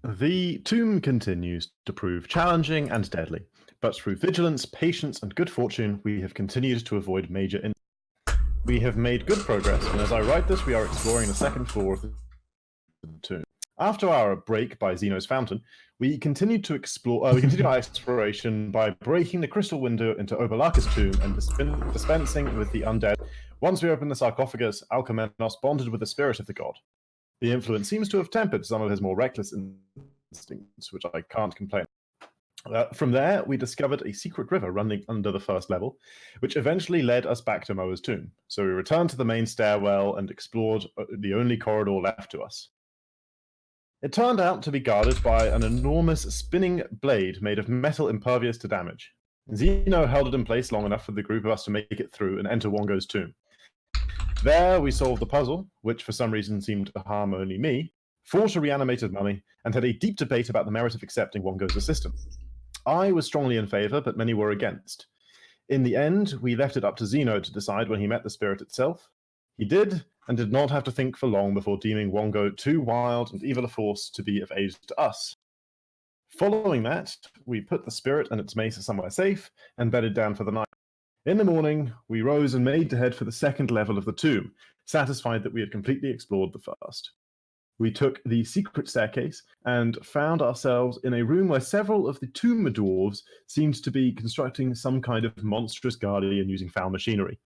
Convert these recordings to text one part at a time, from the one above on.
The tomb continues to prove challenging and deadly, but through vigilance, patience, and good fortune, we have continued to avoid major incidents. We have made good progress, and as I write this, we are exploring the second floor of the tomb. After our break by Zeno's fountain, we continued our exploration by breaking the crystal window into Obalaka's tomb and dispensing with the undead. Once we opened the sarcophagus, Alcamenos bonded with the spirit of the god. The influence seems to have tempered some of his more reckless instincts, which I can't complain. From there, we discovered a secret river running under the first level, which eventually led us back to Moa's tomb. So we returned to the main stairwell and explored the only corridor left to us. It turned out to be guarded by an enormous spinning blade made of metal impervious to damage. Zeno held it in place long enough for the group of us to make it through and enter Wongo's tomb. There we solved the puzzle, which for some reason seemed to harm only me, fought a reanimated mummy, and had a deep debate about the merit of accepting Wongo's assistance. I was strongly in favor, but many were against. In the end, we left it up to Zeno to decide when he met the spirit itself. He did, and did not have to think for long before deeming Wongo too wild and evil a force to be of aid to us. Following that, we put the spirit and its mace somewhere safe and bedded down for the night. In the morning, we rose and made to head for the second level of the tomb, satisfied that we had completely explored the first. We took the secret staircase and found ourselves in a room where several of the tomb dwarves seemed to be constructing some kind of monstrous guardian using foul machinery.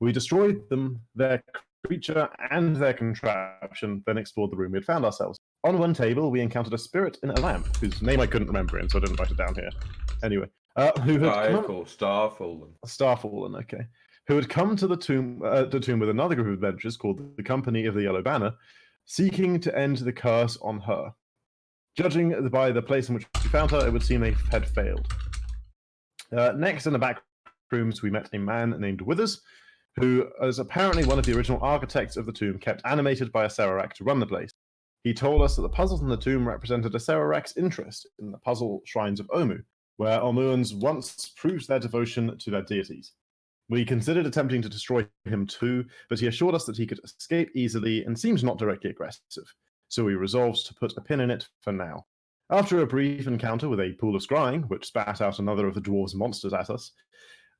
We destroyed them, their creature, and their contraption, then explored the room we had found ourselves. On one table, we encountered a spirit in a lamp, whose name I couldn't remember, and so I didn't write it down here. Anyway, who had Starfallen, okay. Who had come to the tomb with another group of adventurers called the Company of the Yellow Banner, seeking to end the curse on her. Judging by the place in which we found her, it would seem they had failed. Next, in the back rooms, we met a man named Withers, who is apparently one of the original architects of the tomb, kept animated by a Serarak to run the place. He told us that the puzzles in the tomb represented a Serarak's interest in the puzzle shrines of Omu, where Omuans once proved their devotion to their deities. We considered attempting to destroy him too, but he assured us that he could escape easily and seemed not directly aggressive, so we resolved to put a pin in it for now. After a brief encounter with a pool of scrying, which spat out another of the dwarves' monsters at us,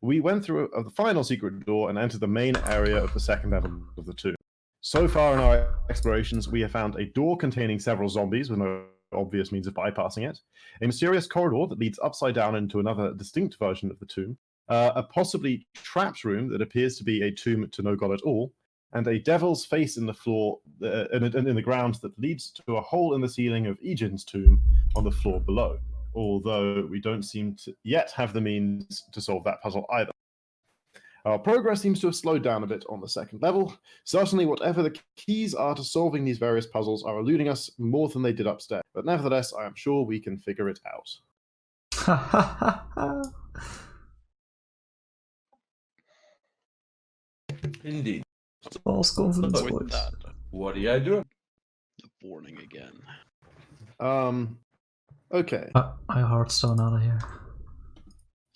we went through the final secret door and entered the main area of the second level of the tomb. So far in our explorations, we have found a door containing several zombies with no obvious means of bypassing it, a mysterious corridor that leads upside down into another distinct version of the tomb, a possibly trapped room that appears to be a tomb to no god at all, and a devil's face in the floor, in the ground that leads to a hole in the ceiling of Ejin's tomb on the floor below, although we don't seem to yet have the means to solve that puzzle either. Our progress seems to have slowed down a bit on the second level. Certainly, whatever the keys are to solving these various puzzles are eluding us more than they did upstairs, but nevertheless, I am sure we can figure it out. Indeed. False confidence, boys. What are you doing? The warning again. Okay. I Hearthstone out of here.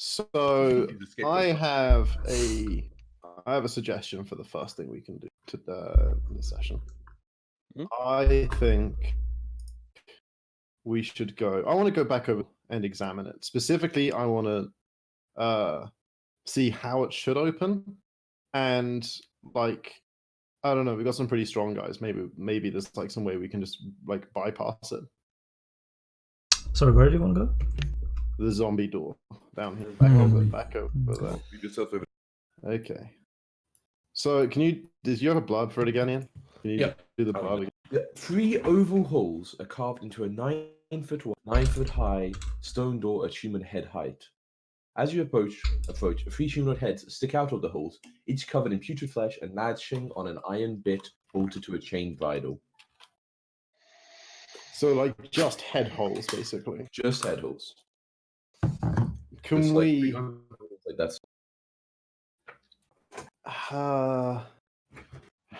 So I have a suggestion for the first thing we can do to this session. I think we should go. I want to go back over and examine it. Specifically, I want to see how it should open, and like, I don't know. We got some pretty strong guys. Maybe there's like some way we can just like bypass it. Sorry, where do you want to go? The zombie door down here, back over there. You just have to... Okay. So, did you have a blood for it again, Ian? Can you do the blood again? Yeah, 3 oval holes are carved into a 9-foot wide, 9-foot high stone door at human head height. As you approach, 3 humanoid heads stick out of the holes, each covered in putrid flesh and latching on an iron bit bolted to a chain bridle. So, like, just head holes, basically. Just head holes. Can just we? Like that's. How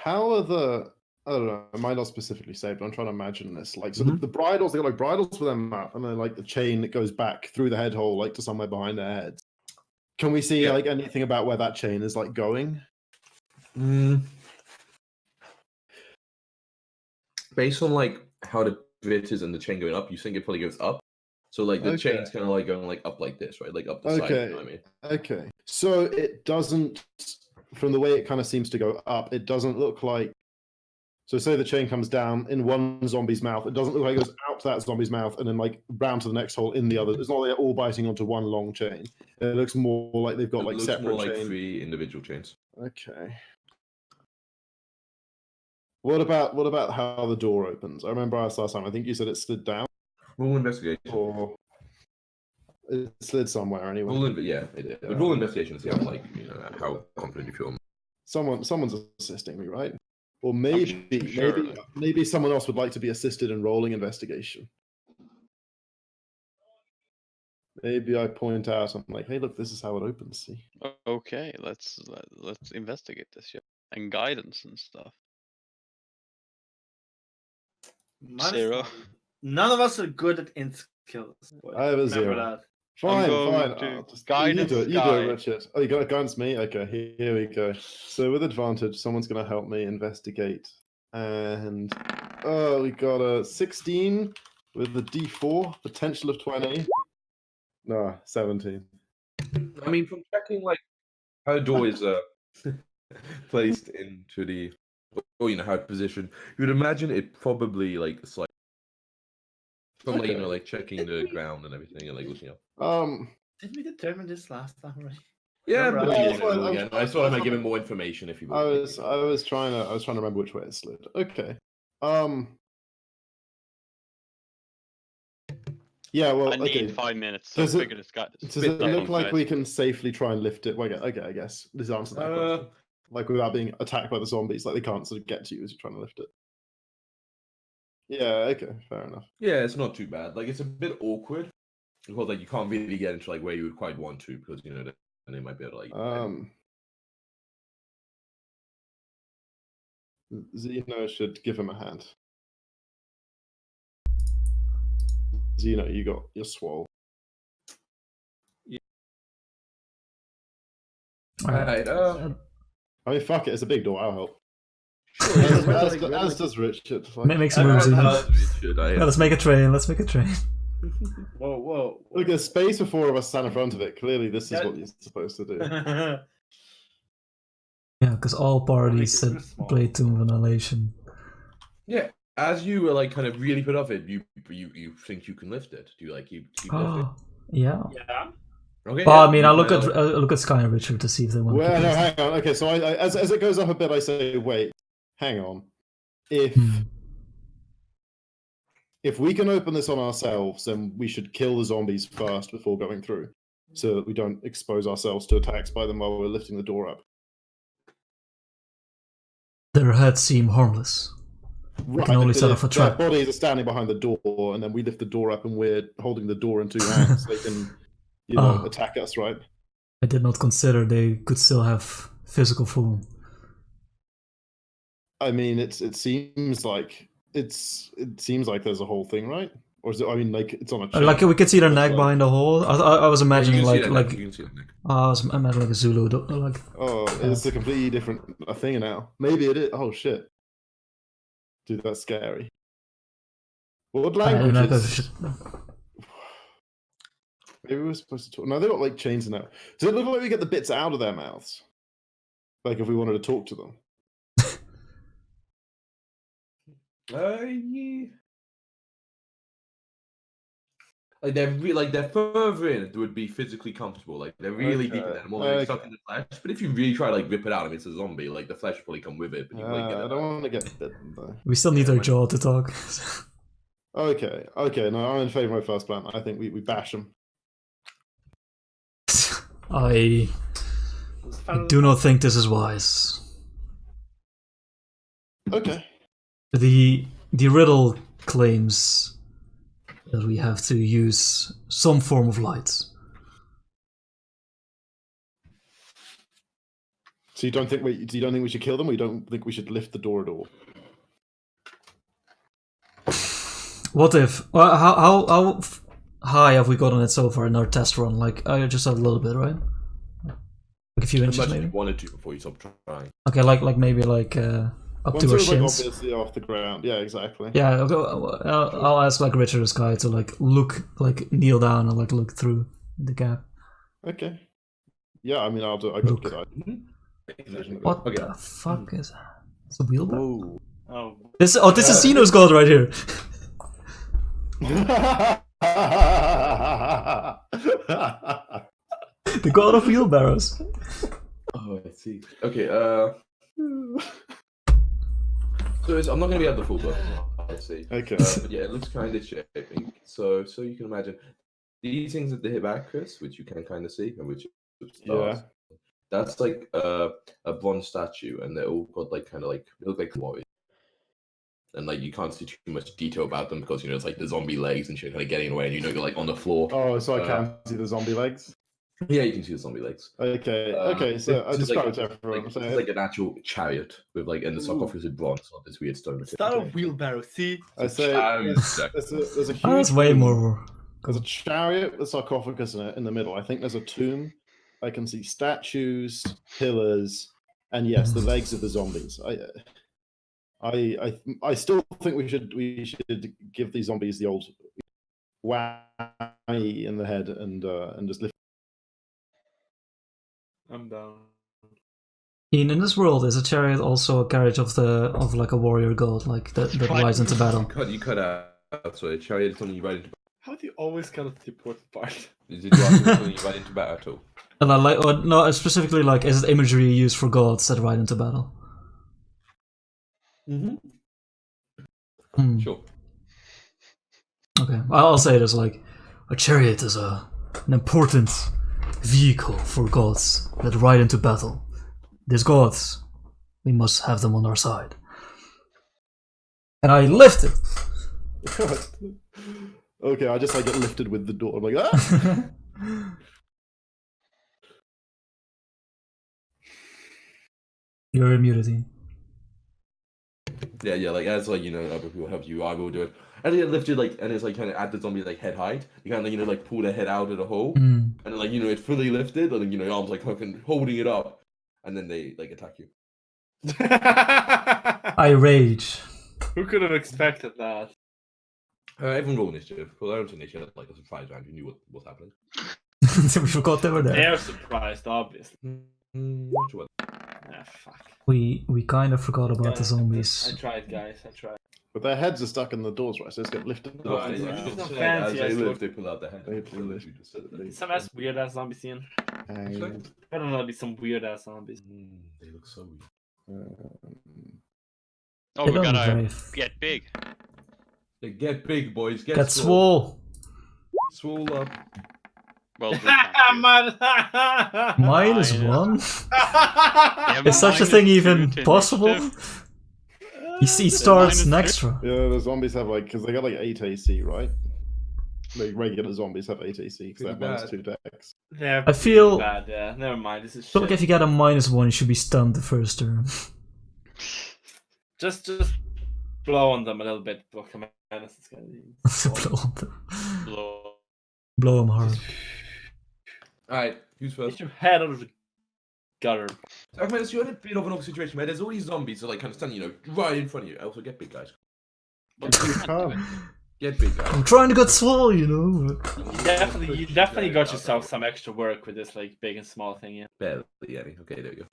are the? I don't know. It might not specifically say, but I'm trying to imagine this. Like, so the bridles, they got like bridles for them out, and then like the chain that goes back through the head hole, like to somewhere behind their heads. Can we see like anything about where that chain is like going? Based on like how the it is and the chain going up, you think it probably goes up. So like the Okay. chain's kind of like going like up like this, right? Like up the side. You know what I mean? Okay. So it doesn't, from the way it kind of seems to go up, it doesn't look like. So say the chain comes down in one zombie's mouth. It doesn't look like it goes out to that zombie's mouth and then like round to the next hole in the other. It's not like they're all biting onto one long chain. It looks more like they've got like looks separate more like chains. 3 individual chains. Okay. What about how the door opens? I remember I asked last time. I think you said it slid down. Roll investigation. Or it slid somewhere anyway. Yeah, it did. Roll investigation to see how how confident you feel. Someone's assisting me, right? Or maybe someone else would like to be assisted in rolling investigation. Maybe I point out, I'm like, hey, look, this is how it opens. See? Okay, let's investigate this shit and guidance and stuff. Zero. None of us are good at int skills. I have a Remember 0. that. Fine. Guidance. You do it, Richard. Oh, you got to guidance me? Okay, here we go. So with advantage, someone's going to help me investigate. And we got a 16 with the D4, potential of 20. No, 17. I mean, from checking like how the door is placed into the, or how it's positioned, you would imagine it probably like slightly from like like checking the ground and everything and like looking up. Didn't we determine this last time already? Yeah, Remember, but I thought I might give him more information if you. I was trying to remember which way it slid. Okay. Yeah, well, I need okay. 5 minutes. Does So it- figure this guy. Does it look like we can safely try and lift it? Well, okay, I guess this answers that question. Like without being attacked by the zombies, like they can't sort of get to you as you're trying to lift it. Yeah, okay, fair enough. Yeah, it's not too bad. Like it's a bit awkward because like you can't really get into like where you would quite want to because then they might be able to like. Zeno should give him a hand. Zeno, you got your swole. Alright. I mean, fuck it, it's a big door. I'll help. Sure, As does Richard. Like, Make some moves. Zeno. Richard, Let's make a train. Let's make a train. Whoa. look, there's space for 4 of us stand in front of it. Clearly, this is what you're supposed to do. Yeah, because all parties Make it said too small. play Tomb of Annihilation. Yeah, as you were like kind of really put off it, you think you can lift it? Do you like keep lift it? Yeah. Yeah. Okay. But yeah, I mean, I you look kinda, at Sky and Richard to see if they want. Well, to no, hang on. Okay, so I as it goes up a bit, I say, wait, hang on. If we can open this on ourselves, then we should kill the zombies first before going through, so that we don't expose ourselves to attacks by them while we're lifting the door up. Their heads seem harmless. Right, can only but set if off a their trap. bodies are standing behind the door, and then we lift the door up, and we're holding the door in 2 hands. They can, attack us, right? I did not consider they could still have physical form. I mean, it seems like there's a whole thing, right? Or is it? I mean, like it's on a chain. Like we could see their neck Like- behind the hole. I was imagining you can like see that neck, you can see that neck. I was imagining like a Zulu like. Oh, it's a completely different thing now. Maybe it is. Oh shit, dude, that's scary. What language is? Maybe we're supposed to talk. No, they got like chains in there. Does it look like we get the bits out of their mouths? Like if we wanted to talk to them. Yeah. Like they're further in. It would be physically comfortable. Like they're really deep in there. More like stuck in the flesh. But if you really try to like rip it out, I mean, it's a zombie. Like the flesh will probably come with it. But you like, get I it don't out. want to get bitten though. We still need their jaw to talk. Okay. No, I'm in favor of my first plan. I think we bash them. I do not think this is wise. Okay. The riddle claims that we have to use some form of light. So you don't think we should kill them, or you don't think we should lift the door at all? What if? Well, how high have we gotten it so far in our test run? Like just a little bit, right? Like a few As inches, much as maybe. you wanted to before you stop trying. Okay, like maybe like up Once to it our was like shins. obviously off the ground. Yeah, exactly. Yeah, I'll ask like Richard or Sky to like kneel down and like look through the gap. Okay. Yeah, I mean, I'll do. I got Look. good idea. Exactly. What Okay. the fuck is that? It's a wheelbarrow. Whoa. Oh, This is Xeno's god right here. The god of wheelbarrows. Oh, I see. Okay. So I'm not going to be at the full book. I see. Okay. But yeah, it looks kind of shaping. So you can imagine these things at the hip axis, which you can kind of see, and which Yeah. that's like a bronze statue, and they're all got like kind of like they look like warriors. And like you can't see too much detail about them because it's like the zombie legs and shit kind of getting away, and you're like on the floor. Oh, so I can't see the zombie legs. Yeah, you can see the zombie legs. Okay. Okay. So I this is describe like, it to everyone. Like, So this is like an actual chariot with like, and the sarcophagus is bronze, not this weird stone. it's not a wheelbarrow. See, I say there's a huge. Oh, that's way tomb. more. There's a chariot with sarcophagus in the middle. I think there's a tomb. I can see statues, pillars, and yes, the legs of the zombies. I still think we should give these zombies the old whammy in the head and just lift. I'm down. Ian, in this world, is a chariot also a carriage of like a warrior god, like that rides into battle? You cut out. So a chariot is something you ride into. How do you always cut the important part? Is it something you ride into battle at all? And I like, or no, specifically like, is it imagery used for gods that ride into battle? Sure. Okay, I'll say this like, a chariot is an important vehicle for gods that ride into battle. These gods, we must have them on our side. And I lift it. Okay, I just like get lifted with the door. I'm like, ah! You're immunity. Yeah, like as like other people help you, I will do it. And you get lifted like, and it's like kind of at the zombie like head height. You kind of like pull their head out of the hole, and then like it's fully lifted, and then your arms like fucking holding it up, and then they like attack you. I rage. Who could have expected that? Everyone roll initiative. Because I don't think they should have like a surprise round. You knew what's happening. We forgot they were there. They're surprised, obviously. Not sure. Ah, fuck. We kind of forgot about the I zombies. tried, guys. I tried. But their heads are stuck in the doors, right? So it's get lifted off the it's ground. not As fancy they as lift, look. they pull out their head. They pull it. Some ass weird ass zombie scene. And, I don't know, be some weird ass zombies. They look so weird. Oh, They we don't look gotta very get big. They get big, boys. Get swole. Swole up. Well, we can't do it. -1? Yeah, Is such a minus thing 2 even to possible? initiative. He starts minus next 3. round. yeah, the zombies have like because they got like 8 AC, right? Like regular zombies have 8 AC because they have Pretty -2 dex. They're I feel- bad, yeah. Never mind, this is So like shit. if you get a -1, you should be stunned the first turn. Just blow on them a little bit. But come on, it's gonna be... Blow. Blow him hard. Alright, who's Get first? your head out of the gutter. I mean, you're in a bit of an awkward situation where there's all these zombies that like kind of standing, right in front of you. Also, get big, guys. Well, we can't do it. Get big, guys. I'm trying to get swole, you know. You definitely got yourself some extra work with this like big and small thing, yeah. Barely any. Okay, there we go.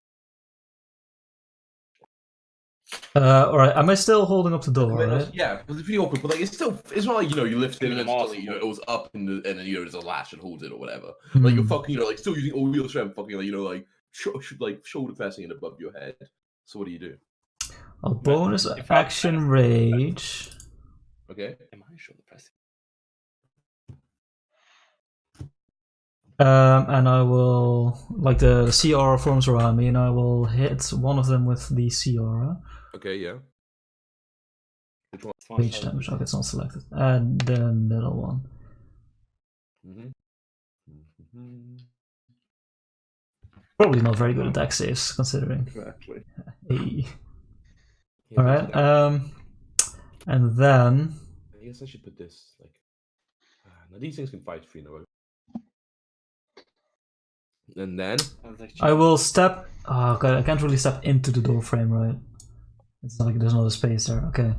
Alright, am I still holding up the door, And then right? yeah, it's pretty awkward, but like it's not like you lift it and then Impossible. suddenly it was up and then there's a lash that holds it or whatever. Like you're fucking like still using all your strength, fucking like shoulder pressing it above your head. So what do you do? A bonus If I- action rage. Okay. Am I shoulder pressing? And I will, like the CR forms around me, and I will hit one of them with the CR. Okay, yeah. Rage damage. Okay, it's not selected. And the middle one. Probably not very good at dex saves, considering. Exactly. Hey. Alright, and then... I guess I should put this like. Now these things can fight 3 in a row. And then Sounds like I will step... Oh god, I can't really step into the door frame, right? It's not like there's no space there. Okay.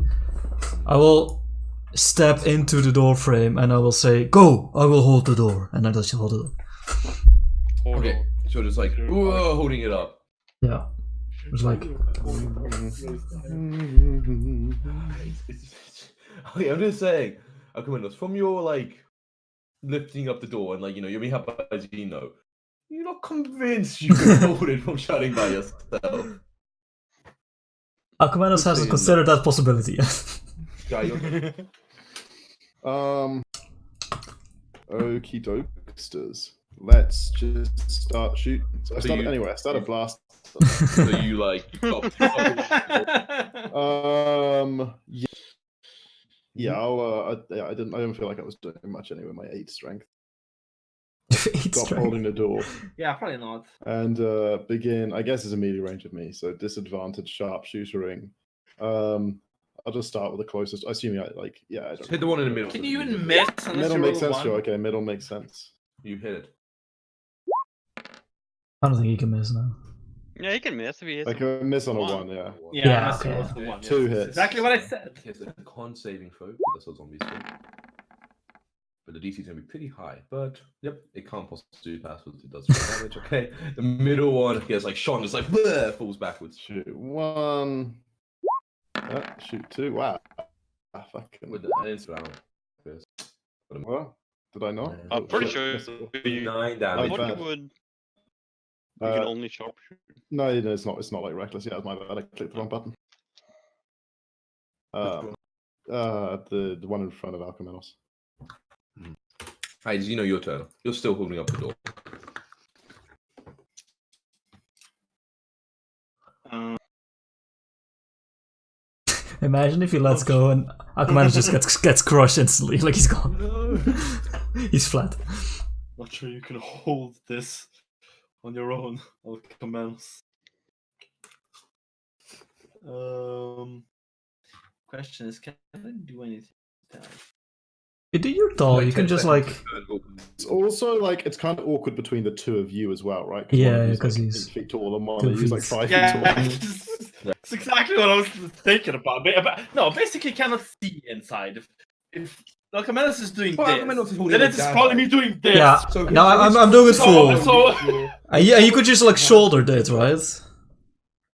I will step into the door frame and I will say, "Go! I will hold the door." And I just hold it up. Okay, so just like whoa, holding it up. Yeah. It's like, Okay, I'm just saying, Akumenos, from your like lifting up the door and like you're being helped by Zeno, you're not convinced you can hold it from shutting by yourself. Akumenos hasn't considered that possibility yet. Yeah, you're... Okie dokesters. Let's just start shooting. So I started blast. So you like yeah. I don't feel like I was doing much anyway. My 8 strength. Stop holding the door. Yeah, probably not. And begin. I guess is a melee range of me, so disadvantage sharpshootering. I'll just start with the closest. Assuming I like. Yeah. I don't hit the one in the middle. Can you even miss? Middle makes sense. Sure. Okay. Middle makes sense. You hit it. I don't think he can miss now. Yeah, he can miss if he hits. I can miss on a One. 1. Yeah. Yeah, okay. that's the one. 2 hits. Exactly what I said. It's a con saving throw. That's what zombies do. But the DC is going to be pretty high. But yep, it can't possibly pass what it does for damage. Okay, the middle one, he has like Sean just like bleh, falls backwards. Shoot 1. Shoot 2. Wow. Fucking. With the round. Well, did I not? I'm pretty sure you 9 I damage. thought bad. you would. You can only sharpshoot. No, it's not. It's not like reckless. Yeah, it's my bad. I clicked the wrong button. The one in front of Alchemanos. Hey, Zeno, your turn. You're still holding up the door. Imagine if he lets go and Akumenos just gets crushed instantly, like he's gone. No. He's flat. Not sure you can hold this on your own. I'll commence. Question is, can I do anything? You do your doll, you can just like... It's also like it's kind of awkward between the two of you as well, right? Yeah, because like he's 8 feet tall and one 2 he's like feet. 5 feet Yeah, tall. that's exactly what I was thinking about. No, basically, you cannot see inside. If Alchemanos is doing Alchemanos is this, holding then it it's down, probably right? me doing this. Yeah, So- no, I'm doing it full. So- Yeah, you could just like shoulder it, right?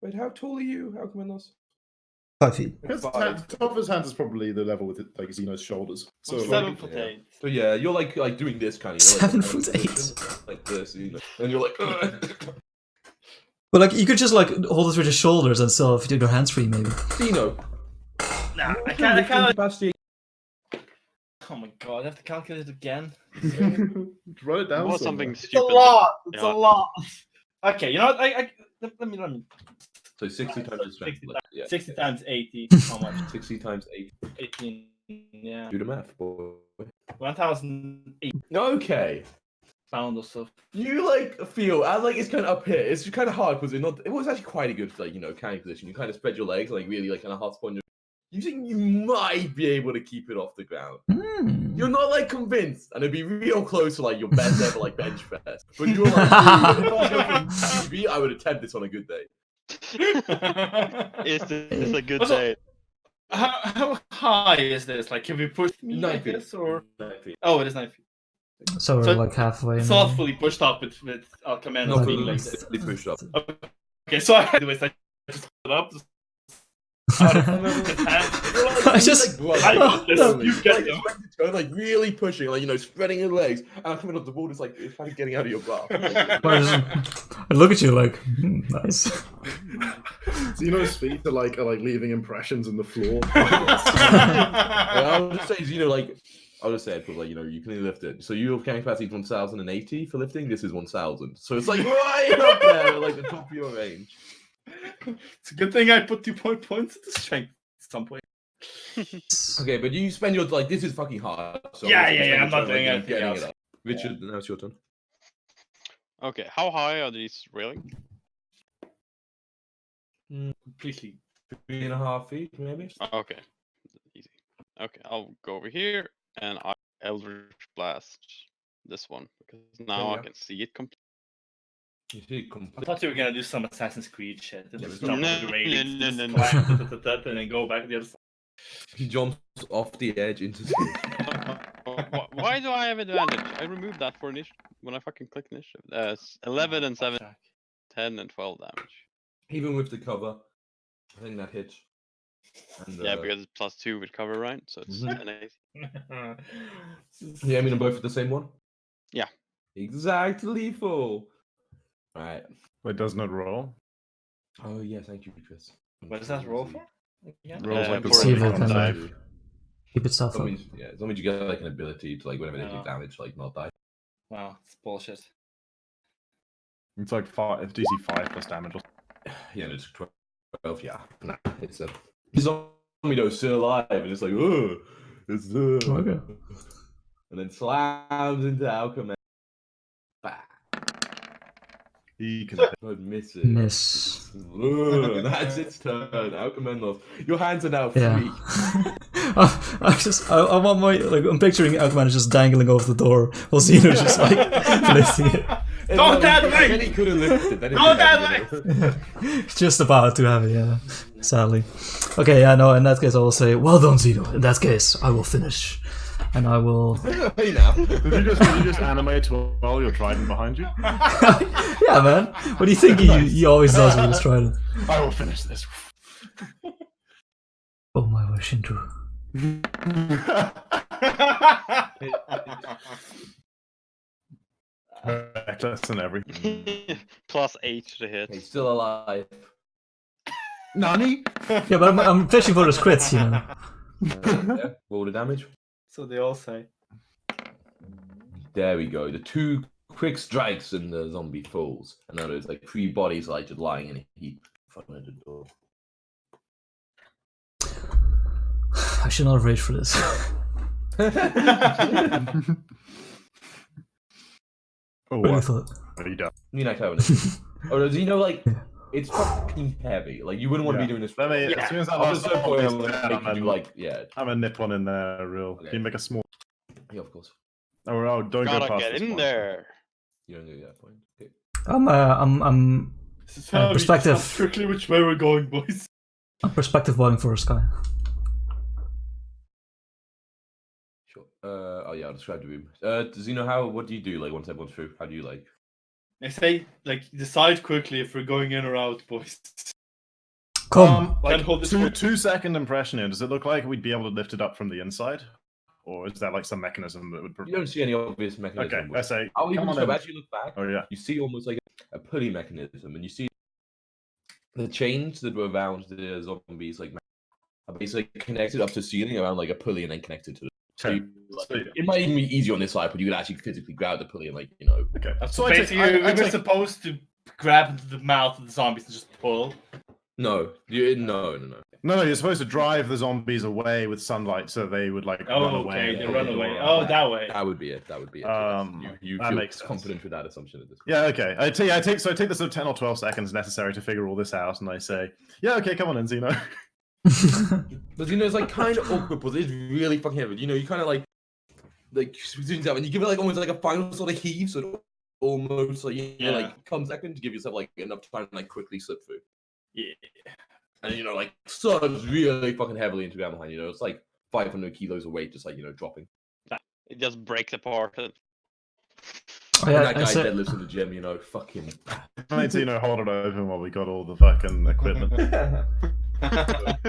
Wait, how tall are you, Alchemanos? 5 feet. His top of his hands is probably the level with it, like Zeno's shoulders. So I'm like, 7'8". So yeah, you're like doing this kind of 7'8". like this, and you're like. But like you could just like hold it with your shoulders and still have your hands free, maybe. Zeno. Nah, I can't. Capacity. Oh my god, I have to calculate it again. write it down. What somewhere. something It's a stupid. lot. It's Yeah. a lot. Okay, you know what? Let me. So 60 times the strength. 60 like, yeah. 60 times 80. How much? 60 times 8. 18. Yeah. Do the math, boy. 1,008 Okay. pounds or so. You like feel and like it's kind of up here. It's kind of hard because it was actually quite a good like carrying position. You kind of spread your legs like really like kind of hard spawn. You think you might be able to keep it off the ground. You're not like convinced, and it'd be real close to like your best ever like bench press. But you're like, if I go from GB, I would attempt this on a good day. It's a good Also, day. How high is this? Like, can we push me 9 like feet. this, or 9 feet. oh, it is 9 feet. So we're So- like halfway. now. Thoughtfully pushed up with Alchemanos Not being really, like this. they pushed up. Okay, so I do is I just put it up. Out of his hand. I just- I got this. You get him. like really pushing, like spreading your legs, and coming up the ball is like it's kind of getting out of your grasp. I look at you like, nice. Zeno's feet are like leaving impressions in the floor. I'll just say, I'll just say it, but you can lift it. So your carrying capacity is 1,080 for lifting. This is 1,000. So it's like right up there, like the top of your range. It's a good thing I put 2 points into strength at some point. Okay, but you spend your this is fucking hard. So Yeah, obviously yeah, spend I'm your not time, doing anything getting else. it up. Richard, now it's your turn. Okay, how high are these railing? Completely. 3.5 feet, maybe. Okay, easy. Okay, I'll go over here and I Eldritch Blast this one because now Yeah. I can see it completely. You see, I thought you were gonna do some Assassin's Creed shit and just jump No, over the railings, no, just no, no. climb, and then go back to the other side. he jumps off the edge into space. Why do I have advantage? I removed that for initiative when I fucking click initiative. 11 and 7, Fuck. 10 and 12 damage. Even with the cover, I think that hits. And, Yeah, because it's +2 with cover, right? So it's Mhm. an 8. Yeah, I mean, I'm both at the same one? Yeah. Exactly full. Alright. It does not roll. Oh, yeah, thank you, Chris. What does that roll for? Yeah. Rolls like the for See if Silicon it can, knife. Keep it stuff That up. means, yeah, as long as you get like an ability to like whenever they No. do damage, like not die. Wow, it's bullshit. It's like DC 5 plus damage. Yeah, and it's 12. Yeah, nah, it's a zombie though still alive, and it's like, oh, it's Okay. and then slams into Alchemist. Bah, He can. but misses. Miss. Ugh, that's its turn. Alchemist, your hands are now free. Yeah. I want my I'm picturing Alchemist just dangling off the door while Xeno's just like lifting it. Don't that way! Then he couldn't lift it. Then Don't that way! Just about to have it, yeah. Sadly. Okay, yeah, no, in that case I will say, well done, Xeno. In that case, I will finish. And I will Hey now. Did you just animate while your trident behind you? yeah, man. What do you think he always does with his trident? I will finish this. Oh my wish into. Reckless and everything. +8 to hit. He's still alive. Nani? Yeah, but I'm fishing for those crits, you know. Yeah, roll the damage. So they all say. There we go. The 2 quick strikes and the zombie falls. And now there's like 3 bodies like just lying in a heap in front of the door. I should not have raged for this. Oh, What do you what? thought? Are you done? You like having it. Oh, does he know like it's fucking heavy? Like you wouldn't want to Yeah. be doing this. Let me, Yeah. as soon as that Up to a last certain point, I'm zombie's gonna down, make you do like yeah, I'm gonna nip one in there, real. Okay. Can you make a small? yeah, of course. Oh, don't go Gotta past get this in point. there. You don't do that point. Okay. I'm perspective. Strictly which way we're going, boys. perspective botting for Sky. Sure. Oh yeah, I'll describe the room. Does he know how? What do you do? Like once everyone's through, how do you like? I say, like, decide quickly if we're going in or out, boys. Come. Can't hold this for- 2-second impression here. Does it look like we'd be able to lift it up from the inside, or is that like some mechanism that would? You don't see any obvious mechanism. Okay, let's say. I'll Come even on describe, in. as you look back, Oh yeah. you see almost like a pulley mechanism, and you see the chains that were around the zombies like are basically connected up to the ceiling around like a pulley, and then connected to the. So Okay. it might even be easier on this side, but you could actually physically grab the pulley and like Okay. So I take- basically, I we were take- supposed to grab into the mouth of the zombies and just pull. No, no. No, you're supposed to drive the zombies away with sunlight, so they would like run Oh, away. okay, and they open run the door away. up. Oh, that way. That would be it. You That feel makes sense. confident with that assumption at this point. Yeah, okay. I take the sort of 10 or 12 seconds necessary to figure all this out, and I say, yeah, okay, come on in, Zeno. But it's like kind of awkward, but it's really fucking heavy. You kind of like swings out, and you give it like almost like a final sort of heave, so it almost like Yeah. like comes second to give yourself like enough time to like quickly slip through. Yeah. And like subs really fucking heavily into the ground behind. It's like 500 kilos of weight, just like dropping. It just breaks apart. Oh, And yeah, that guy I said- deadlifts in the gym, fuck him. I made Zeno hold it open while we got all the fucking equipment.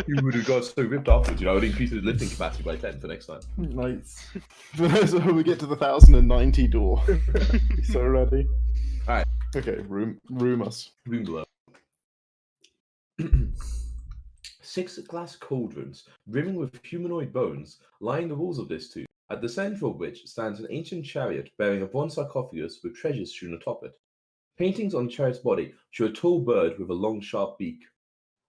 You would have got so ripped afterwards. It increases his lifting capacity by 10 for next time. Nice. So we get to the 1090 door. So ready. Alright. Okay, room us. Room below. 6 glass cauldrons, brimming with humanoid bones, line the walls of this tomb, at the center of which stands an ancient chariot bearing a bronze sarcophagus with treasures strewn atop it. Paintings on the chariot's body show a tall bird with a long, sharp beak.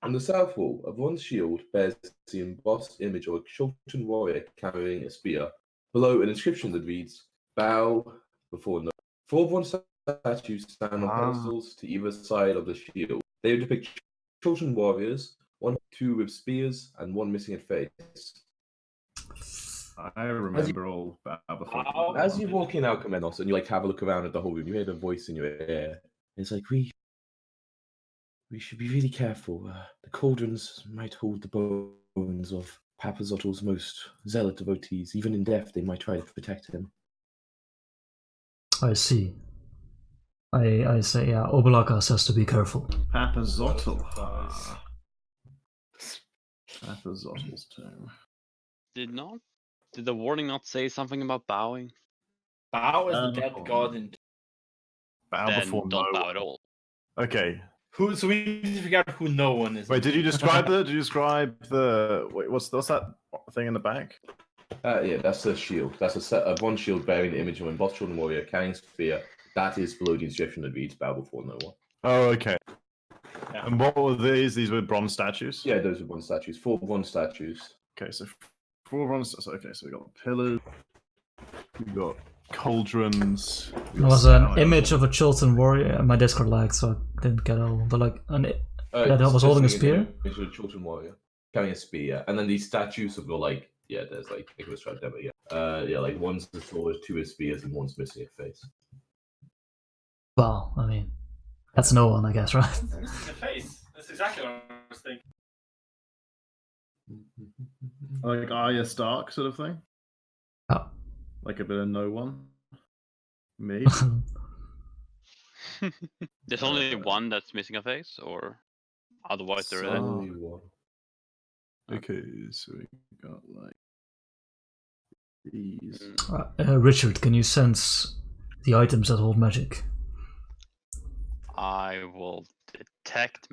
On the south wall, a bronze shield bears the embossed image of a Chultan warrior carrying a spear. Below, an inscription that reads, "Bow before no." 4 bronze statues stand on pedestals to either side of the shield. They depict Chultan warriors, 2 with spears, and 1 missing a face. I remember all that before. As you walk in, Alchemanos, and you have a look around at the whole room, you hear the voice in your ear. It's like we should be really careful. The cauldrons might hold the bones of Papazottle's most zealot devotees. Even in death, they might try to protect him. I see. I say, yeah, Obelakas has to be careful. Papazottle. Papazottle's tomb. Did the warning not say something about bowing? Bow is the dead god in. Bow Then before don't no bow one. at all. Okay. Who? So we need to figure out who no one is. Wait, did you describe the? Did you describe the? Wait, what's that thing in the back? Yeah, that's a shield. That's a set of one shield bearing the image of an embossed children warrior carrying a spear. That is below the inscription that reads "Bow before no one." Oh, okay. Yeah. And what were these? These were bronze statues. Yeah, those are bronze statues. 4 bronze statues. Okay, so 4 bronze. Okay, so we got pillars. We got cauldrons. There was an image of a Chultan warrior. My Discord lagged, so I didn't get all. But like, that was holding a spear. It's a children warrior carrying a spear, and then these statues have got like, yeah, there's like I can describe them, yeah, like one's the sword, 2 is spears, and one's missing a face. Well, I mean, that's no one, I guess, right? The face. That's exactly what I was thinking. Like Arya Stark sort of thing. Oh. Like a bit of no one. Me. There's only one that's missing a face, or otherwise there isn't. Only one. Okay, so we got like these. Richard, can you sense the items that hold magic? I will detect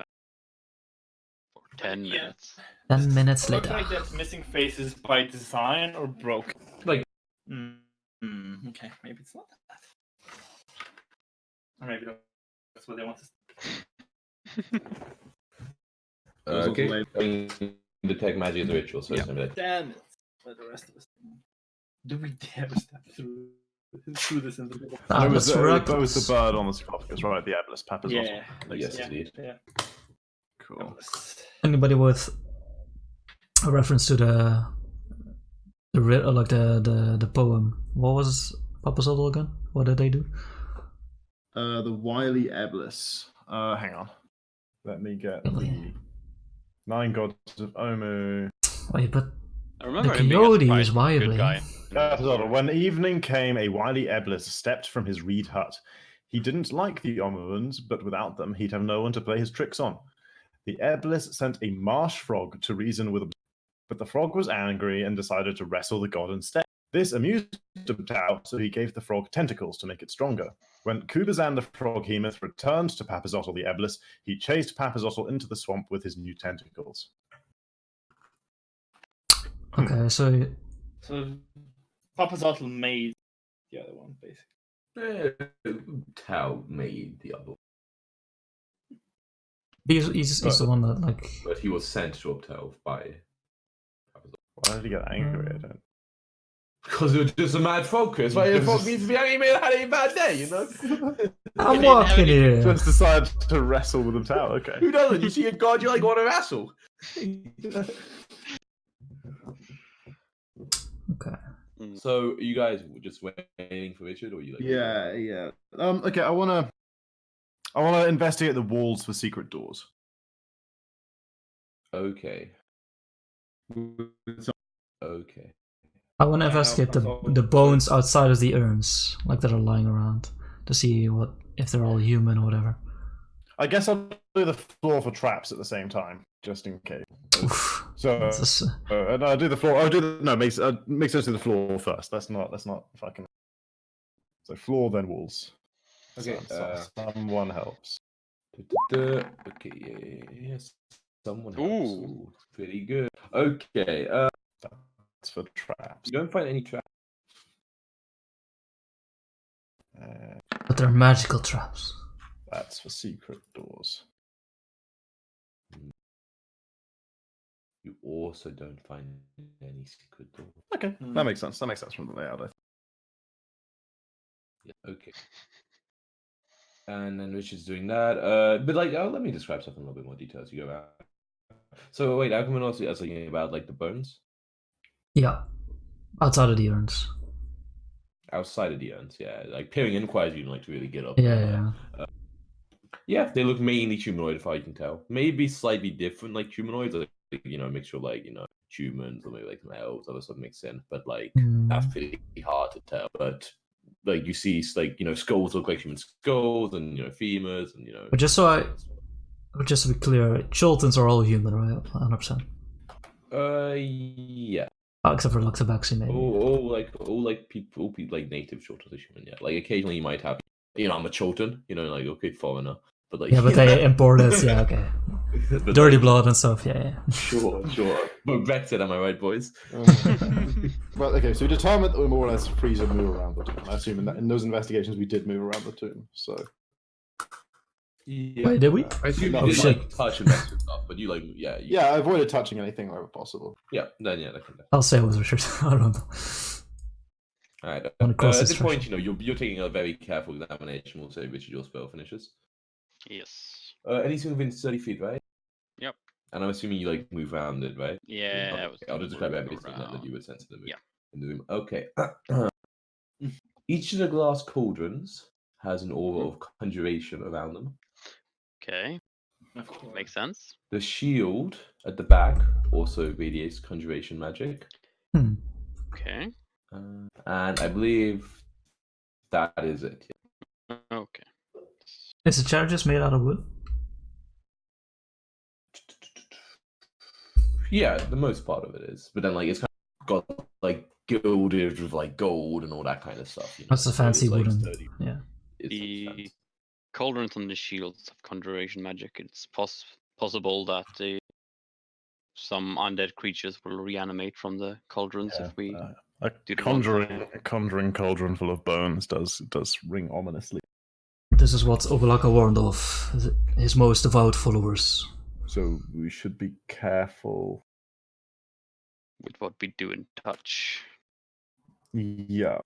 for 10 Yeah. minutes. 10 minutes It looks later. like that missing face is by design or broken. Like- okay, maybe it's not that. Or maybe that's what they want to. Okay. I mean, detect magic is a ritual, so Yeah. it's gonna be like, Damn it! But the rest of us. Do we dare step through this in the middle? Ah, That was that's the miraculous. bird on the sarcophagus, right? The Eblis Papazottle. Yeah. yes, Yeah. indeed. Yeah. Cool. Anybody with a reference to the poem? What was Papazottle again? What did they do? The wily Eblis. Hang on. Let me get the 9 gods of Omu. Wait, but I remember the him being a coyote surprisingly is wily. good guy. Papazottle. When evening came, a wily Eblis stepped from his reed hut. He didn't like the Omuans, but without them, he'd have no one to play his tricks on. The Eblis sent a marsh frog to reason with him, but the frog was angry and decided to wrestle the god instead. This amused Tao, so he gave the frog tentacles to make it stronger. When Kubazan the froghemoth returned to Papazottle the Eblis, he chased Papazottle into the swamp with his new tentacles. Okay, so So Papazottle made the other one, basically. Tao made the other, he's the one that, like, but he was sent to Uptale by. Why did he get angry? I don't. Because it was just a mad focus. Why the frog needs to be angry? He may have had a bad day, you know. I'm didn't walking have any- here. Just decided to wrestle with the Tao. Okay. Who doesn't? You see a god, you like want to wrestle. Okay. So you guys were just waiting for Richard, or you like? Yeah. Okay, I wanna investigate the walls for secret doors. Okay. Okay. I want to investigate the bones outside of the urns, like that are lying around, to see if they're all human or whatever. I guess I'll do the floor for traps at the same time, just in case. Oof. So It's just, no, I'll do the floor. I'll do the no. Makes sense to do the floor first. Let's not fucking. So floor then walls. Okay. Someone helps. Okay. Yes. Someone helps. Ooh. Ooh, pretty good. Okay. It's for traps. You don't find any traps. but they're magical traps. That's for secret doors. You also don't find any secret doors. Okay, that makes sense. That makes sense from the layout. I think. Yeah. Okay. And then Richard's doing that. But like, let me describe something in a little bit more detail as you go out. So wait, how come we're not thinking about like the bones Yeah, outside of the urns. outside of the urns? Yeah, like peering in quite as you like to really get up. Yeah. Yeah, they look mainly humanoid, if I can tell. Maybe slightly different, like humanoids, like mixture of like humans or maybe like some elves, other stuff makes sense. But like that's pretty hard to tell. But like you see, like skulls look like human skulls, and femurs, and But just to be clear, Chultans are all human, right? 100%. Yeah. Except for like Tabaxi, maybe. all people like native Chultans are human. Yeah, like occasionally you might have, I'm a Chultan, like okay, foreigner, but like Yeah, but they import it. Yeah, okay. but, Dirty like, blood and stuff. Yeah. Sure. But Brexit, am I right, boys? Well, okay, so we determined that we more or less freeze and move around the tomb. I assume in those investigations we did move around the tomb. So Yeah. Wait, did we? I assume No, you did shit. like touch and mess with stuff, but you like yeah, I avoided touching anything wherever possible. yeah. Then yeah, that can. I'll say it was Richard. I don't know. All right. Wanna cross At this this point, you're taking a very careful examination. We'll say Richard, your spell finishes. Yes. Anything within 30 feet, right? Yep. And I'm assuming you like move around it, right? Yeah. Okay, I was I'll just describe moving everything that around. you would sense in the room. Yeah. In the room. Okay. Each of the glass cauldrons has an aura of conjuration around them. Okay. Of course. Makes sense. The shield at the back also radiates conjuration magic. Okay. And I believe that is it. Okay. Is the chair just made out of wood? Yeah, the most part of it is. But then like it's kind of got like gilded with like gold and all that kind of stuff. That's a so fancy it's, like, wooden. sturdy. Yeah. It's The fancy. cauldrons on the shields have conjuration magic. It's possible that some undead creatures will reanimate from the cauldrons if we A do the wrong thing. conjuring cauldron full of bones does ring ominously. This is what Obalaka warned of his most devout followers. So we should be careful. with what we do in touch. Yeah,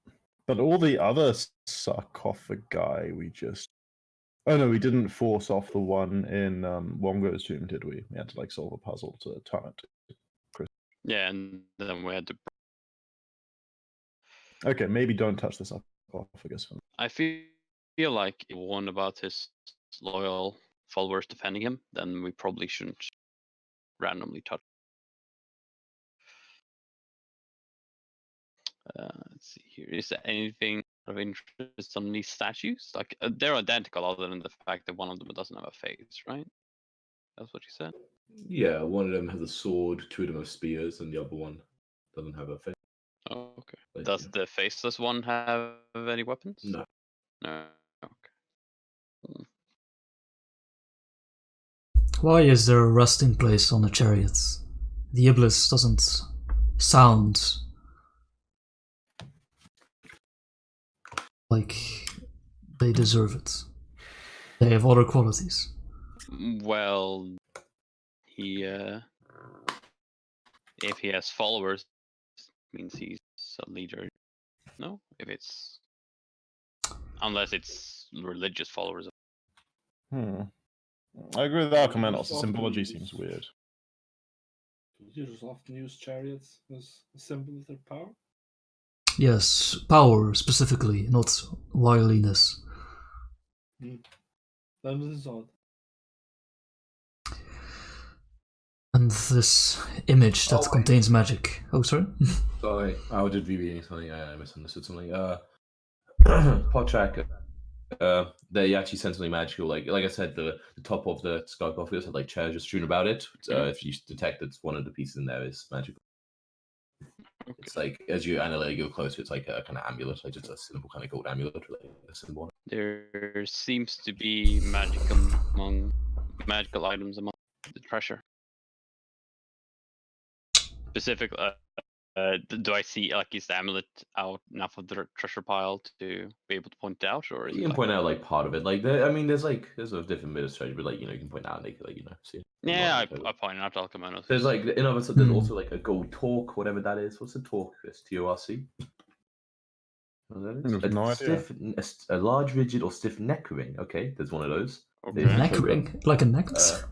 but all the other sarcophagi we just. Oh no, we didn't force off the one in Wongo's tomb, did we? We had to like solve a puzzle to turn it. Yeah, and then we had to. Okay, maybe don't touch the sarcophagus. I feel like if one about his loyal followers defending him, then we probably shouldn't randomly touch. Let's see here. Is there anything of interest on these statues? Like they're identical, other than the fact that one of them doesn't have a face, right? That's what you said. Yeah, one of them has a sword, two of them have spears, and the other one doesn't have a face. Oh, okay. Like, Does yeah. the faceless one have any weapons? No. No. Okay. Why is there a resting place on the chariots? The Iblis doesn't sound like they deserve it. They have other qualities. Well, he if he has followers, means he's a leader. No, if it's unless it's religious followers. I agree with Archimedes. The symbology seems weird. Users often use chariots as a symbol of their power. Yes, power specifically, not wiliness. That is odd. And this image that contains magic. Oh, sorry? Sorry, I was just rereading something. I misunderstood something. Podtrack, they actually sent something magical. Like I said, the top of the sarcophagus had like treasure strewn about it. If you detect that one of the pieces in there is magical. Okay. It's like as you go closer, it's like a kind of amulet, like just a simple kind of gold amulet with like a symbol. There seems to be magical items among the treasure. Specifically, do I see like is the amulet out enough of the treasure pile to be able to point it out, or is You it can like... point out like part of it. Like there's a different bit of treasure, but like you can point out and they can see it. Yeah, I point out Alchemanos. There's like in other there's also like a gold torque, whatever that is. What's a torque? It's TORC. No idea. A large, rigid, or stiff neck ring. Okay, there's one of those. Okay. Neck ring? Like a necklace?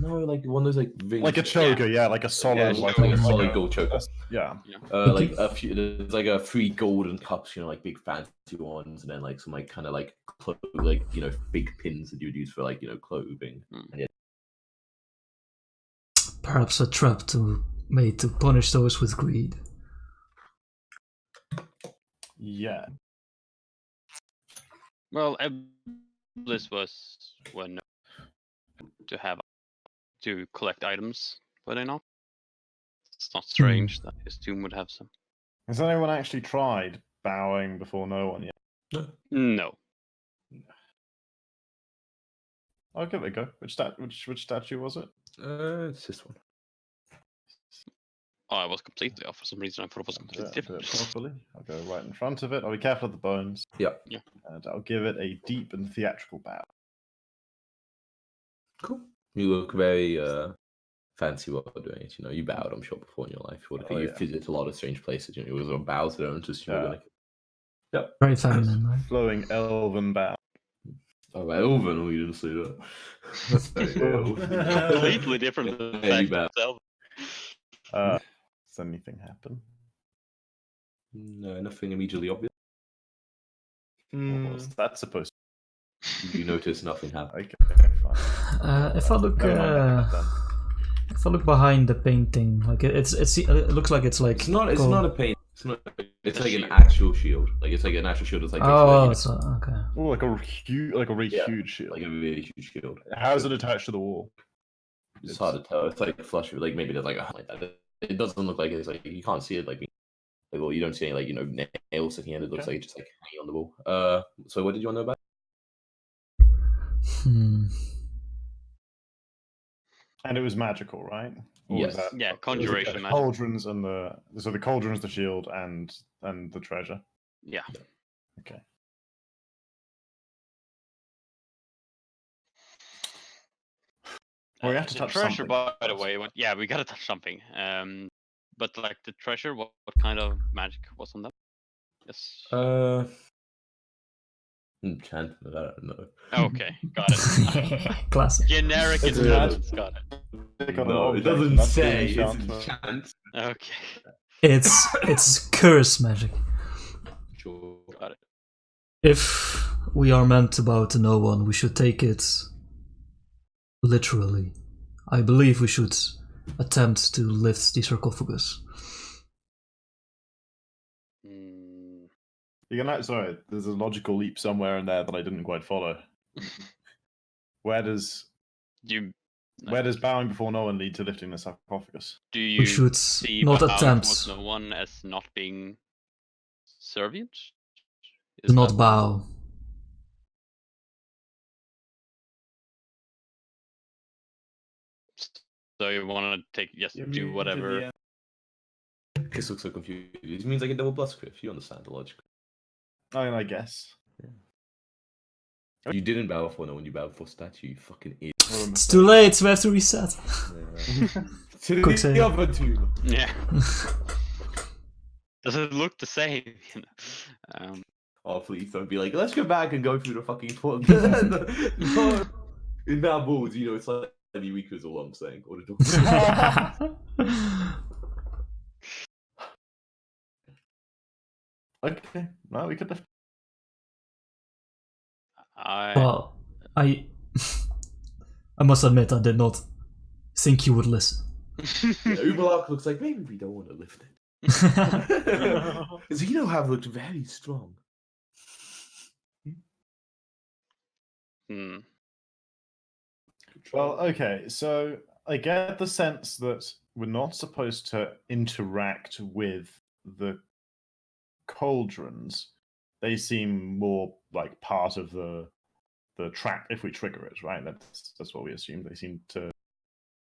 No, like one of those like rings. Like a choker, yeah, like a solid, Yeah, like, like a like solid gold choker. Yeah. Like a few, there's like a 3 golden cups, like big fancy ones, and then like some like kind of like like big pins that you would use for like clothing. And yeah, Perhaps a trap made to punish those with greed. Yeah. Well, this were known to collect items, were they not? It's not strange that his tomb would have some. Has anyone actually tried bowing before no one yet? No. I'll give it a go. Which statue was it? it's this one. Oh, I was completely off for some reason. I thought it was I'll completely do it different. properly. I'll go right in front of it. I'll be careful of the bones. Yeah. Yeah. And I'll give it a deep and theatrical bow. Cool. You look very fancy while doing it. You bowed, I'm sure, before in your life. You visit a lot of strange places. You always on bows there and just Yep. Very feminine, right? Flowing elven bow. Oh, elven? Oh, you didn't say that. That's very elven. Completely different than the Very fact bad. itself. Does anything happen? No, nothing immediately obvious. What's that supposed You notice nothing happen. to be? Okay, fine. If I look, Never mind that if I look behind the painting, like it looks like it's like It's not a paint. It's like an shield. actual shield. Like it's like an actual shield. It's like Oh, it's okay. Oh, like a really Yeah. huge shield. like a really huge shield. How is it attached to the wall? It's hard to tell. It's like flush with like maybe there's like a like that. It doesn't look like it's like you can't see it well, you don't see any like nails sticking in. It looks Okay. like it's just like hanging on the wall. So what did you want to know about? And it was magical, right? Or was Yes. that- Yeah, was it conjuration the magic. cauldrons and the cauldrons, the shield, and the treasure. Yeah. Okay. Well, we have to The touch treasure, something by the first. way, yeah, we gotta touch something. But like the treasure, what kind of magic was on that? Yes. Enchantment. I don't know. Okay, got it. Classic. Generic It's enchantments, got it. Click on an No, it object, doesn't and that's the say. It's enchantment. enchant. Okay, It's curse magic. Sure. got it. If we are meant to bow to no one, we should take it literally. I believe we should attempt to lift the sarcophagus. Mm, Sorry, there's a logical leap somewhere in there that I didn't quite follow. Where does you bowing before no one lead to lifting the sarcophagus? do We you should see not bowing attempt towards no one as not being servient? to Is not that- bow. So you want to do whatever? This looks so confused. It means like a double plus Griff. You understand the logic. I mean, I guess. You didn't bow before no one. You bowed before statue. You fucking idiot. It's too late, we have to reset. To Quick save. the other two. Yeah. Does it look the same? Oh, please don't be like, let's go back and go through the fucking font. No. In that board, it's like any weaker is all I'm saying. Or the Okay, no, we could lift. Well, I must admit I did not think you would listen. Uberlark looks like maybe we don't want to lift it. Zeno have looked very strong. Hmm. Well, okay, so I get the sense that we're not supposed to interact with the cauldrons. They seem more like part of the trap if we trigger it, right? That's what we assume. They seem to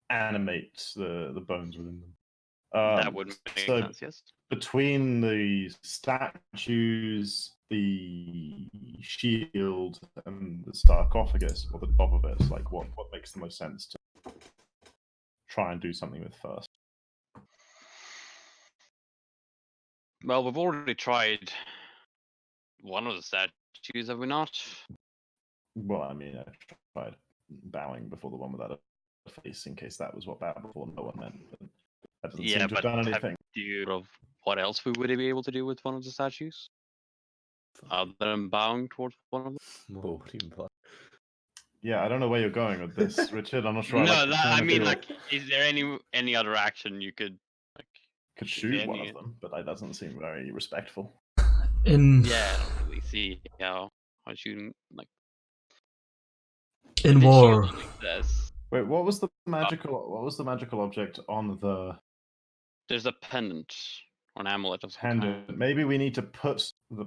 animate the bones within them. That would make so sense, yes. between the statues, the shield, and the sarcophagus, or the top of it, like what makes the most sense to try and do something with first? Well, we've already tried one of the statues, have we not? Well, I mean, I tried bowing before the one without face in case that was what bowed before no one meant. But that doesn't Yeah, seem to have but done have anything. you of what else we would be able to do with one of the statues? Other than bowing towards one of them? No, what do you imply? Yeah, I don't know where you're going with this, Richard. I'm not sure. No, I like the tone I of mean, your- like, is there any other action you could like? could if shoot one any- of them, but that doesn't seem very respectful. In Yeah, I don't really see how shooting like in the war, shield like this. Wait, what was the magical object on the There's a pendant or an amulet of some pendant? kind. Maybe we need to put the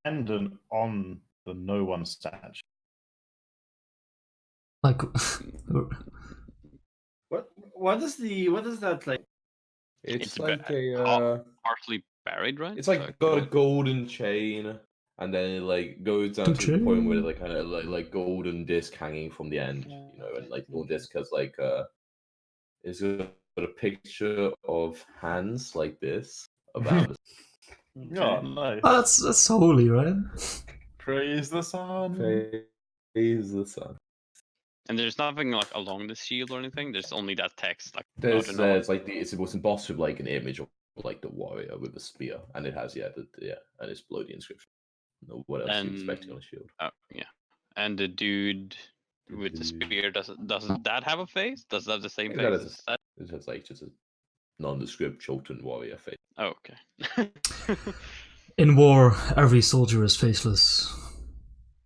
pendant on the no one statue. like What is that like? It's It's like Partly buried, right? it's like So, got a golden chain, and then it like goes down to the point where like kind of like golden disc hanging from the end, you know, and like the golden disc has like it's got a picture of hands like this about Oh, nice. that's holy, right? Praise the sun. Praise the sun. and there's nothing like along the shield or anything. There's only that text. Like There's no, it's like it's embossed with like an image of like the warrior with a spear, and it has and it's below the inscription. No, what else are you expecting on a shield? yeah, and the dude with the spear doesn't that have a face? Does that have the same Yeah, that face is as that? It has like just a nondescript Chultan warrior face. Oh, okay. In war, every soldier is faceless.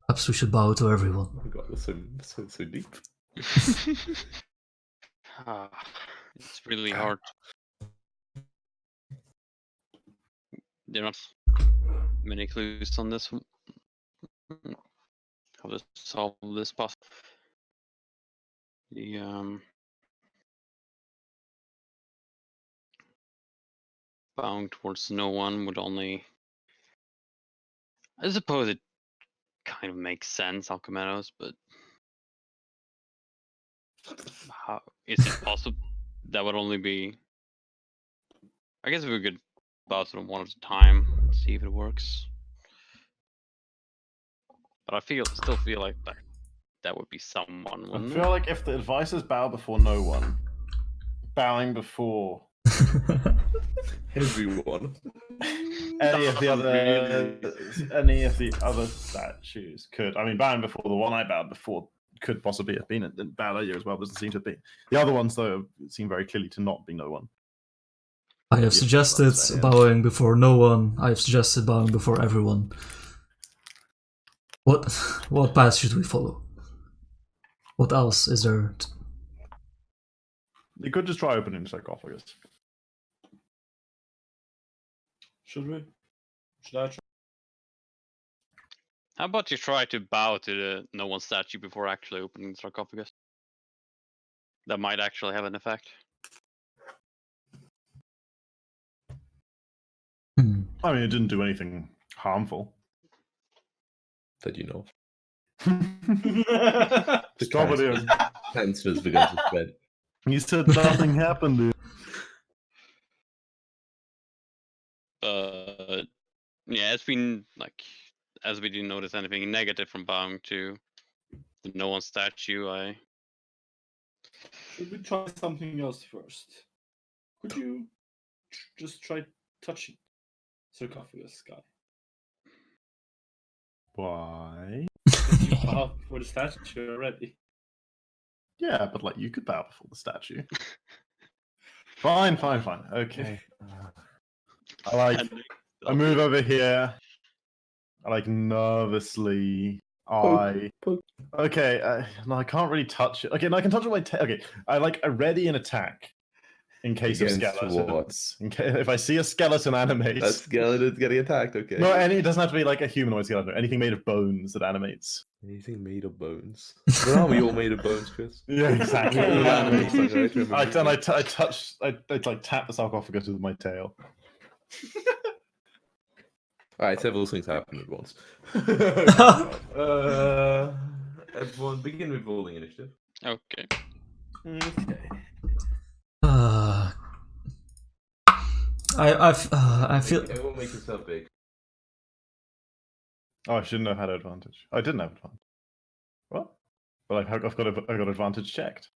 Perhaps we should bow to everyone. Oh my god, that's so deep. It's really hard. There are not many clues on this one. How to solve this puzzle. The bowing towards no one would only. I suppose it kind of makes sense, Alchemenos, but how is it possible? That would only be. I guess we could bow to them one at a time, see if it works. But I still feel like that would be someone. I Wouldn't feel like if the advice is bow before no one, bowing before Everyone. any of the other statues could. I mean, bowing before the one I bowed before could possibly have been it. Bowed earlier as well doesn't seem to be. The other ones though seem very clearly to not be no one. I have Yeah, suggested that's fair, yeah. bowing before no one. I have suggested bowing before everyone. What path should we follow? What else is there? You could just try opening the sarcophagus. Should we? Should I try? How about you try to bow to the no one statue before actually opening the sarcophagus? That might actually have an effect. Hmm. I mean, it didn't do anything harmful. That you know. Stop it, Ian. Cancer has begun to spread. You said nothing happened, dude. Yeah, it's been like, as we didn't notice anything negative from bowing to the no one statue, Should we try something else first? Could you just try touching sarcophagus, guy? Why? You bowed for the statue already. Yeah, but like you could bow before the statue. Fine. Okay. I move over here. I like nervously. Okay. No, I can't really touch it. Okay, no, I can touch it with my tail. Okay, I ready an attack in case of Against skeletons. If I see a skeleton animate. That skeleton's getting attacked, okay. No, it doesn't have to be like a humanoid skeleton. Anything made of bones that animates. Anything made of bones. But aren't we all made of bones, Chris? Yeah, exactly. All animals, like, right? Remember I tap the sarcophagus with my tail. Alright, several things happen at once. Everyone, begin with rolling initiative. Okay. Okay. I feel Everyone make yourself big. Oh, I shouldn't have had advantage. I didn't have advantage. What? But I've got advantage checked.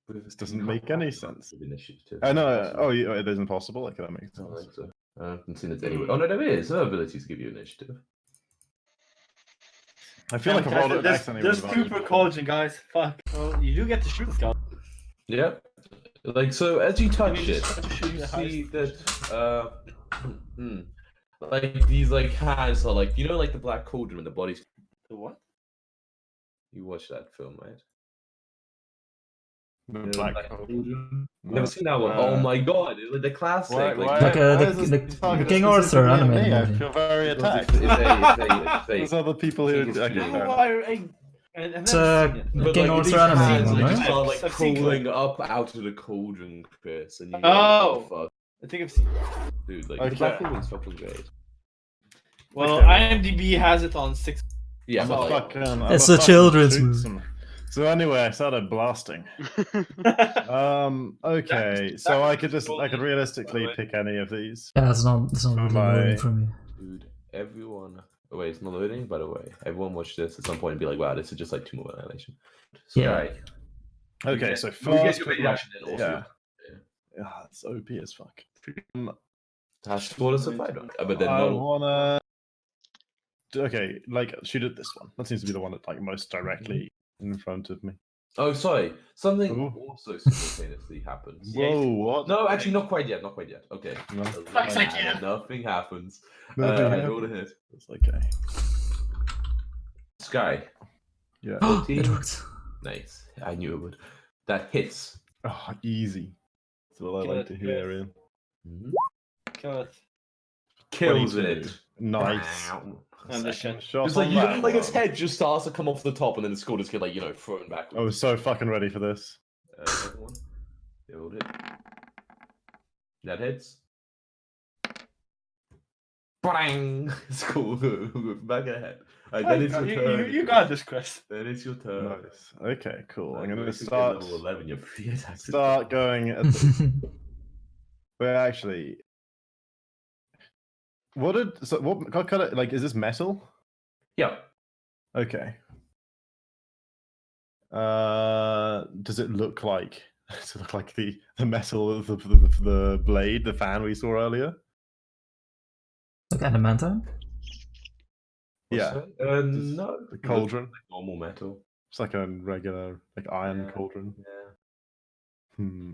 This doesn't make any sense. With initiative. No. Oh, it isn't possible. Okay, that makes I don't sense. think so. I haven't seen it anyway. Oh no, there is. There are abilities to give you initiative. I feel like I've rolled it accidentally. There's with two advantage per before. collagen, guys. Fuck. Well, you do get to shoot Scott. Yeah. Like so, as you touch You it, just try to shoot you the see highest. that like these like hands are like like the Black Cauldron when the body's. The what? You watched that film, right? The You know, Black Cauldron. No. Never seen that one? Oh my god! It's like the classic. Why, like, why, Like, why the- is this the targeted King Arthur specifically at animated me? I movie. feel very It's attacked. fake. There's other people who. It's Okay, fake. fair No, enough. I've It's never seen it. But King like, Arthur these animated hands one, like, right? just start like I've seen crawling clips. up out of the cauldron, Chris, and you go, Oh. fuck, I think I've seen it. dude, like Okay. the Black Cauldron's fucking great. Well, Okay. IMDb has it on 6. Yeah, I'm but a like, It's I'm a children's shoot movie. some- So anyway, I started blasting. Okay, so I could realistically pick any of these. Yeah, it's not really loading for me. dude, everyone. Oh, wait, it's not loading. By the way, everyone watch this at some point and be like, "Wow, this is just like 2 more Annihilation." Yeah. Sky. Okay, get- so we get first, your with main my- action and also yeah, yeah, it's OP as fuck. That's what it's about. But then I not. wanna. Okay, like shoot at this one. That seems to be the one that like most directly in front of me. Oh, sorry. Something Ooh. also simultaneously happens. Whoa, what? No, actually, not quite yet. Not quite yet. Okay. No. Fuck's sake, yeah. Nothing happens. Nothing I happens. rolled a hit. It's okay. Sky. Yeah. It worked. Nice. I knew it would. That hits. Oh, easy. That's what I like to Good, hear. Ian. Kill it. Kills 22. it. Nice. Wow. And the Second shit. shot It's like on you that like its one. head just starts to come off the top, and then the skull just get like thrown backwards. I was so fucking ready for this. Second one. Build it. That hits. Bang! Skull back ahead. Alright, then it's your turn. You got this, Chris. Then it's your turn. Nice. Okay, cool. I'm Like, gonna if you get start level 11, you're free attack. start going at the, wait, actually. What kind of like is this metal? Yeah. Okay. Does it look like the metal of the blade, the fan we saw earlier? Like adamantine? Yeah, No. the cauldron. Like normal metal. It's like a regular like iron Yeah. cauldron. Yeah.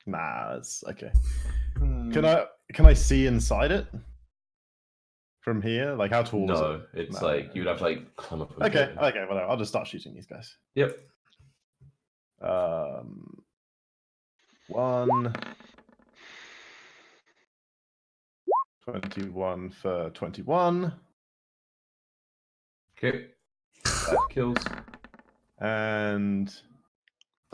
Nah, it's okay. Hmm. Can I see inside it from here? Like how tall is it? No, it's No. like you'd have to like climb up. Okay, whatever. I'll just start shooting these guys. Yep. 1 21 for 21 Okay. That kills. and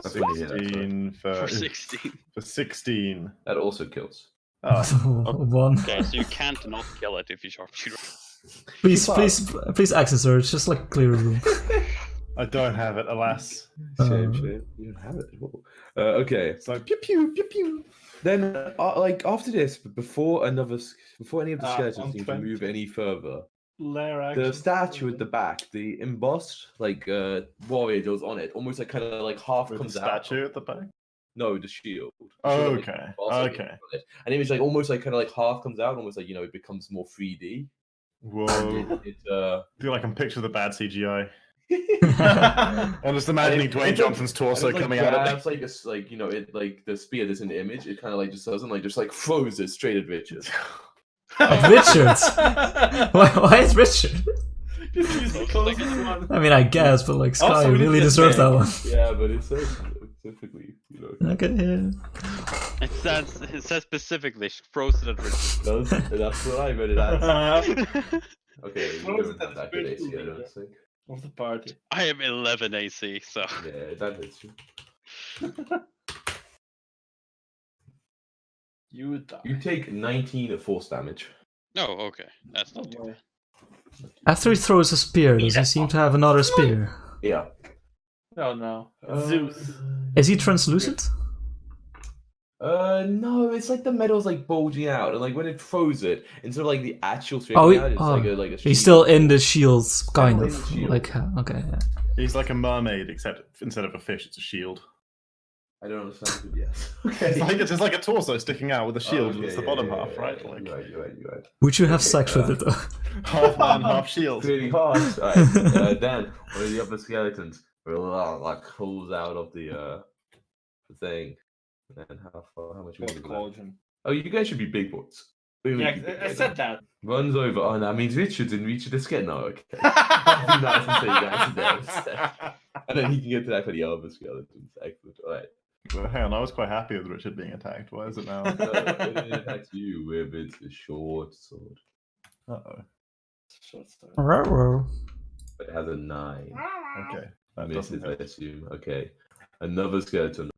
That's when you hit that, sorry. 16 For 16. for 16. That also kills. Oh, One. Okay, so you can't not kill it if you sharpshooter. Please access search, just like clear a room. I don't have it, alas. Shame. You don't have it. Whoa. Okay. So pew pew pew pew. Then, like after this, before any of the skeletons on seem to 20. move any further, Lair the action. statue at the back, the embossed like warrior that was on it, almost like kind of like half With the comes out. statue at the back. No, the shield. The Oh, shield, like, okay. embossed, like, Okay. on it. And it was like almost like kind of like half comes out, almost like it becomes more 3D. Whoa. It I feel like I'm picturing the bad CGI. I'm just imagining Dwayne Johnson's torso coming out of grabs, like it's like it like the spear that's in the image. It kind of like just doesn't like just like throws it straight at Richard. Richards? Why is Richard? Just use the closest one. I mean, I guess, but like Sky Also, we need really to deserved that say- one. Yeah, but it says specifically, Okay, yeah. It says specifically frozen at Richard. That's what I read it as. Of Okay, What we was don't it have that that good spiritual AC, I leader? don't think. the party. I am 11 AC, so. Yeah, that hits you. You would die. You take 19 of force damage. No, okay. That's not too Oh, bad. After he throws a spear, does he seem to have another spear? Yeah. Oh no. Zeus. Is he translucent? No, it's like the metal's like bulging out, and like when it throws it, instead of like the actual Oh, stripping out, it's like a he's still shield. in the shields, kind in of. the shield. Like, okay, yeah. He's like a mermaid, except instead of a fish, it's a shield. I don't understand, but yes. Okay. It's just like a torso sticking out with a shield. Okay, It's the yeah, bottom yeah, half, yeah, right? yeah, Like you're right. Would you have Okay, sex with it though? half man, half shield. Pretty hard. Right. Then one of the upper skeletons like crawls out of the thing. And how much What's weight is that? collagen? Oh, you guys should be big boys. What do you Yeah, mean big I boys? said that. Runs over. Oh, that means Richard's in reach of the skin now. Okay. That'd be nice and say guys there instead. And then he can get to that for the other skeletons. Excellent. All right. Well, hang on, I was quite happy with Richard being attacked. Why is it now? It attacks you with its short sword. Uh-oh. Short story. But it has a 9. Okay. That Misses, doesn't I hit. assume. Okay. Another skeleton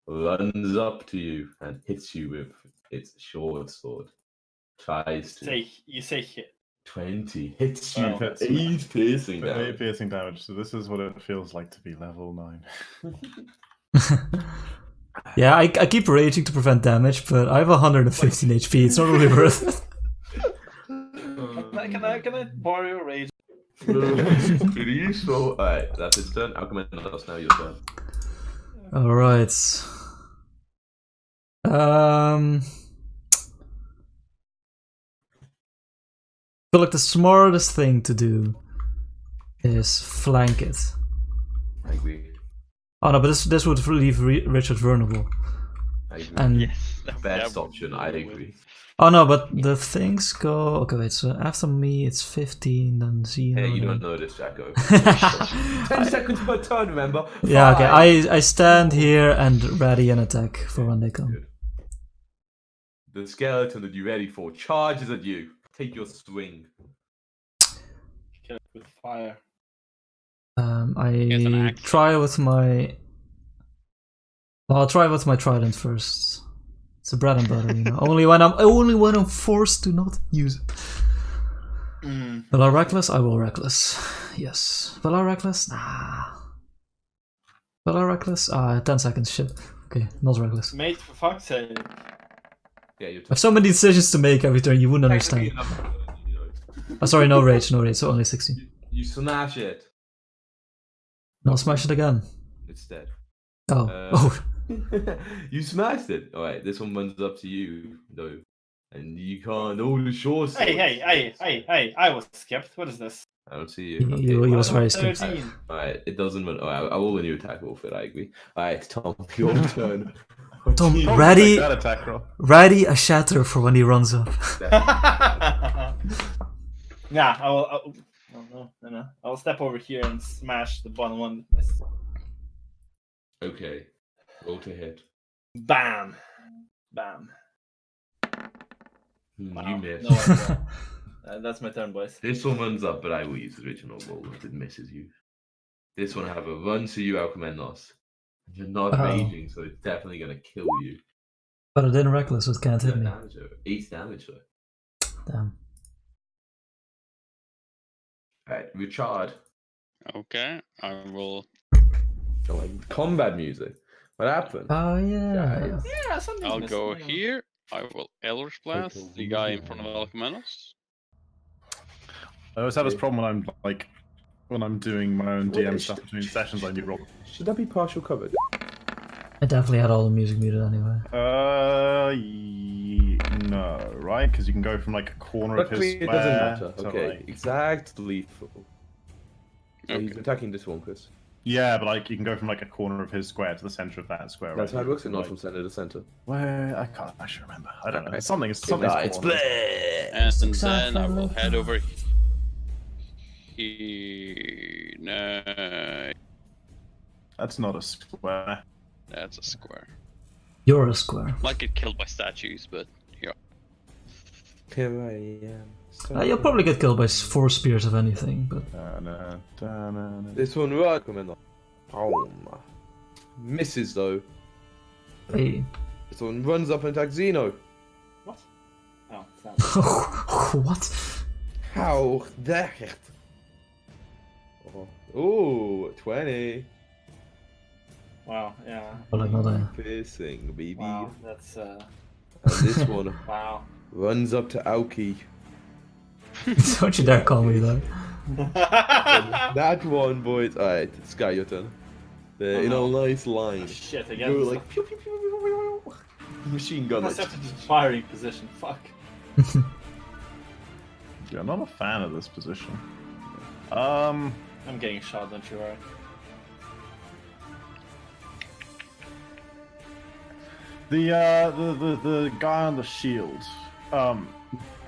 runs up to you and hits you with its short sword. Tries to. You say hit. 20. Hits you Oh, for hits. 8 piercing But 8 damage. piercing damage, so this is what it feels like to be level 9. Yeah, I keep raging to prevent damage, but I have 115 HP. It's not really worth it. Can I borrow your rage? Pretty useful. Alright, that's his turn. Alchemist, now your turn. All right. I feel like the smartest thing to do is flank it. I agree. Oh no, but this would leave Richard vulnerable. I agree. And Yes. Best that option, would I be agree. oh no, but the things go. Okay, wait. So after me, it's 15. Then Zeno. Hey, you then- don't know this, Jacko. 10 seconds per turn, remember? Yeah. Okay. 5. I stand here and ready an attack for when they come. Good. The skeleton that you're ready for charges at you. Take your swing. Kill it with fire. Here's an I axe. try with my. Well, I'll try with my trident first. It's a bread and butter, you know. only when I'm forced to not use it. Will I reckless? I will reckless. Yes. Will I reckless? Nah. Will I reckless? 10 seconds. Shit. Okay, not reckless. Mate, for fuck's sake. Yeah, you're I have so many decisions to make every turn. You wouldn't understand. Oh, sorry, no rage, so only 16. You smash it. No, smash it again. It's dead. Oh, Uh, You smashed it. Alright, this one runs up to you, though. And you can't. Oh, the short sword. Hey, I was skipped. What is this? I don't see you. He- Okay, he well, was very scared. 13. Alright, it doesn't run. Alright, I will a new attack roll for it, I agree. Alright, Tom, your turn. Tom, Jeez. ready, That attack roll. ready a shatter for when he runs up. Yeah, I will. No. I'll step over here and smash the bottom one. Okay, roll to hit. Bam. Bam. Wow. You miss. No idea. That's my turn, boys. This one runs up, but I will use the original roll if it misses you. This one have a run to you, Alchemanos. You're not Oh. raging, so it's definitely gonna kill you. But I didn't reckless, so it can't hit me. Damage, 8 damage, though. Damn. Alright, Richard. Okay, I will. Oh, like combat music. What happened? Oh yeah. Guys. Yeah, something. I'll go here. I will Eldritch Blast Okay, the guy in front of yeah. Alchemanos. I always have this problem when I'm doing my own DM stuff between sessions. I need roll. Should that be partial covered? I definitely had all the music muted anyway. No, right? Because you can go from like a corner of his Luckily, it square doesn't matter. to, Okay, like- exactly. So he's Okay. attacking this one, Chris. Yeah, but like you can go from like a corner of his square to the center of that square. That's how right? it works, and not Like- from center to center. Where I can't actually remember. I don't know. Okay. It's something. It's It's something. And then I will head over here. No, That's not a square. that's a square. You're a square. Might get killed by statues, but yeah. Here I am. You'll probably get killed by 4 spears if anything, but This one right, Commander. Boom. Misses though. hey. This one runs up and attacks Zeno. What? Oh, it's not. What? How the heck? Oh, ooh, 20. Wow, yeah. But like not a. Piercing, baby. Wow, that's And this one wow. runs up to Aoki. Don't you dare call me that. And that one, boys. Alright, Sky, your turn. They're in a nice line. Shit, You again. go like pew, pew, pew, pew, pew, pew. Machine gun. Must Like, have to be firing position. Fuck. Yeah, I'm not a fan of this position. I'm getting shot, don't you worry. The guy on the shield.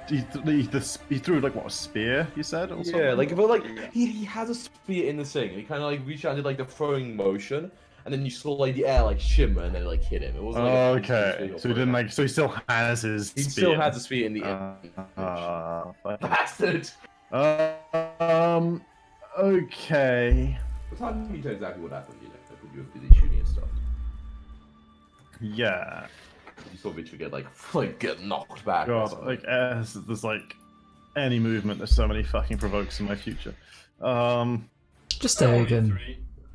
He threw like what, a spear? You said? Or yeah, something? like but like he has a spear in the thing. He kind of like reached out and did like the throwing motion, and then you saw like the air like shimmer, and then it, like hit him. It wasn't like a Okay, so he didn't like. So he still has his. He spear. still has the spear in the air. Bastard. Okay. It's hard for me to know exactly what happened. You know, like, you were busy shooting and stuff. Yeah. You saw Victor get like get knocked back. or God, something. like there's like any movement. There's so many fucking provokes in my future. Just take him.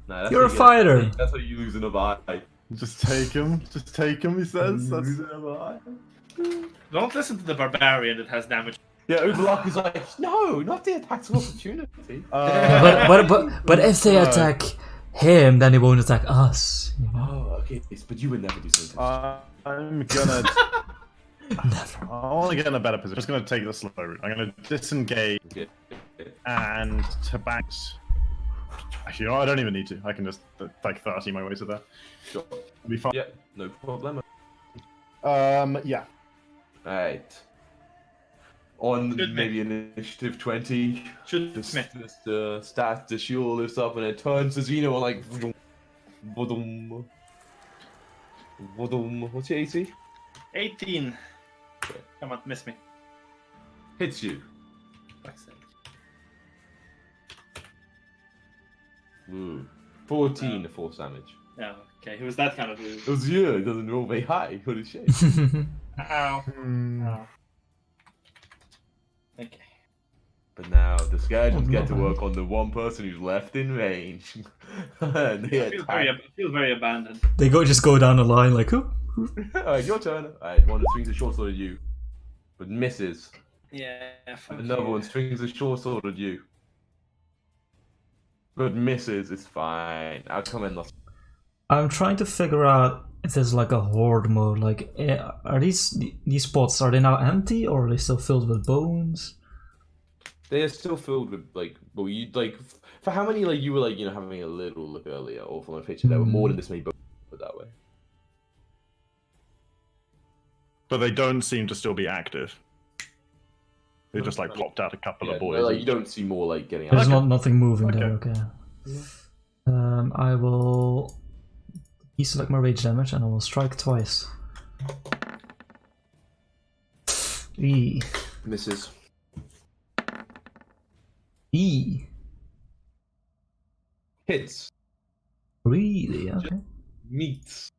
Nah, that's You're a how you fighter. That's how you lose in a fight. Just take him. Just take him. He says. That's. Don't listen to the barbarian that has damage. Yeah, Overlock is like, no, not the attacks of opportunity. But if they attack him, then they won't attack us. You know? Oh, okay, but you would never do something. I'm gonna. Never. I want to get in a better position. I'm just gonna take the slow route. I'm gonna disengage Okay. and to backs. Actually, no, I don't even need to. I can just like 30 my way to there. Sure. It'll be fine. Yeah, no problem. Yeah. Alright. On Good maybe initiative 20, Should the stat, the shield lifts up and it turns to Xeno and like. Vodum. Vodum. What's your AC? 18. Okay. Come on, miss me. Hits you. Fuck's sake. Ooh. 14 force damage. Yeah, okay. He was that kind of dude. It was you, it doesn't roll very high. What a shame. Ow. Ow. Okay. But now the scourgeons get to work on the one person who's left in range. And they I feel very abandoned. They just go down the line like, who? Alright, your turn. Alright, one that swings a short sword at you, but misses. Yeah, fuck Another you. one swings a short sword at you, but misses. It's fine. I'll come in. I'm trying to figure out if there's like a horde mode. Like, are these spots, are they now empty or are they still filled with bones? They are still filled with like, well, you like for how many like you were like having a little look earlier, or from a picture there were more than this many bones put that way. But they don't seem to still be active. They just like plopped out a couple Yeah, of boys. like you don't see more like getting out. There's nothing moving there, okay. Yeah. I will deselect my rage damage and I will strike twice. E. Misses. E. Hits. Really? Okay. Meets.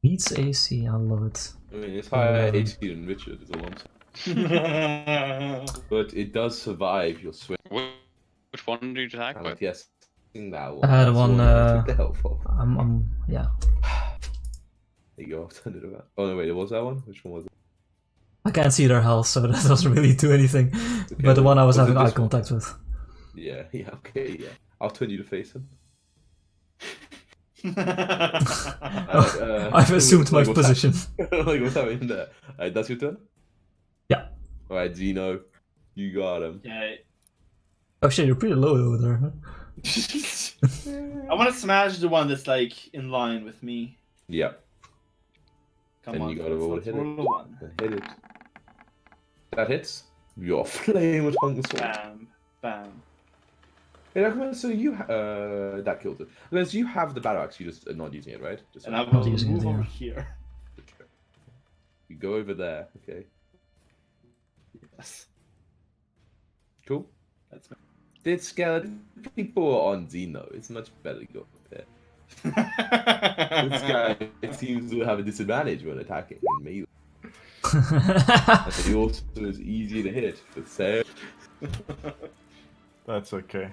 Beats AC, I love it. I mean, it's higher AC than Richard, is all I'm saying. But it does survive your swing. Which one did you attack with? Yes, that one. The That's one, I took the help for. yeah. There you go, I've turned it around. Oh no, wait, was that one? Which one was it? I can't see their health, so that doesn't really do anything. But the one I was Was it having eye this one? contact with. Yeah, okay, yeah. I'll turn you to face him. I've assumed my like, what's position. like, what's happening there? Alright, that's your turn? Yeah. Alright, Zeno, you got him. Yeah. Oh shit, you're pretty low over there, huh? I want to smash the one that's like in line with me. Yeah, Come And on, you gotta roll to let's hit roll it. a one. hit it. That hits. You're flame with hunger sword. Bam, bam. Hey, so you that kills it. Unless you have the battle axe, you just are not using it, right? Just And I not will using it, move over yeah. here. you go over there. Okay, Yes. cool. That's Did skeleton people on Zeno? It's much better to go up there. This guy seems to have a disadvantage when attacking in melee. And he also is easier to hit. But so That's okay.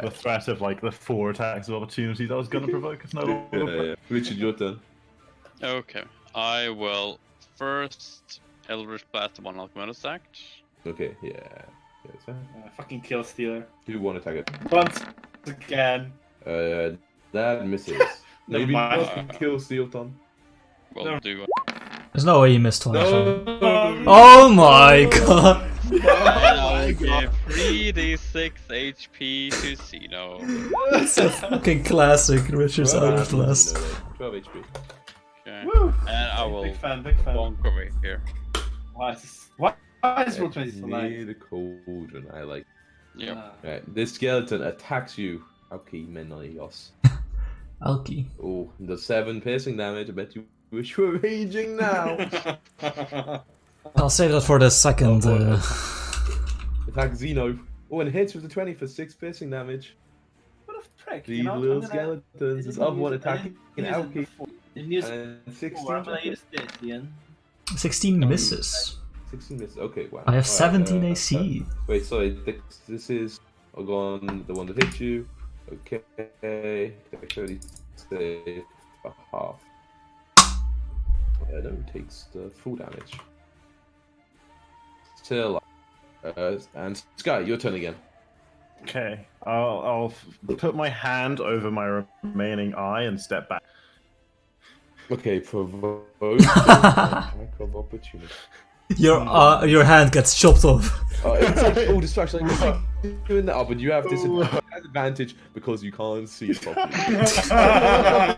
The threat of like the 4 attacks of opportunities I was gonna provoke is no longer. Richard, your turn. Okay, I will first Eldritch Blast the one Alchemist act. Okay, yeah. Yes, Fucking kill stealer. do one attack it. Once again. That misses. Never Maybe mind. not kill Steel Tom. Will No. do. There's no way you missed twice. right? No. Oh my god! And I'll give 3d6 HP to Zeno. It's a fucking classic Richard's Eldritch Blast. 12 HP. Okay. Woo! And I will Big fan, big fan. bonk over here. Why is roll 20 so nice? Near the cauldron, I like. Yep. Right, this skeleton attacks you. Okay, Menelios. Alki. Oh, the 7 piercing damage. I bet you wish you were raging now. I'll save that for the second. Attack Zeno. Oh, and hits with the 20 for 6 piercing damage. What a prick, These you know? little I'm gonna- skeletons. This other one attacking Didn't use it Alki. before. Didn't use it And before. 16. I'm gonna use this, Ian. 16 misses. 16 misses. Okay, wow. I have Alright, 17 AC. Wait, sorry. This is the one that hit you. Okay. 30 save for half. Yeah, no, it takes the full damage. Still. And Sky, your turn again. Okay, I'll put my hand over my remaining eye and step back. Okay, provoke. Attack of opportunity. Your hand gets chopped off. It's like all distraction. Like, you're doing that, but you have disadvantage because you can't see it properly.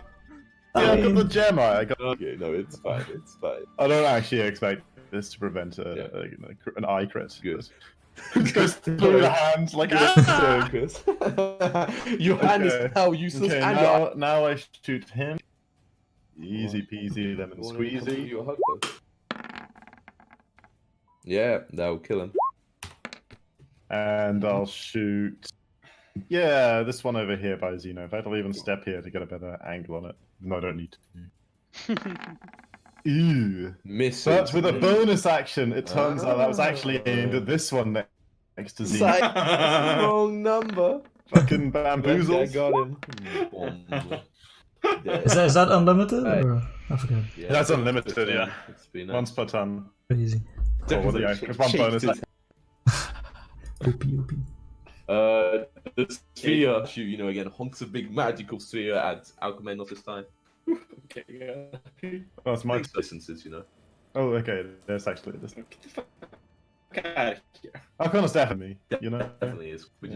Yeah, I got the gem eye. I got. Okay, no, it's fine. It's fine. I don't actually expect this to prevent an eye crit. Good. It goes through the hand like. So, Chris. Your hand is Okay. now useless, Okay, and your now I shoot him. Easy peasy lemon squeezy. Your hug, though. Yeah, that will kill him. And I'll shoot. Yeah, this one over here by Zeno. In fact, I'll even step here to get a better angle on it. No, I don't need to. Ew. Misses. But with a bonus action, it turns out that was actually aimed at this one next to Zeno. Psych, that's the wrong number. Fucking I bamboozles. got him. Is that unlimited? Or? I forget. Yeah, That's unlimited, yeah. It's been Once per turn. Crazy. Oh, well, yeah, it's one bonus. OP. The sphere shoot, again, honks a big magical sphere at Alchemanos this time. Okay, yeah. Oh, it's my. Makes distances, Oh, okay. There's actually this. Get the fuck out of here. Arcana's definitely, Definitely is, but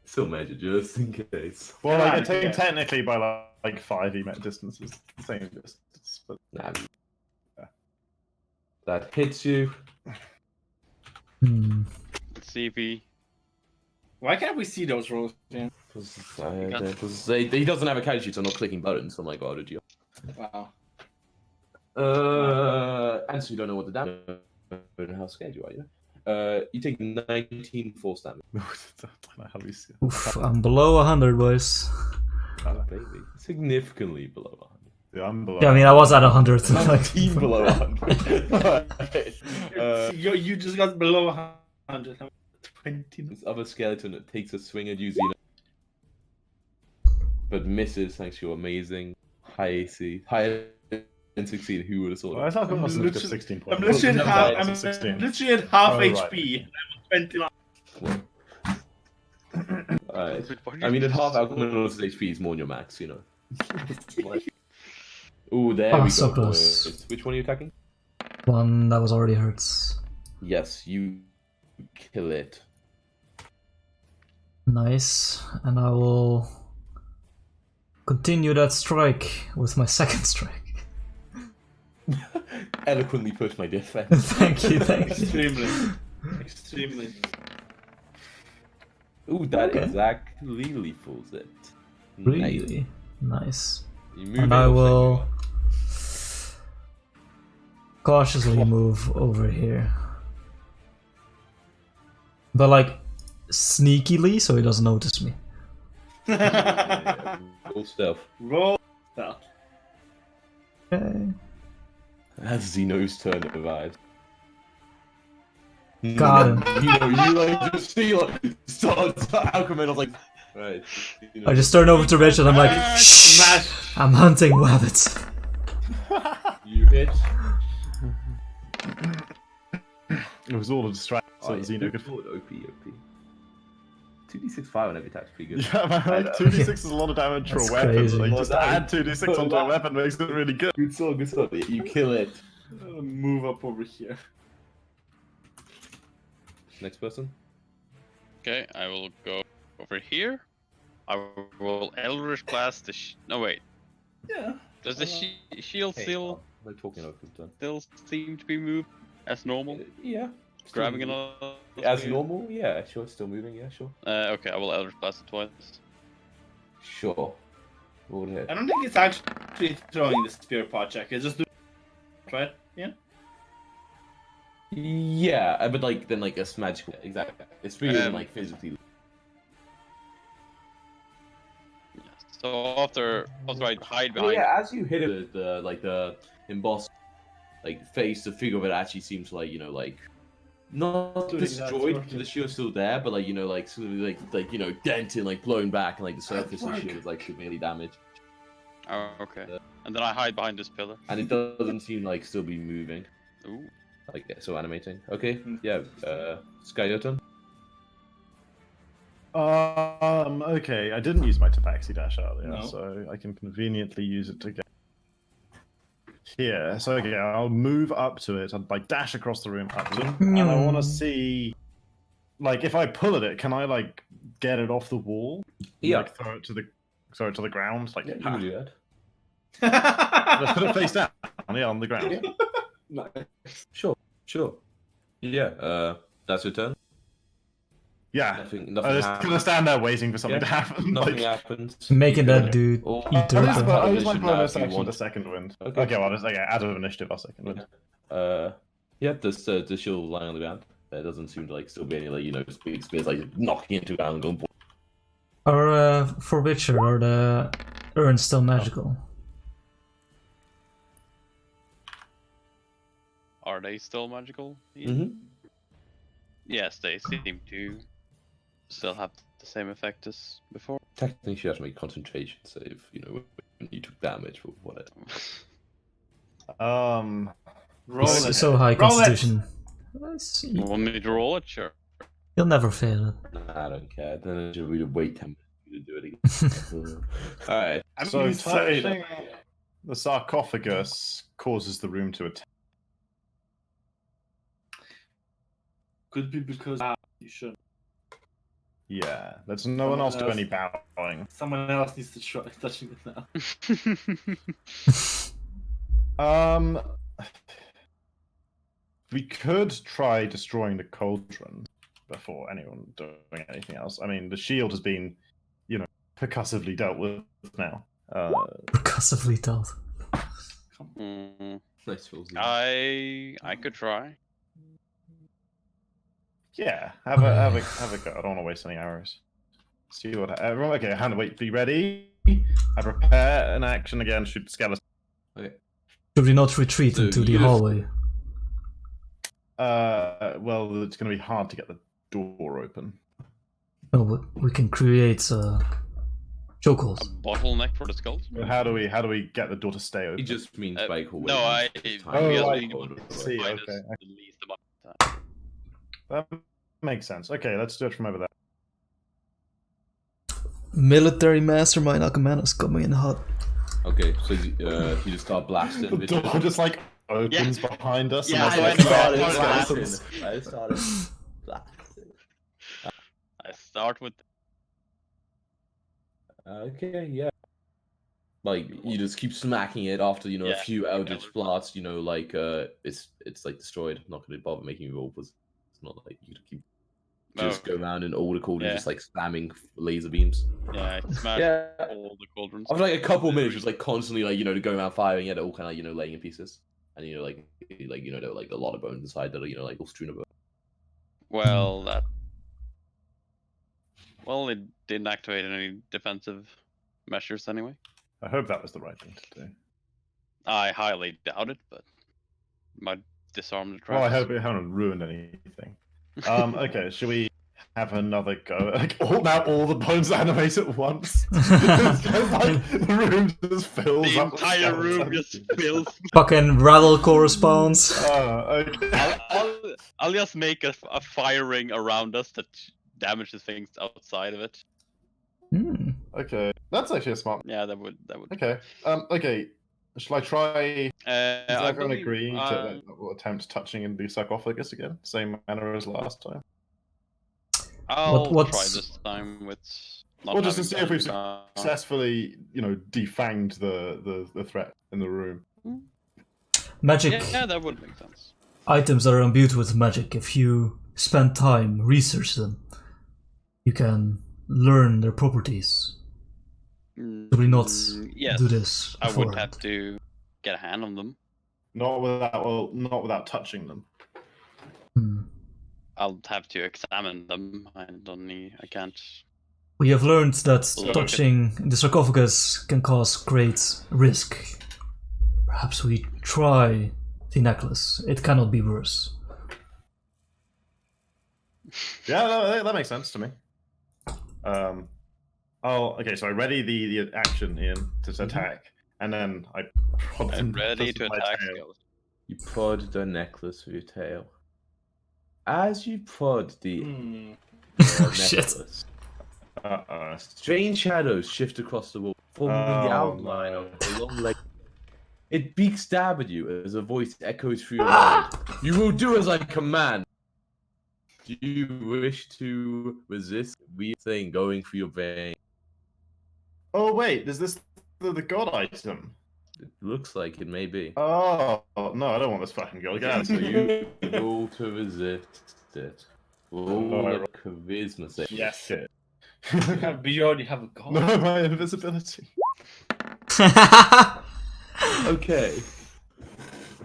still measure just in case. Well, Yeah, like, yeah. technically by like 5 EMET distances, the same distance, but Nah, that hits you. Let's see if he. Why can't we see those rolls, Ian? Because he doesn't have a character sheet, so I'm not clicking buttons. So I'm like, oh, did you? Wow. And so you don't know what the damage and how scared you are, you take 19 force damage. I don't know how we see it. Oof, I'm below 100, boys. Baby. Significantly below 100. Yeah, I'm below. Yeah, I mean, I was at 100. 19 below 100. You just got below 100. 20. This other skeleton that takes a swing at you, but misses thanks to your amazing high AC. Higher than 16, who would have thought Well, I that? thought it must have got literally- 16 points. I'm literally Never at half. mind, I'm it's 16. literally at half Oh, right. HP. I'm 29. Alright. Wait, what I mean, did at you half say? Alchemanos' HP is more than your max, Ooh, there Oh, we so go. close. boys. Which one are you attacking? One that was already hurts. Yes, you kill it. Nice. And I will continue that strike with my second strike. Eloquently push my defense. Thank you. Extremely. Extremely. Ooh, that Okay. exactly fools it. Really? Nice. You move And in I or will cautiously move over here. But like sneakily so he doesn't notice me. yeah, roll stealth. Roll stealth. Okay. That's Zeno's turn to revive. Got him. You like just see like starts Alchemanos like Right. I just turn over to Rich and I'm like, shh, Smash. I'm hunting rabbits. You hit. It was all a distraction. So Oh, Xeno could. forward. OP. 2d6 fire on every attack's pretty good. Yeah, man, like 2d6 is a lot of damage for That's a weapon. crazy. Like, Well, just to that- add 2d6 onto a weapon makes it really good. Good sword. You kill it. Move up over here. Next person. Okay, I will go over here. I will Eldritch Blast the. No wait. Yeah. Does the shield still I'm talking over the seem to be moved as normal? Yeah. Grabbing Still another. as spear? normal. Yeah. Sure. Still moving. Yeah. Sure. Okay, I will Eldritch Blast it twice. Sure. Go ahead. I don't think it's actually throwing the spear pot check. It's just doing right. Yeah. Yeah, but like then like it's magical. Exactly. It's bigger than like physically. So after I hide Oh behind. yeah, as you hit it, the embossed like face, the figure of it actually seems like like not Doing that, destroyed. working. The shield's still there, but like like sort of like dented, like blown back, and like the surface of the work. shield is like severely damaged, Oh, okay. And then I hide behind this pillar. and it doesn't seem like still be moving. Ooh. Like so animating. Okay, yeah. Sky, your turn. Okay, I didn't use my Tabaxi dash earlier, No. so I can conveniently use it to get here. So okay, I'll move up to it and like dash across the room up to it, and I want to see, like, if I pull at it, can I like get it off the wall? Yeah. Like throw it to the ground, like Yeah, you ha. can do that. Let's put it face down, yeah, on the ground. Sure. Yeah. That's your turn. Yeah, Nothing I'm just gonna happens. stand there waiting for something Yeah, to happen. Nothing like, happens. Making You that can- dude or- eat I dirt. was on- about- I use my Initiative now bonus if you action want. to second wind. Okay. Okay, well, out of initiative, I'll second wind. Yeah, the shield lying on the ground. There doesn't seem to like still be any like big spears like knocking into the ground and going. Or for Witcher, are the urns still magical? Are they still magical? Mm-hmm. Yes, they seem to still have the same effect as before. Technically, she has to make a concentration save. When you took damage for whatever. Roll It's it. so high Roll it. constitution. Let's see. You want me to roll it? Sure. You'll never fail it. I don't care. Then we would wait 10 minutes to do it again. All right. I'm So inside. touching the sarcophagus causes the room to attack. Could be because you shouldn't. Yeah, there's no one else do any bowing. Someone else needs to try touching it now. We could try destroying the cauldron before anyone doing anything else. I mean, the shield has been, percussively dealt with now. Percussively dealt. Mm, Nice rolls. I could try. Yeah, have a go. I don't want to waste any arrows. See what. Everyone, okay, Hannah, wait. Be ready. I prepare an action again. Shoot the skeleton. Okay. Should we not retreat So into the you just- hallway? Well, it's going to be hard to get the door open. No, but we can create A chokeholds. bottleneck for the skulls? How do we get the door to stay open? He just means Uh, by hallway. No, I. Oh, we just right. need one to See, find okay. us the least amount of time. That makes sense. Okay, let's do it from over there. Military mastermind Akamana's coming in hot. Okay, so you just start blasting. The door just like opens behind us. Yeah, and so there's, I like, started skeletons. I started blasting. I start with. Okay, yeah. Like you just keep smacking it after a Yeah, few eldritch Eldritch blasts. It's like destroyed. Not gonna bother making you roll because it's not like you keep just go around in all the cauldrons, Yeah. just like spamming laser beams. Yeah, I smashed Yeah. all the cauldrons. After like a couple of minutes, just like constantly going around firing at it, all kind of laying in pieces, and there were like a lot of bones inside that are like all strewn about. Well, that. Well, it didn't activate any defensive measures anyway. I hope that was the right thing to do. I highly doubt it, but might disarm the Well, I traps. hope it hasn't ruined anything. Okay, should we have another go. Like all the bones animate at once. It's just like the room just fills The up with entire room skeletons. just fills. Fucking rattle corresponds. Okay. I'll just make a fire ring around us that damages things outside of it. Hmm. Okay, that's actually a smart. Yeah, that would. Okay. Okay. Shall I try? Does I everyone believe, agree to attempt touching in the sarcophagus again? Same manner as last time. I'll what's- try this time with. Not Well, just to having see if we've done- successfully, defanged the threat in the room. Magic Yeah, that would make sense. items that are imbued with magic, if you spend time research them, you can learn their properties. Should we not Yes, do this I would beforehand? have to get a hand on them. Not without touching them. Hmm. I'll have to examine them. I can't. We have learned that Okay. touching the sarcophagus can cause great risk. Perhaps we try the necklace. It cannot be worse. Yeah, that makes sense to me. Okay, so I ready the action in to attack, and then I prod I'm them ready with to my attack. tail. Skeleton. You prod the necklace with your tail. As you prod the Oh shit. necklace, Uh-oh. strange shadows shift across the wall, forming the Oh, outline no. of a long leg. It beaks stab at you as a voice echoes through your mind. You will do as I command. Do you wish to resist weird thing going through your vein? Oh wait, is this the god item? It looks like it may be. Oh no, I don't want this fucking god. Okay, so you roll to resist it. Roll I a roll- charisma save. Yes. Shit. But you already have a god. No, my invisibility. Okay.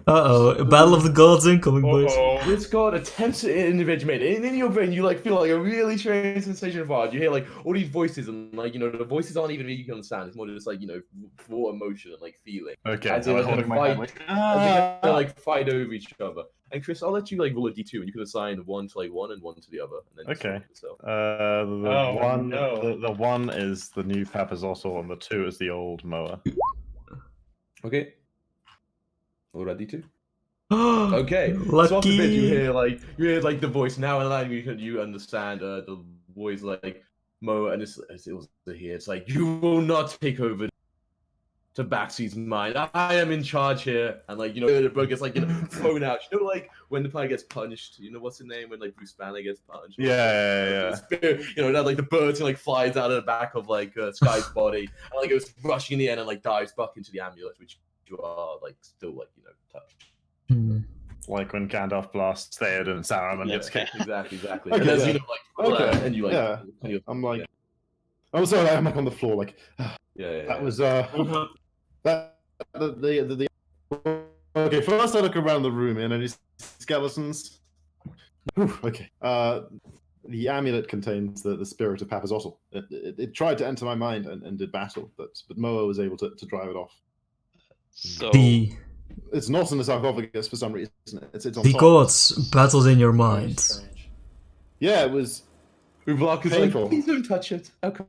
Uh-oh, Battle of the Gods incoming, boys. Uh-oh. This god attempts to individuate, and in your brain you feel like a really strange sensation of art. You hear all these voices, and the voices aren't even you can understand. It's more just raw emotion and feeling. Okay, As I'm in, holding my hand fight- like, As they fight over each other. And Chris, I'll let you roll a d2, and you can assign one to one and one to the other, and then just Okay. roll yourself. The one, no. the one is the new Papazotl, and the two is the old Moa. Okay. Roll a d2. Okay, so off the Lucky. bit you hear the voice now in line. You understand the voice Mo, and it was here. It's like, you will not take over Tabaxi's mind. I am in charge here, and the bird gets thrown out. When the player gets punched. What's the name when Bruce Banner gets punched? Yeah. The bird flies out of the back of Sky's body, and goes rushing in the end and dives back into the amulet, which you are still touched. Hmm. Like when Gandalf blasts Theoden and Saruman gets kicked. Exactly. Okay, And as yeah. okay. And you yeah. I'm like, I'm sorry, I'm on the floor. That was Uh-huh. that the okay. First, I look around the room and any skeletons. Whew, okay. The amulet contains the spirit of Papazotl. It tried to enter my mind and did battle, but Moa was able to drive it off. So It's not in the sarcophagus for some reason. It's on The top. gods battled in your mind. Strange. Yeah, it was. Uvlak is Painful. please don't touch it. Okay.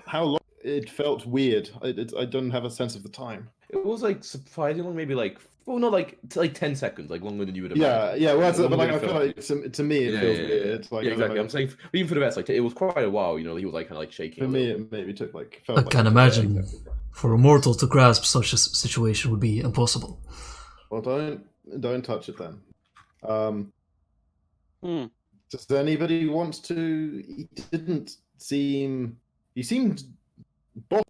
How long? It felt weird. I don't have a sense of the time. It was surprisingly maybe not 10 seconds, longer than you would Yeah, imagine. yeah. Well, that's it, but Longer I than feel it like to me it feels weird. It's yeah, exactly. I'm saying even for the rest, it was quite a while. He was shaking. For a me, little. it maybe took I felt can imagine. For a mortal to grasp such a situation would be impossible. Well, don't touch it then. hmm. Does anybody want to? He didn't seem. He seemed. Not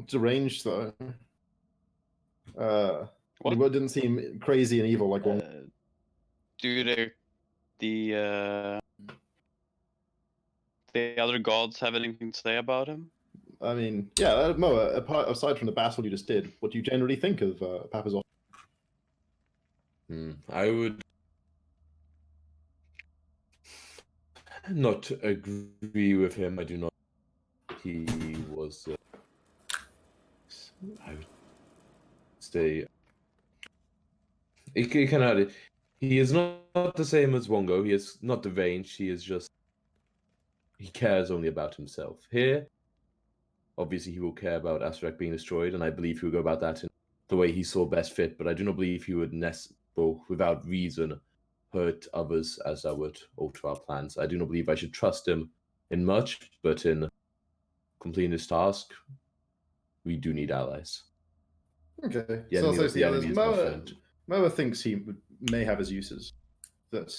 deranged though. What? He didn't seem crazy and evil like one. Do the other gods have anything to say about him? I mean, yeah, Moa. Aside from the battle you just did, what do you generally think of Papazotl? I would not agree with him. I do not. He was. I would say. He He is not the same as Wongo. He is not deranged. He is just. He cares only about himself. Here, obviously, he will care about Asterek being destroyed, and I believe he will go about that in the way he saw best fit. But I do not believe he would, without reason, hurt others as I would alter our plans. I do not believe I should trust him in much, but in completing this task, we do need allies. Okay. The So enemy, there's the the enemy others. is my friend. Moa thinks he may have his uses. That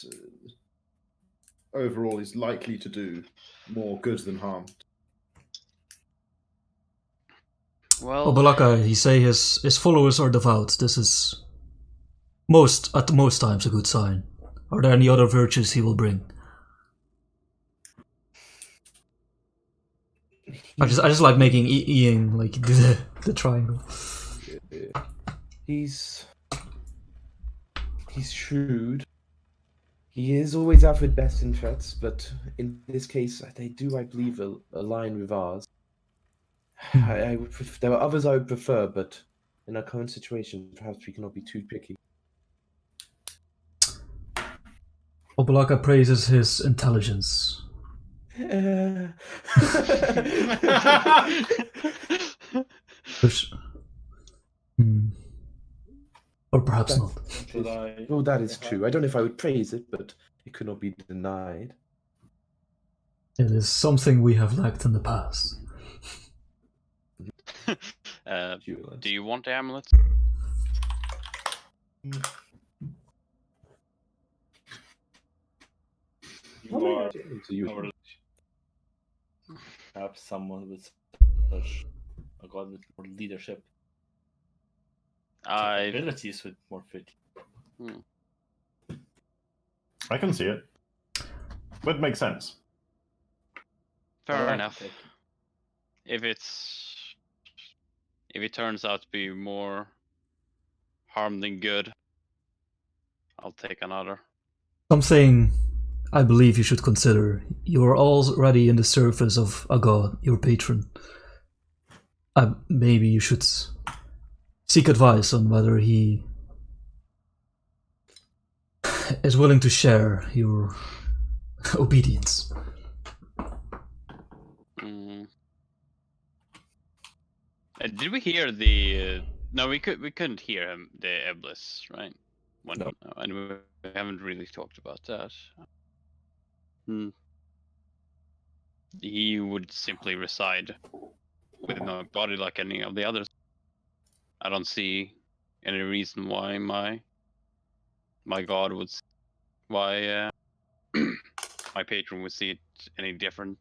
overall is likely to do more good than harm. Well, Obalaka, he say his followers are devout. This is at most times a good sign. Are there any other virtues he will bring? I just like making Ian like do the triangle. He's shrewd. He is always out for best interests, but in this case, they do, I believe, align with ours. I would there are others I would prefer, but in our current situation, perhaps we cannot be too picky. Obalaka praises his intelligence. Which, or perhaps not. Should I? Well, that is true. I don't know if I would praise it, but it could not be denied. It is something we have lacked in the past. do you want the amulet? You are you our- perhaps someone with such a god with more leadership abilities would more fit. I can see it. Would make sense. Fair Alright, enough. okay. If it turns out to be more harm than good, I'll take another. Something I believe you should consider. You are already in the service of a god, your patron. Maybe you should seek advice on whether he is willing to share your obedience. Did we hear the? No, we couldn't hear him. The Eblis, right? No. And we haven't really talked about that. He would simply reside within a body like any of the others. I don't see any reason why my god would, why my patron would see it any different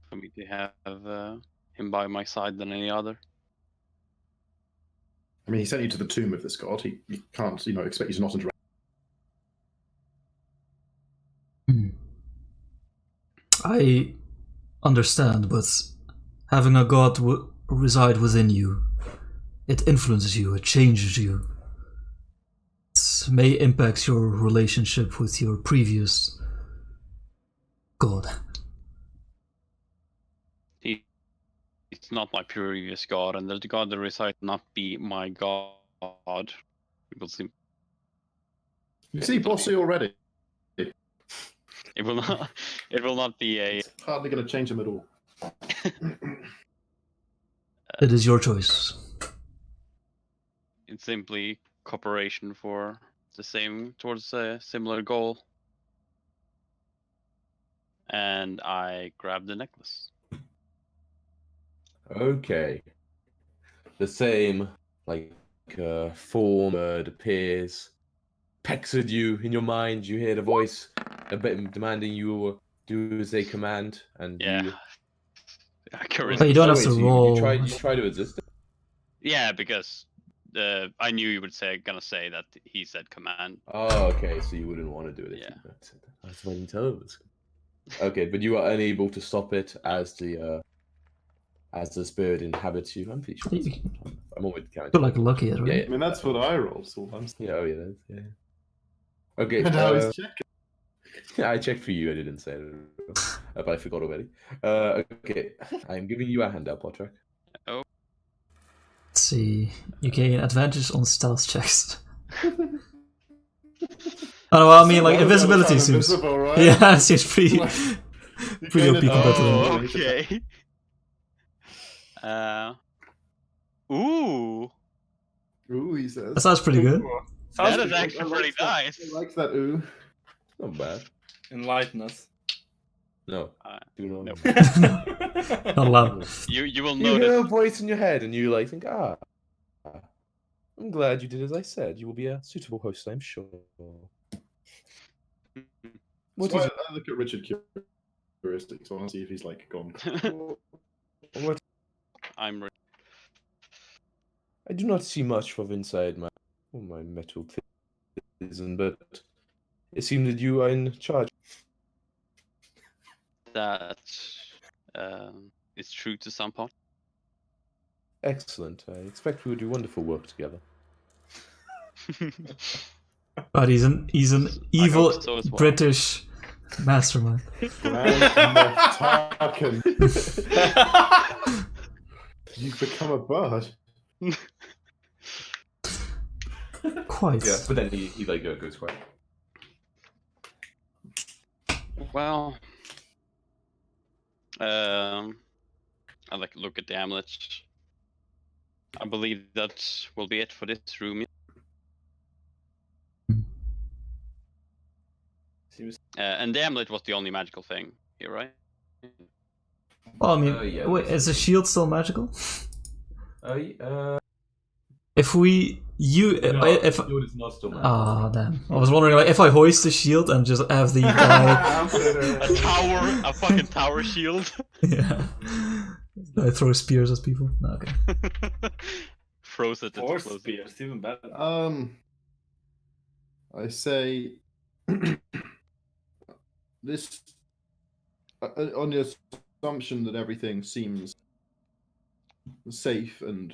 for me to have him by my side than any other. I mean, he sent you to the tomb of this god. He can't, expect you to not interact. I understand, but having a god reside within you, it influences you, it changes you. It may impact your relationship with your previous god. It's not my previous god, and the god that resides not be my god. It will seem. You see Bossy already. It will not. It will not be a. It's hardly going to change him at all. It is your choice. It's simply cooperation for towards a similar goal. And I grabbed the necklace. Okay. The same, form appears, pecks at you in your mind. You hear the voice a bit demanding you do as they command, and Yeah. But you don't have to roll. You try to resist it. Yeah, because I knew you would gonna say that he said command. Oh, okay. So you wouldn't want to do it. Yeah. That's what you tell us. Okay, but you are unable to stop it as the spirit inhabits you. I'm pretty sure. I'm always counting. You're like lucky at it, right? Yeah. I mean, that's what I roll, so I'm Yeah. Oh, yeah. Yeah. Okay. And I was checking. I checked for you. I didn't say it, but I forgot already. Okay. I'm giving you a handout, Potter. Oh. Let's see. You gain advantage on stealth checks. Oh, well, I mean, like Well, invisibility that's seems. invisible, right? Yeah, it seems pretty You pretty kinda OP compared to Oh, them. okay. Ooh, Ooh, he says. That sounds pretty good. that is Sounds actually pretty nice. I like that ooh. Not bad. enlighten us. No. Do not. no. Not allowed. You will You hear a notice. voice in your head and you like think, I'm glad you did as I said. You will be a suitable host, I'm sure. What So is I look at Richard curiously, so I want to see if he's like gone. what? I'm. I do not see much of inside my metal prison, but it seems that you are in charge. That is true to some part. Excellent. I expect we will do wonderful work together. But he's an evil so as well. British mastermind. Grand Moff Tarkin. You've become a bird. Quite. Yeah, but then he like goes quiet. Well, I like look at the amulet. I believe that will be it for this room. Seems And the amulet was the only magical thing here, right? Well, I mean, Yeah, wait, is the shield still magical? No, If we if yours is not still magical. ah damn, I was wondering like if I hoist the shield and just have the guy, A fucking tower shield. yeah, I throw spears at people. No, okay. Froze it. or spears, even better. I say this on the assumption that everything seems safe and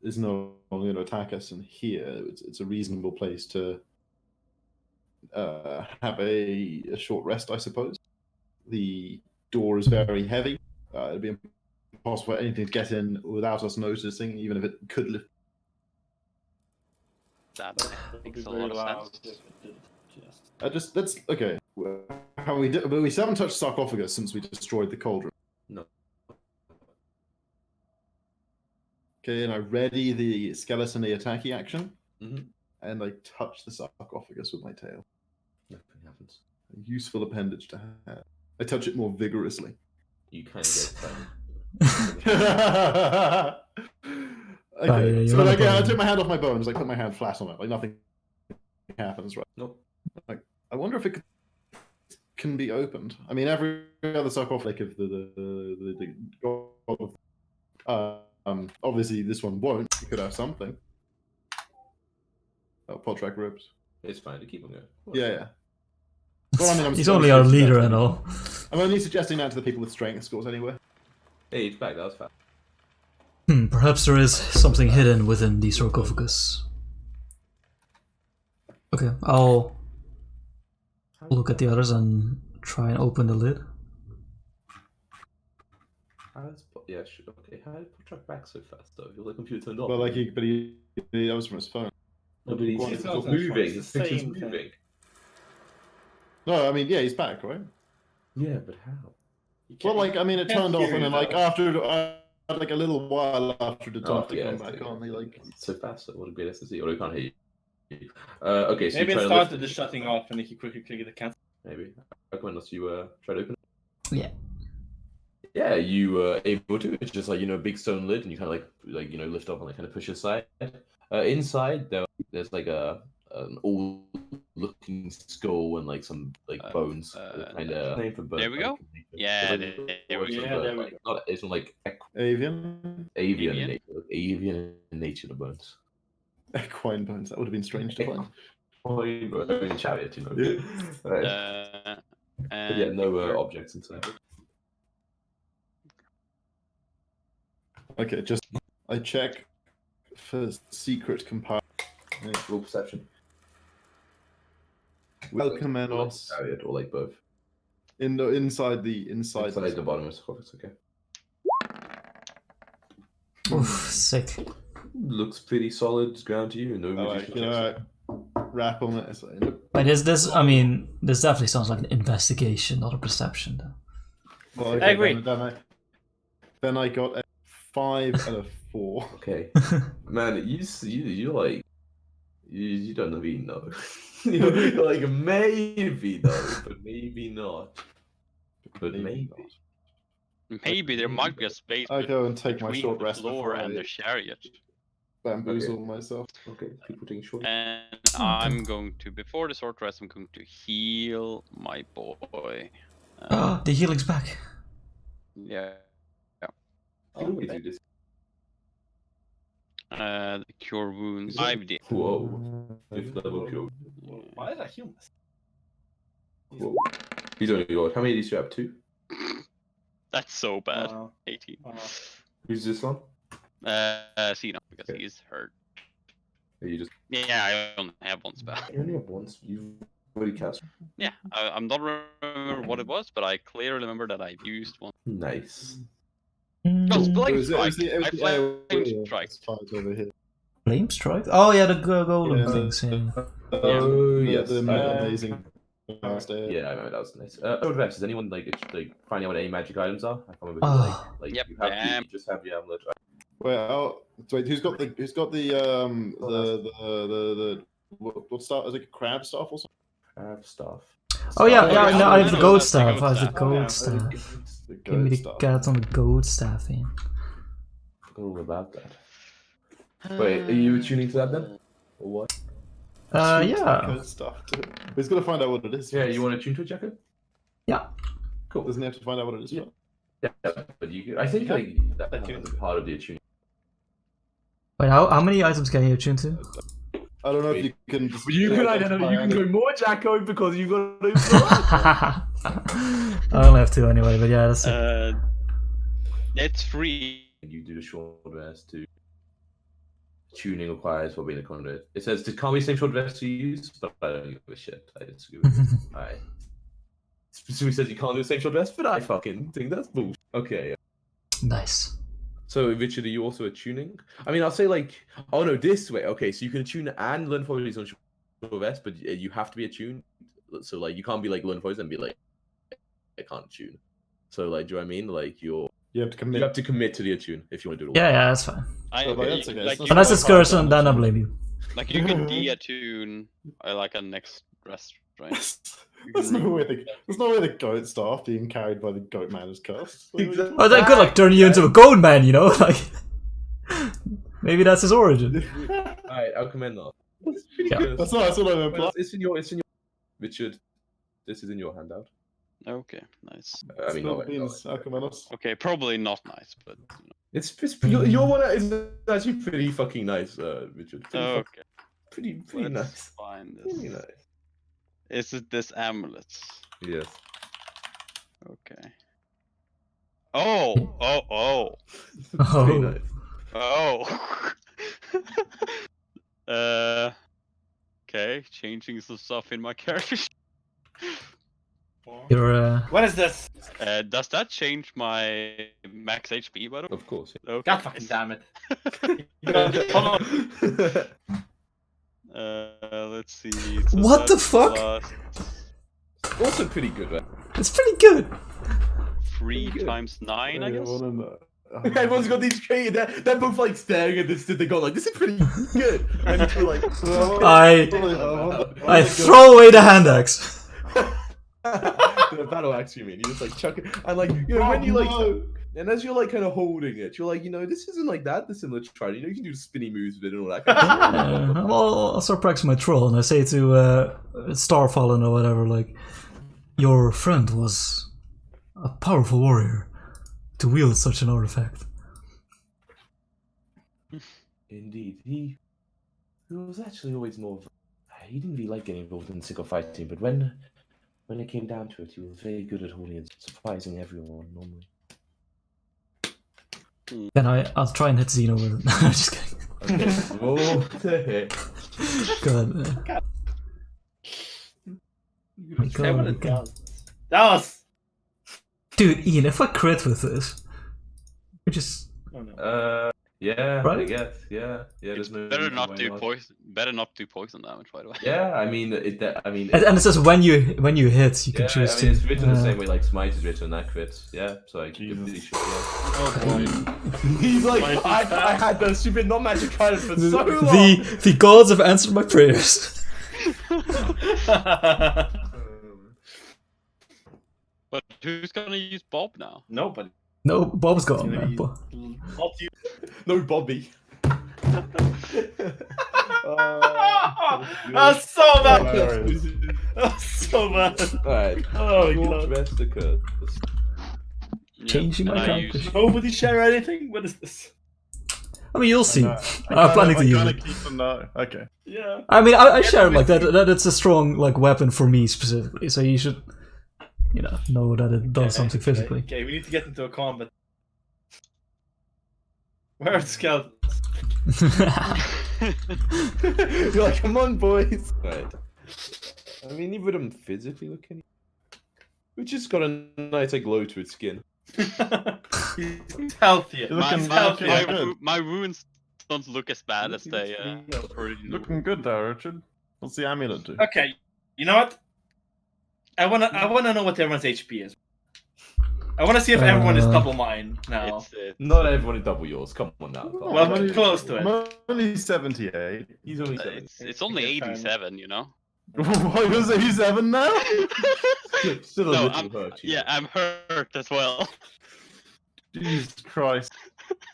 is no longer going to attack us, and here it's a reasonable place to have a short rest, I suppose. The door is very heavy. It'd be impossible for anything to get in without us noticing, even if it could lift. That Would be makes a very lot of loud sense. if it did. Just that's okay. How we did, but we haven't touched sarcophagus since we destroyed the cauldron. No. Okay, and I ready the skeleton attacky action, Mhm. and I touch the sarcophagus with my tail. Nothing happens. A useful appendage to have. I touch it more vigorously. You kind of get Okay, yeah, so you're like, on a I bone. took my hand off my bones, like put my hand flat on it, like nothing happens, right? Nope. Like, I wonder if it can be opened. I mean, every other sarcophagus of the god of, obviously this one won't. It could have something. Oh, Podtrack ribs. It's fine to keep on going. Yeah. Well, I mean, He's only our leader and all. I'm only suggesting that to the people with strength scores anyway. Hey, it's back. That was fast. Perhaps there is something hidden within the sarcophagus. Okay, I'll look at the others and try and open the lid. Yeah, sure. Okay, how did Podtrack back so fast though? Your computer turned off. Well, like that was from his phone. No, but he's It's still not moving. it's His the picture's same thing. moving. No, I mean, yeah, he's back, right? Yeah, but how? You Well, can't- like, I mean, it you can't turned off, hear and then, it, like, though. after, like, a little while after the Oh, time to yeah, come it's back taking- on, he, like, So fast. What a great SSD. Or we can't hear you. Okay, so Maybe you it try to started lift just shutting off and then you quickly click the cancel. Maybe. I recommend us you try to open it. Yeah. Yeah, you were able to. It's just like, a big stone lid, and you kind of like lift up and like kind of push aside. Inside there's like an old-looking skull and like some like bones. Kind of name for bones. there we go. Yeah, there we go. Yeah, there we go. Not, it's not like avian, avian in Avian? nature. Avian in nature, the bones. equine bones. That would have been strange to find. Oh, I mean, chariot, Yeah. Right. But And yeah, no objects inside. Okay, just I check for secret compartment. Roll perception. Welcome, Enos. Chariot or like both. Inside the Inside the bottom of the sarcophagus, okay. Oof, sick. Looks pretty solid ground to you. No All right, magician you checks. know, rap on it. So, look, Wait, is this? I mean, this definitely sounds like an investigation, not a perception. Though. well, I agree. Then I got a 5 out of 4. Okay, man, you like you don't even know. You're like maybe though, but maybe not. But maybe. Maybe there might be a space I go and take my between short the rest floor before and I the chariot. bamboozle myself. Okay, people taking short. And I'm going to, before the short rest, I'm going to heal my boy. The healing's back. Yeah. How do we do this? Cure wounds. 5D. Whoa. Fifth level cure. Why is that human? Whoa. He's only got how many of these do you have? 2? That's so bad. 18. Who's this one? Cena, because Okay. he's hurt. You just Yeah, I only have one spell. you only have once. You've already cast. Yeah, I'm not remember what it was, but I clearly remember that I used one. Nice. No, Mm, Flame It was Strike. the- I Flame Strike. Strike over here. Flame strike? Oh yeah, the golem Yeah. things. Yeah. Oh Yeah, yes. the amazing. Downstairs. Yeah, I remember that was nice. Sword Vest, does anyone like finding out what any magic items are? I can't remember. If Ah. like Yep, you have yeah. you just have the amulet. Wait, who's got the what staff? Is it crab staff or something? I have stuff. Oh yeah, Oh, yeah. yeah, No, I have the no, goat that's the staff. goat I have the staff. goat Oh, staff. The Give me the staff. cat on the goat staff. Yeah. Forgot all about that. Wait, are you tuning to that then? Or what? Yeah. Goat staff too. He's gonna find out what it is. Yeah, first. you want to tune to it, Jacko? Yeah. Cool. Doesn't he have to find out what it is? Yeah. first? Yeah, but you, I think like that That is part of the attuning. Wait, how many items can you attune to? I don't know if you can. Just, You can identify. You can go more Jacko because you got to. I only have 2 anyway, but yeah, that's it. It's free. You do the short rest too. Tuning requires what being a conduit. It says it can't be the same short rest to use, but I don't give a shit. I disagree with it. Alright. Specifically says you can't do the same short rest, but I fucking think that's bullshit. Okay. Nice. So Richard, are you also attuning? I mean, I'll say like, oh no, this way. Okay, so you can attune and learn properties on short rest, but you have to be attuned. So like, you can't be like learn properties and be like, I can't attune. So like, do you know what I mean? Like you have to commit. have to commit to the attune if you want to do it. Yeah, yeah, that's fine. That's okay. It's not Unless so it's far cursed, down, then I actually. blame you. Like you could de-attune like a next rest, right? There's no way the goat staff being carried by the goat man is cursed. Exactly. Oh, that could like turn you into a goat man, you know? Like, maybe that's his origin. Alright, I'll commend that. It's pretty Yeah. good. That's what I'm implying. It's in your Richard. This is in your handout. Okay, nice. I mean, no, Okay, probably not nice, but you it's your one is actually pretty fucking nice, Richard. know. Pretty, Okay, pretty let's nice. find Pretty this. nice. Is it this amulet? Yes. Okay. Oh. Pretty Oh. nice. Oh. Okay, changing some stuff in my character. You're What is this? Does that change my max HP, by the way? Of course. Okay. God fucking damn it. Let's see. It's a What the set fuck? plus Also pretty good, right? it's pretty good. 3 Good. times 9, I guess. Everyone's got these great. They're both like staring at this. They go like, "This is pretty good," and you're like, I throw away the hand axe. the battle axe. You mean? You just like chuck it, and like you know when you like. And as you're like kind of holding it, you're like, you know, this isn't like that dissimilar to try. You know, you can do spinny moves with it and all that kind of stuff. I'll start practicing my troll, and I say to Starfallen or whatever, like, your friend was a powerful warrior to wield such an artifact. Indeed, he was actually always more. He didn't really like getting involved in single fighting, but when it came down to it, he was very good at holding and surprising everyone normally. Then I'll try and hit Xeno with it. I'm just kidding. Okay. What the heck? Go ahead. That was. Dude, Ian, if I crit with this, we just. Oh no. Yeah, Yeah, I Right? guess. Yeah. It's There's no better reason not why do poison. Better not do poison damage, by the way. Yeah, I mean, And it says when you hit, you can yeah, choose I mean, it's to. written the same way like Smite is written, that crits. Yeah, so like, you're pretty Jesus. sure, yeah. Oh boy. He's like, Smite is I bad. had the stupid non-magic card for so long. The gods have answered my prayers. But who's gonna use Bob now? Nobody. No, Bob's It's gone. gonna Man. be Bob. not you. No, Bobby. That's so bad. Hilarious. That's so bad. Alright. Oh Short god. rest occurs. Yeah, Changing my and I character. use- Nobody share anything? What is this? I mean, you'll see. I I'm planning to use kinda it. keep a note. Okay. Yeah. I mean, I share it like with that. That's a strong like weapon for me specifically. So you should, know that it does something physically. Okay, we need to get into a combat. Where are the skeletons? You're like, come on, boys. Right. I mean, neither of them physically look any. Which has got a nice like, glow to its skin. He's healthier. You're my, looking my, looking my, good. my wounds don't look as bad as they already look. Looking good there, Richard. What's the amulet do? Okay, you know what? I wanna know what everyone's HP is. I wanna see if everyone is double mine now. It's Not everyone is double yours. Come on now. Tom. Well, I'm close to it. I'm only 78. He's only 7. it's only Okay, fine. 87, you know. What was 87 now? Still a No, little I'm, hurt. yeah, I'm hurt as well. Jesus Christ.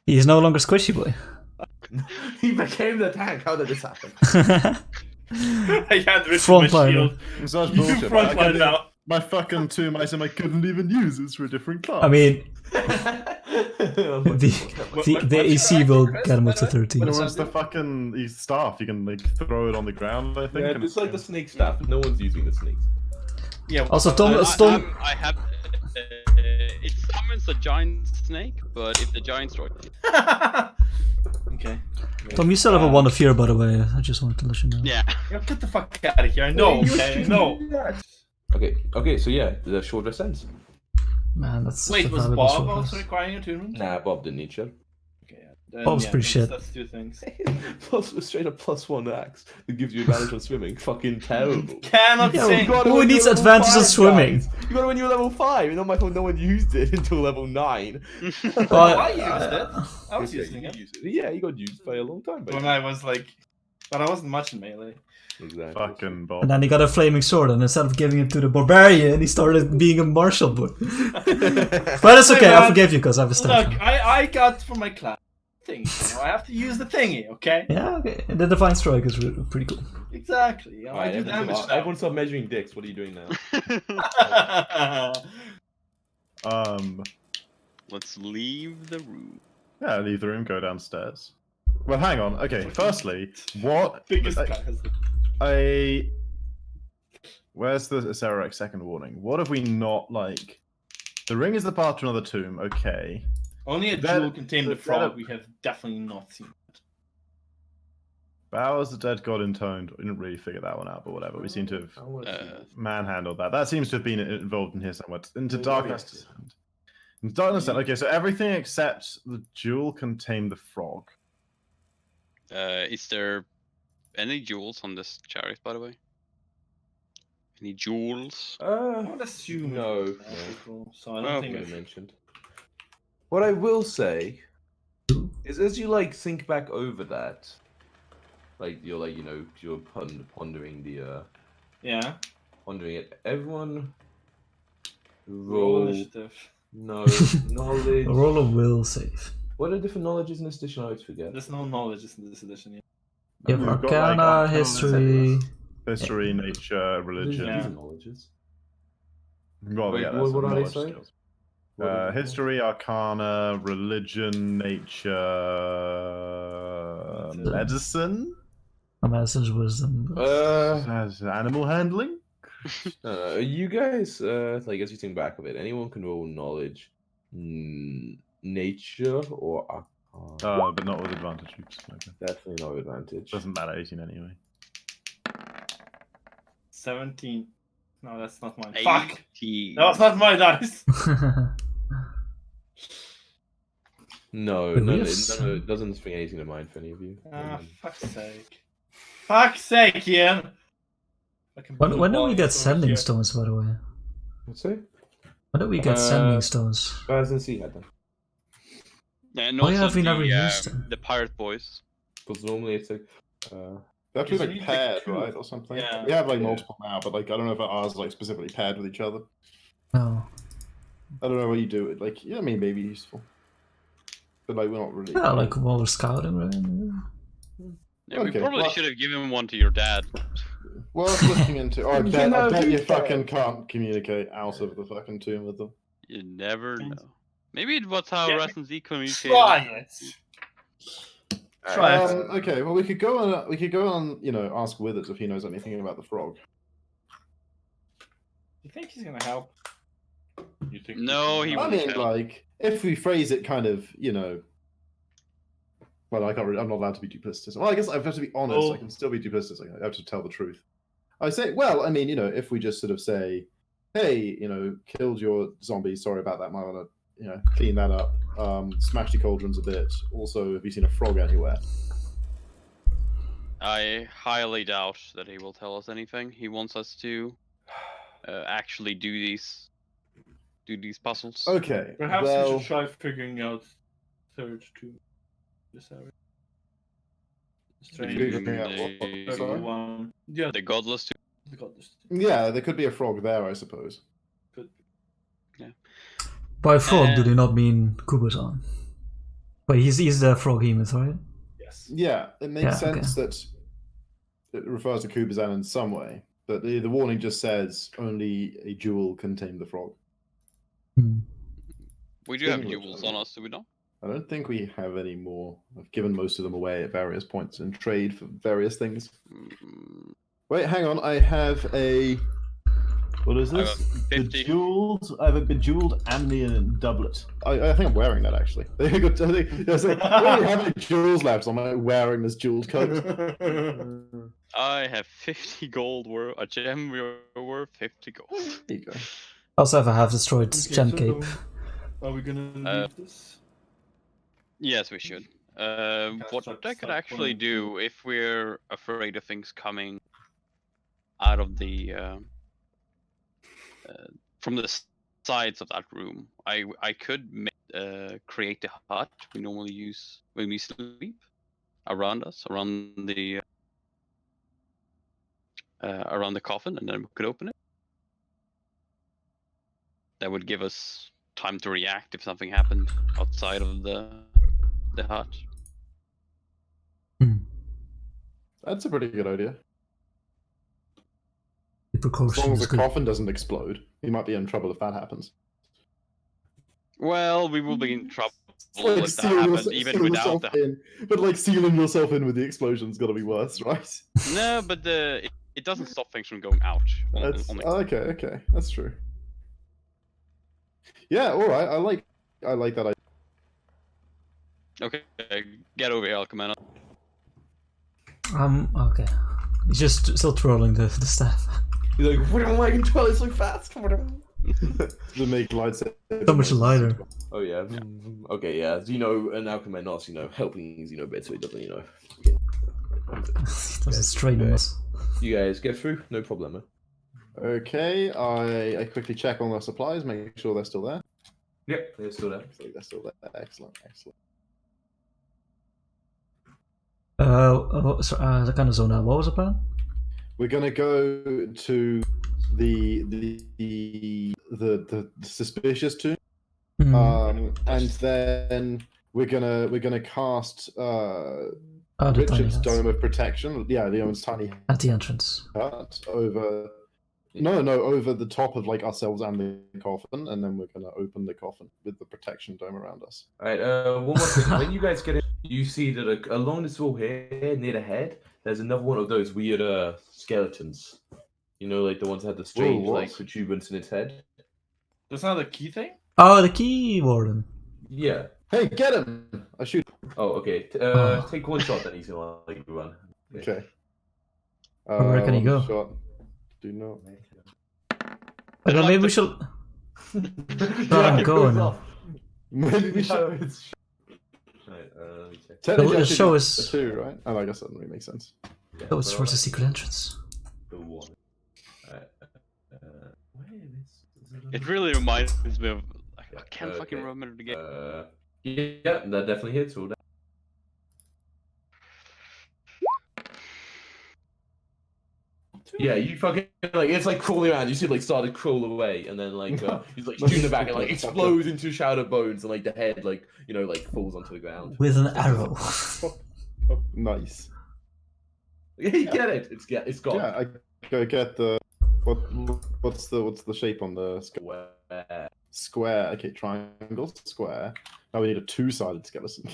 He's no longer squishy boy. He became the tank. How did this happen? I can't reach my Frontliner. shield. It's such You bullshit. man. I frontline couldn't- now. My fucking tomb item I couldn't even use. It's for a different class. I mean, the the AC will get him up to 13. But it was the fucking staff. You can like throw it on the ground. I think. Yeah, and it's like the snake staff. No one's using the snakes. Yeah. Also, Tom. I have. It summons a giant snake, but if the giant strike. Okay. Tom, you still have a 1 of fear, by the way. I just wanted to let you know. Yeah. Yo, get the fuck out of here. I know. Okay. No. Okay, so yeah, the short rest ends. Man, that's such Wait, a was valuable Bob sword also rest. requiring attunement? Nah, Bob didn't need shit. Okay. Yeah. Then, Bob's pretty shit. That's 2 things. Straight up +1 axe that gives you advantage on swimming. Fucking terrible. Cannot Yeah, sing. got it Who when needs you're level advantage on 5, swimming? guys. You got it when you were level 5, and on my phone no one used it until level 9. But, I used it. I was Okay, using you it. used it. Yeah, you got used by a long time. When I was like, but I wasn't much in melee. Exactly. Fucking Bob. and then he got a flaming sword, and instead of giving it to the barbarian, he started being a martial boy. But it's okay, Hey, I man. forgive you because I have a stat. Look, I got for my class thing. You know, I have to use the thingy, okay? Yeah, okay. And the Divine Strike is pretty cool. Exactly. You know, I Alright, do damage everyone stop measuring dicks. What are you doing now? now. Let's leave the room. Yeah, leave the room. Go downstairs. Well, hang on. Okay. Firstly, what? Biggest class. Where's the Acerex second warning? What have we not like? The ring is the path to another tomb. Okay. Only a That- jewel contained the that- frog we have definitely not seen. Bowers the dead god intoned. We didn't really figure that one out, but whatever. We seem to have manhandled that. That seems to have been involved in here somewhere. Into Oh, darkness. yes. Into darkness. Okay, so everything except the jewel contained the frog. Is there any jewels on this chariot, by the way? Any jewels? I would assume No, it's no. magical, so I don't Oh, think I it's mentioned. What I will say is, as you like think back over that, like you're like you're pondering the yeah. pondering it. Everyone Roll roll initiative. no knowledge. A roll of will save. What are different knowledges in this edition? I always forget. There's no knowledge in this edition yet. You have We've got, like, Arcana, Arcana, History. History, nature, religion. Yeah. These are knowledges. Well, Wait, yeah, what- that's what are they knowledge saying? skills. What are they- History, Arcana, religion, nature, medicine, A message wisdom. animal handling. You guys, like as you think back of it, anyone can roll knowledge, nature, or arcana. But not with advantage. Oops, okay. Definitely no advantage. Doesn't matter, 18 anyway. 17. No, that's not mine. Fuck! 80. No, it's not my dice. No, But no, yes. it doesn't spring anything to mind for any of you. Ah, fuck's sake. Fuck's sake, Ian! Fucking When do we blue get balls over sending here. stones, by the way? What's it? When do we get sending stones? As in had them. And Oh, yeah, also we never used them. the pirate boys. Because normally it's like. They have to be Because you like need, paired, two. right, or something. Yeah. We have like Yeah. multiple now, but like I don't know if ours is like specifically paired with each other. No. I don't know what you do. It like yeah, I mean maybe useful, but like we're not really. Yeah, like while we're scouting, right? Yeah, we Okay, probably well- should have given one to your dad. Worth looking into. Oh, I You bet, know, I bet you who fucking can't communicate out of the fucking tomb with them. You never know. Maybe it was how Yeah, Resident Z communicated. Try it! Try it. Okay, well we could go on, you know, ask Withers if he knows anything about the frog. You think he's gonna help? You think No, he I won't mean, help. like, if we phrase it kind of, you know, well, I can't really, I'm not allowed to be duplicitous. Well, I guess I have to be honest. Oh. I can still be duplicitous. I have to tell the truth. I say, well, I mean, you know, if we just sort of say, hey, you know, killed your zombie. Sorry about that. Might want to, you know, clean that up. Smash the cauldrons a bit. Also, have you seen a frog anywhere? I highly doubt that he will tell us anything. He wants us to actually do these puzzles. Okay. Perhaps well, we should try figuring out third to this area. Strange. Figuring out what- The- sorry? One. Yeah, The godless two. they got this. yeah, there could be a frog there, I suppose. By frog, do Uh, they not mean Kubosan? But he's the froghemoth, right? Yes. Yeah, it makes Yeah, sense that it refers to Kubazan in some way, but the warning just says only a jewel can tame the frog. Hmm. We do have English, jewels I on think. us, do we not? I don't think we have any more. I've given most of them away at various points in trade for various things. Mm, Wait, hang on. I have a. What is I this? got 50. Bejeweled. I have a bejeweled Amnian doublet. I think I'm wearing that actually. I think it's like, I don't have any jewels left, so I'm like wearing this jeweled coat. I have 50 gold worth, a gem worth 50 gold. There you go. I also have a half-destroyed Okay, gem so cape. Are we gonna leave Uh, this? Yes, we should. What start- I could start actually pulling do if we're afraid of things coming out of the from the sides of that room, I could create the hut we normally use when we sleep around us, around the coffin, and then we could open it. That would give us time to react if something happened outside of the hut. Hmm. That's a pretty good idea. The As long precaution as is the good. coffin doesn't explode, we might be in trouble if that happens. Well, we will be in trouble Like if that sealing happens, yourself- even seal without yourself the. in. But like sealing yourself in with the explosion's got to be worse, right? No, but it doesn't stop things from going out. That's on the... okay. That's true. Yeah, all right. I like that idea. Okay, get over here, Alchemana. Okay. He's just still twirling the staff. He's like, what am I can twirl it so fast? To make lightsaber. So much lighter. Oh yeah. Okay, yeah. Zeno and Alchemy not, helping Zeno a bit so he doesn't, Doesn't strain us. You guys get through, no problem. Okay, I quickly check on their supplies, make sure they're still there. Yep, they're still there. Hopefully they're still there. Excellent. The kind of zone. What was the plan? We're gonna go to the suspicious tomb, Hmm. and then we're gonna cast Oh, the tiny Richard's hut. Dome of Protection. Yeah, Leon's tiny At the entrance. hut over. No, over the top of like ourselves and the coffin, and then we're gonna open the coffin with the protection dome around us. Alright, one more thing. When you guys get in, you see that along this wall here, near the head, there's another one of those weird skeletons. You know, like the ones that had the strange what? like protuberance in its head. That's not a key thing? Oh, the key warden. Yeah. Hey, get him! I shoot. Oh, okay. Oh. Take one shot, then he's gonna like run. Okay. Where can he one go? Shot. Do not. Okay, like maybe the- we should. Yeah, I'm it going goes now. off. Maybe we should. Technically, the I should show do is- 2, right? Oh, I guess that doesn't really make sense. Yeah, Oh, it's so towards the like secret entrance. the one. Where is It really reminds me of. I Yeah, can't fucking okay. remember the game. Yeah, that definitely hits. All that. Yeah, you fucking like it's like crawling around. You see, like start to crawl away, and then like he's like shooting the back and like explodes into shattered bones, and like the head like like falls onto the ground. With an arrow. Nice. Yeah, you get it. It's gone. Yeah, I go get the what's the shape on the square? Where? Square. Okay, triangle, square. Now we need a 2-sided skeleton.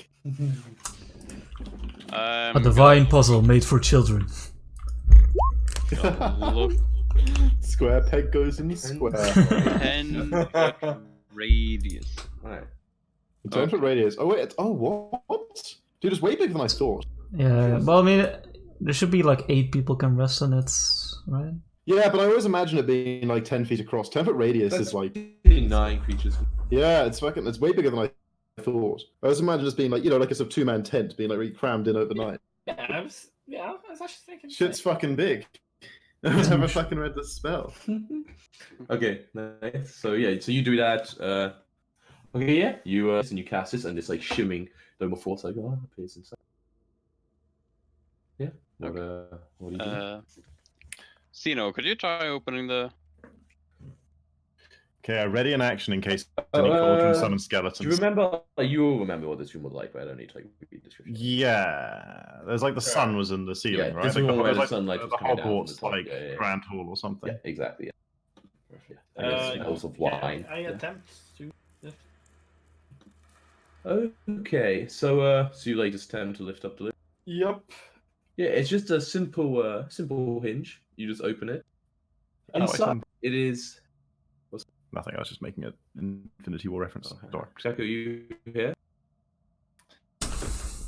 A divine puzzle made for children. Look, Square peg goes in square. 10 radius. Right. 10-foot radius. Oh wait. What? Dude, it's way bigger than I thought. Yeah, well, I mean, there should be like 8 people can rest on it, right? Yeah, but I always imagine it being like 10 feet across. 10-foot radius is like 9 creatures. yeah, it's way bigger than I thought. I always imagine it being like like a sort of 2-man tent being like really crammed in overnight. Yeah, I was actually thinking. Shit's fucking big. I've never fucking read this spell. Okay, nice. So you do that. Okay, yeah, you and you cast this, and it's like shimming dome of force like appears inside. Yeah. What do you do? Sino, could you try opening the? Okay, I ready in action in case any cauldron summon skeletons. Do you remember? You'll remember what this room was like, right? I don't need to like read the description. Yeah, there's like the sun was in the ceiling, Yeah, right? this Like, one where there's the like sunlight the was coming down from Hogwarts the top, like yeah. Grand Hall or something. Yeah, exactly. Yeah. I guess smells of wine. I Yeah. attempt to. Okay, so you like just attempt to lift up the lid. Yep. Yeah, it's just a simple hinge. You just open it. Oh, I Inside can- it is. Nothing. I was just making an Infinity War reference. Sorry. Jacko, you here?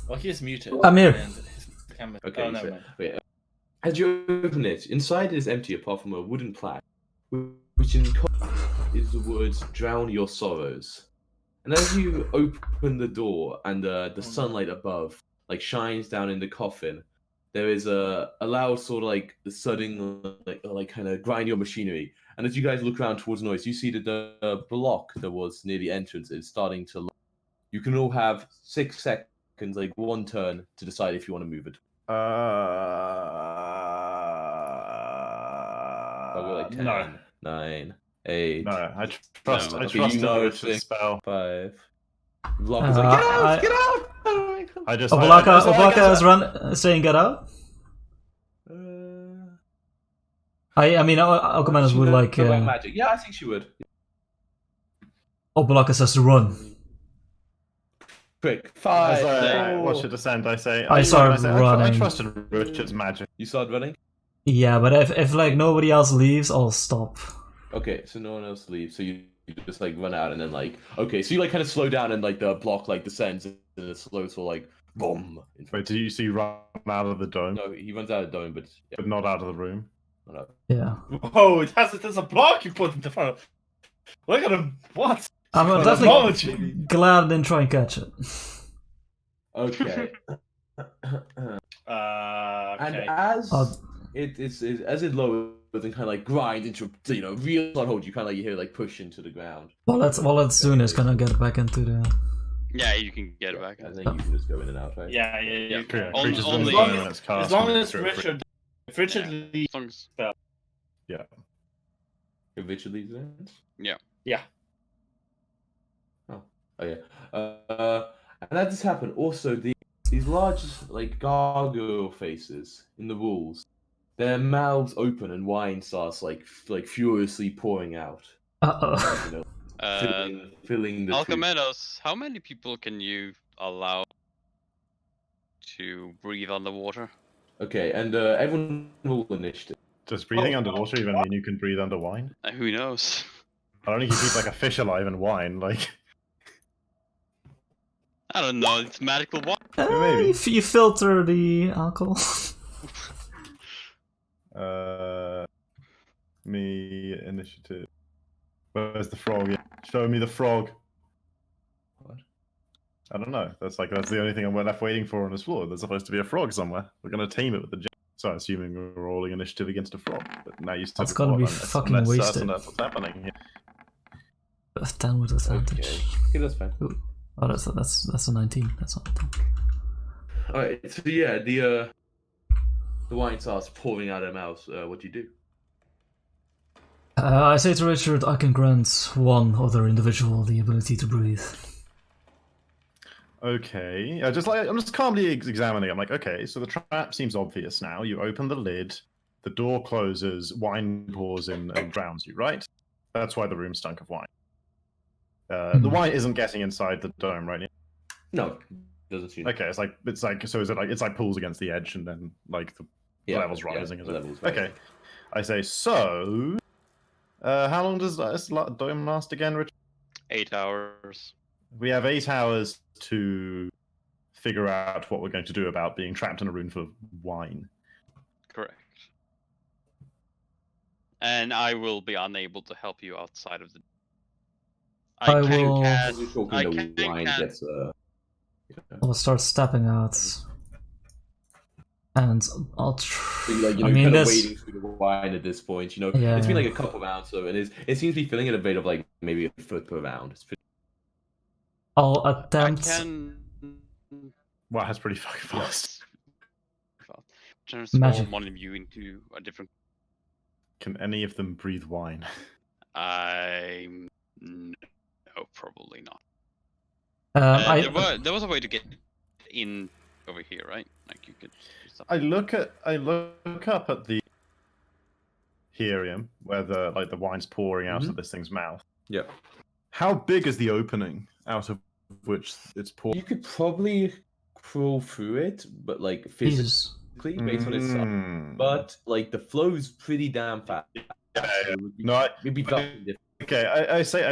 Well, he is muted. I'm here. and his camera- Okay. Oh, never So, mind. wait, as you open it, inside it is empty apart from a wooden plaque, which in is the words "Drown your sorrows." And as you open the door and the sunlight above like shines down in the coffin, there is a loud sort of like the thudding like kind of grind your machinery. And as you guys look around towards the noise, you see that the block that was near the entrance is starting to. You can all have 6 seconds, like 1 turn, to decide if you want to move it. I'll go like 10, no. 9, 8, No, I trust. No. I Okay, trust you the know witch's it's- spell. 5. Block is like, get out! I just. Oblaka is saying get out. I mean, Alchemanas would like. magic. Yeah, I think she would. Oblaka says to run. Quick, As 5. I 4. watch it descend, I say. I started I running. trusted Richard's magic. You start running. Yeah, but if like nobody else leaves, I'll stop. Okay, so no one else leaves, so you just like run out and then like okay, so you like kind of slow down and like the block like descends and it slows for like boom. Wait, did you see run out of the dome, No, he runs out of the dome, but yeah, but not out of the room? no. Yeah, Oh, there's a block you put in the front. Look at him. What? I'm definitely Apology. glad I didn't try and catch it. Okay. Okay. And as Uh, as it lowers and kind of like grind into real hold, you kind of like you hear like push into the ground. while it's doing is gonna get back into the. Yeah, you can get it back. And then you can just go in and out, right? Yeah. Yeah. Creatures only- won't die when it's cast. As long and as it's real free. Richard, if Richard leaves, As long as- If Richard leaves it. yeah. Oh yeah. And that just happened. Also, these large like gargoyle faces in the walls, their mouths open and wine starts like furiously pouring out. Uh-oh. You know, filling the. tree. Alchemedos, how many people can you allow to breathe underwater? Okay, and everyone roll initiative. Does breathing underwater even mean you can breathe under wine? Who knows? I don't think you keep like a fish alive in wine. Like, I don't know. It's magical water. maybe. You filter the alcohol. Me initiative. Where's the frog? Yeah. Show me the frog. What? I don't know. That's the only thing we're left waiting for on this floor. There's supposed to be a frog somewhere. We're gonna tame it with the gem. So assuming we're rolling initiative against a frog. But now you said That's gotta be fucking unless wasted. certain that's what's happening here. That's 10 with advantage. Okay, that's fine. Ooh. Oh, that's a 19. That's not 10. Alright, so yeah, the wine starts pouring out of their mouths. What do you do? I say to Richard, I can grant one other individual the ability to breathe. Okay. I'm just calmly examining. I'm like, okay, so the trap seems obvious now. You open the lid, the door closes, wine pours in and drowns you, right? That's why the room stunk of wine. The wine isn't getting inside the dome, right? No, doesn't seem. Okay, it's like pulls against the edge and then like the levels rising. Is it? Levels rising. Okay. I say so. How long does this dome last again, Richard? 8 hours. We have 8 hours to figure out what we're going to do about being trapped in a room full of wine. Correct. And I will be unable to help you outside of the. I can will- cast. You're talking I the can wine cast. gets I'll start stepping out. And I'll So you're, I mean, kind of this. wading through the wine at this point. Yeah. It's been like a couple rounds, so it seems to be filling at a rate of like maybe a foot per round. It's pretty... I'll I attempt. can. Wow, that's pretty fucking fast. Yes. Transform Magic. one of you into a different. Can any of them breathe wine? No, probably not. I There was a way to get in over here, right? Like you could. do something. I look up at the helium where the wine's pouring out of this thing's mouth. Yeah. How big is the opening out of which it's pouring? You could probably crawl through it, but like physically, Jesus. based on its size. Mm. But like the flow's pretty damn fast. Yeah, So it would be, No, it'd be very different. okay. I say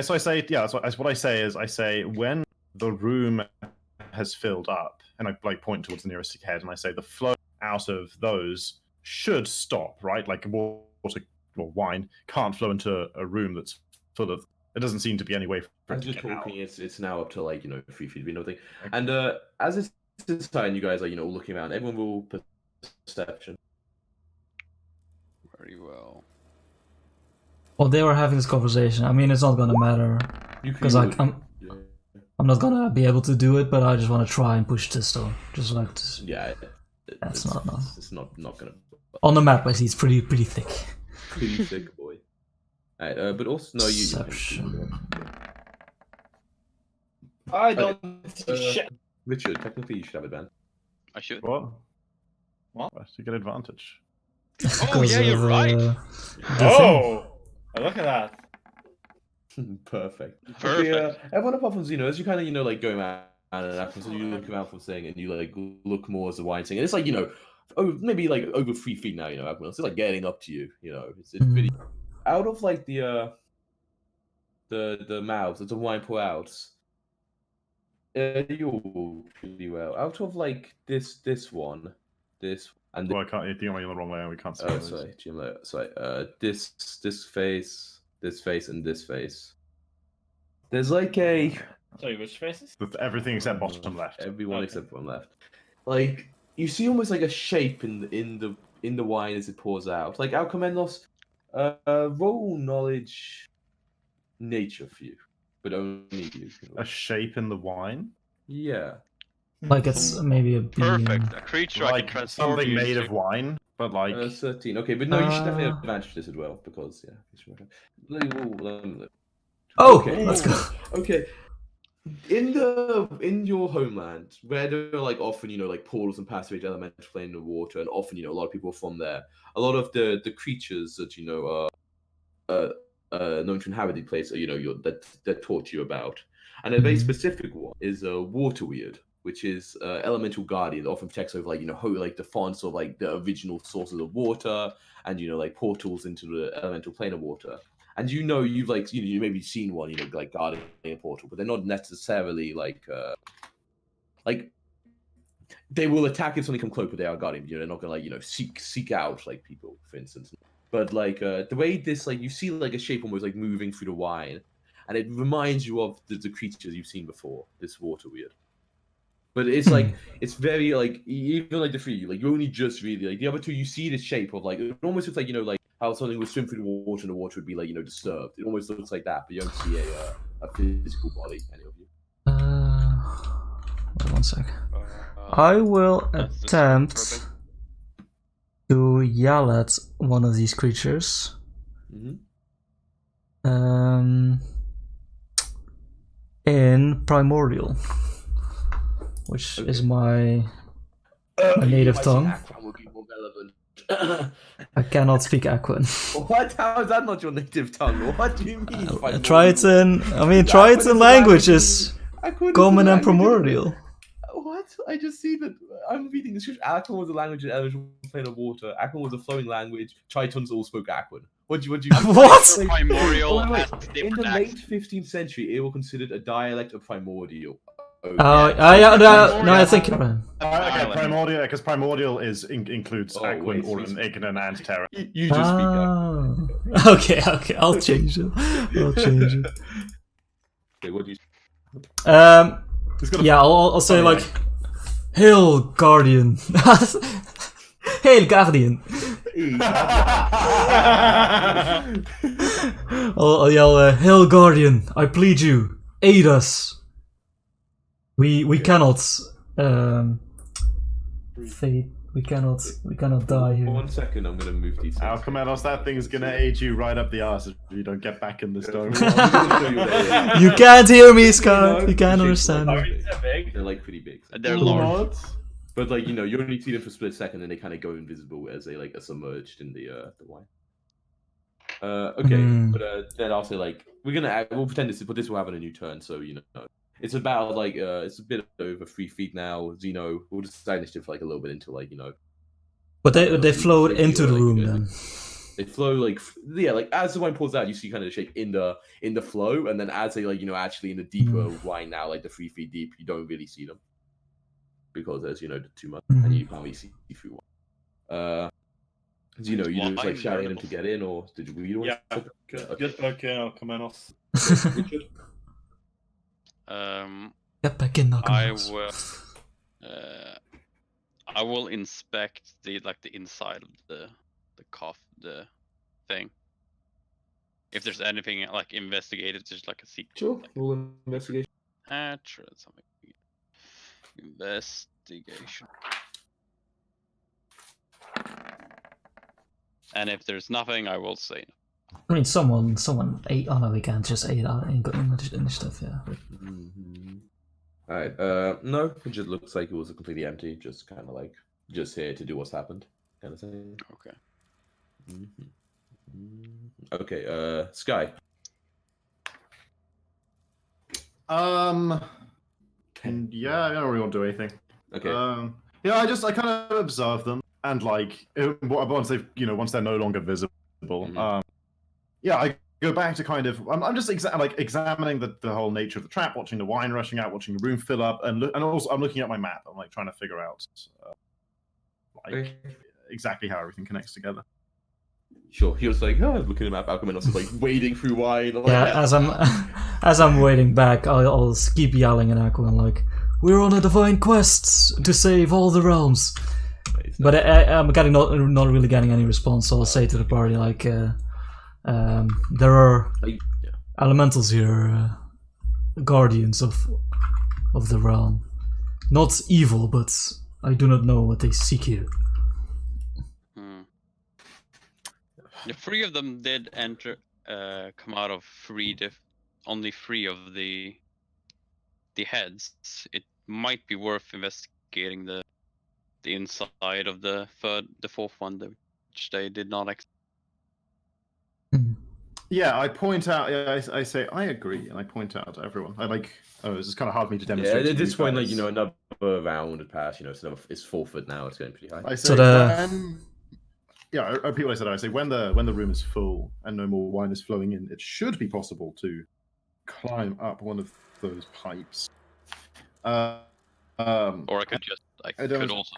yeah. So what I say is when the room has filled up, and I like point towards the nearest head, and I say the flow out of those should stop, right? Like water or wine can't flow into a room that's full of. It doesn't seem to be any way for As it to you're get out. talking, it's now up to like 3 feet, be nothing. And as it's inside, you guys are all looking around. Everyone will perception. Very well. Well, they were having this conversation. I mean, it's not gonna matter You because I'm not gonna be able to do it, but I just want to try and push this door. Just like this. Yeah, That's it's, not no. It's not gonna. On the map, I see it's pretty thick. Pretty thick, boy. Alright, but also no, you. Perception. I don't see shit. Richard, technically, you should have advantage. I should. What? What? Why you get advantage? Oh Because yeah, you're of, right. the Oh, look at that. Perfect. Perfect. Okay, everyone apart from Zeno, as you kind of like going around and after, so you look around from saying, and you like look more as the wine thing, and it's like maybe like over 3 feet now. Everyone else is like getting up to you. It's pretty. Out of like the mouths, the wine pour outs. You all pretty well. Out of like this one, and Well, I can't. You're going the wrong way, and we can't see. oh, those. sorry, Jim. Sorry. This face, this face, and this face. There's like a Sorry, which faces? With everything except bottom left. everyone Okay. except one left. Like you see almost like a shape in the wine as it pours out. Like Alcomendos, roll knowledge, nature for you, but only you. A shape in the wine, Yeah. like it's maybe a being. Perfect. A creature I can like transform something you made into. of wine, but like 13. Okay, but no, you should definitely have Uh, advantage this as well because yeah. you should have- Oh, Okay. let's go. Okay. In your homeland, where there are like often, like portals and passageways, elemental plane in the water, and often, a lot of people are from there. A lot of the creatures that are known to inhabit the place, that taught you about. And a very Mhm. specific one is a water weird, which is elemental guardian that often protects over like the fonts of like the original sources of water, and like portals into the elemental plane of water. And you've like you maybe seen one like guarding a portal, but they're not necessarily like they will attack if something comes close, but they are guarding. They're not gonna like seek out like people, for instance. But like the way this like you see like a shape almost like moving through the wine, and it reminds you of the creatures you've seen before. This water weird. But it's like it's very like even like the three, like you only just really like the other two. You see the shape of like it almost looks like like how something would swim through the water and the water would be like disturbed. It almost looks like that, but you don't see a physical body. Any of you? Wait 1 sec. Uh, I will that's the attempt same to yell at one of these creatures. In Primordial, which is my native tongue. Aquan would be more relevant. I cannot speak Aquan. What? How is that not your native tongue? What do you mean? Triton. I mean, Triton language is common and primordial. What? I just see that. I'm reading the scripture. Aquan was a language in elemental plane of water. Aquan was a flowing language. Tritons all spoke Aquan. What do you What? Primordial wait. has In different the late accents. 15th century, it was considered a dialect of primordial. Yeah, no, I think you're right. Okay, primordial, because primordial includes wait, Aquan, so Orin, Ignan, and Terra. You just speak Aquan. Okay, I'll change it. Okay, what do you? Yeah, I'll say like, Hail Guardian. Hail Guardian. I'll yell, Hail Guardian, I plead you, aid us. We cannot fate. We cannot die here. 1 second, I'm gonna move these. Alchemanos, that thing's gonna aid you right up the arse if you don't get back in the stone. You can't hear me, Sky. You can't understand Are me. we so big? They're like pretty big. They're large. But like you only see them for a split second, and they kind of go invisible as they are submerged in the wine. Okay, but then I'll say like we'll pretend this will happen a new turn. So it's about like it's a bit over 3 feet now. Zeno, we'll just decide initiative like a little bit into like But they flowed into the room then. They flow like as the wine pours out, you see kind of the shape in the flow, and then as they actually in the deeper wine now, like the 3 feet deep, you don't really see them because there's too much, and you can't really see through one. You just like shouting at them to get in, or did you? Yeah, good luck, Alchemanos. Richard. Get back in, I will inspect the inside of the thing. If there's anything like investigated, just like a secret. Sure, roll investigation. Something. Investigation. And if there's nothing, I will say no. I mean, someone ate. Oh no, we can't just ate out and got initiative. Yeah. All right. No, it just looks like it was completely empty. Just kind of like just here to do what's happened, kind of thing. Okay. Okay. Sky. Yeah, I don't really want to do anything. Okay. I kind of observe them, and like once they're no longer visible. I go back to kind of I'm just examining the whole nature of the trap, watching the wine rushing out, watching the room fill up, and also I'm looking at my map. I'm like trying to figure out exactly how everything connects together. Sure. He was like, looking at the map. Alchemanos is like wading through wine. Like, yeah, as I'm waiting back, I'll keep yelling at Aquan like, "We're on a divine quest to save all the realms." But I'm not really getting any response. So I'll say to the party like, "There are elementals here, guardians of the realm. Not evil, but I do not know what they seek here." The 3 of them did come out of only 3 of the heads. It might be worth investigating the inside of the 4th one, which they did not. Yeah, I point out. Yeah, I say I agree, and I point out to everyone. This is kind of hard for me to demonstrate. Yeah, at this point, another round had passed. It's 4 foot now. It's getting pretty high. I say I repeat what I said. I say when the room is full and no more wine is flowing in, it should be possible to climb up one of those pipes. Or I could just could also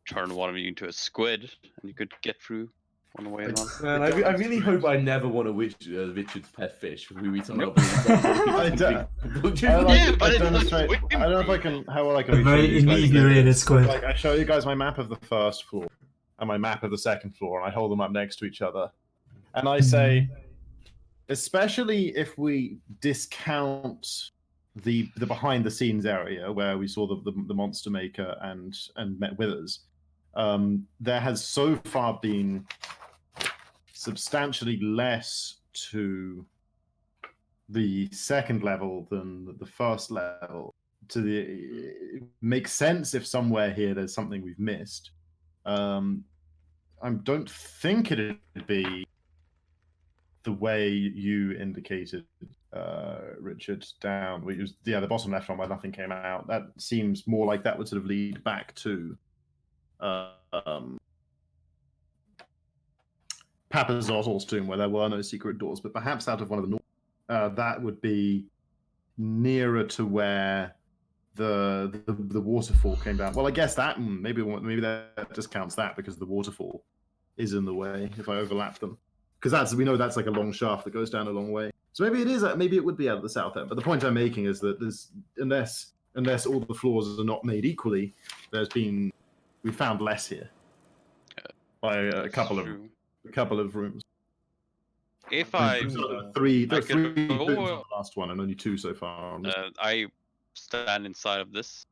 turn one of you into a squid, and you could get through One way on. Man, I really hope I never want to wish Richard's pet fish. Who eats Nope. I Yeah, but I it's demonstrate. like I don't know if I can. How well I can. A show very you guys inebriated this. squid. Like I show you guys my map of the first floor and my map of the second floor, and I hold them up next to each other, and I say, especially if we discount the behind the scenes area where we saw the monster maker and met Withers, there has so far been substantially less to the second level than the first level. It makes sense if somewhere here there's something we've missed. I don't think it'd be the way you indicated, Richard, down. The bottom left one where nothing came out. That seems more like that would sort of lead back to Papazottl's tomb, where there were no secret doors, but perhaps out of one of the that would be nearer to where the waterfall came down. Well, I guess that maybe that discounts that because the waterfall is in the way if I overlap them, because we know that's like a long shaft that goes down a long way. So maybe it is. Maybe it would be out of the south end. But the point I'm making is that unless all the floors are not made equally, we found less here by a couple of rooms. If I three I could rooms go- on the last one, and only two so far. On this. I stand inside of this,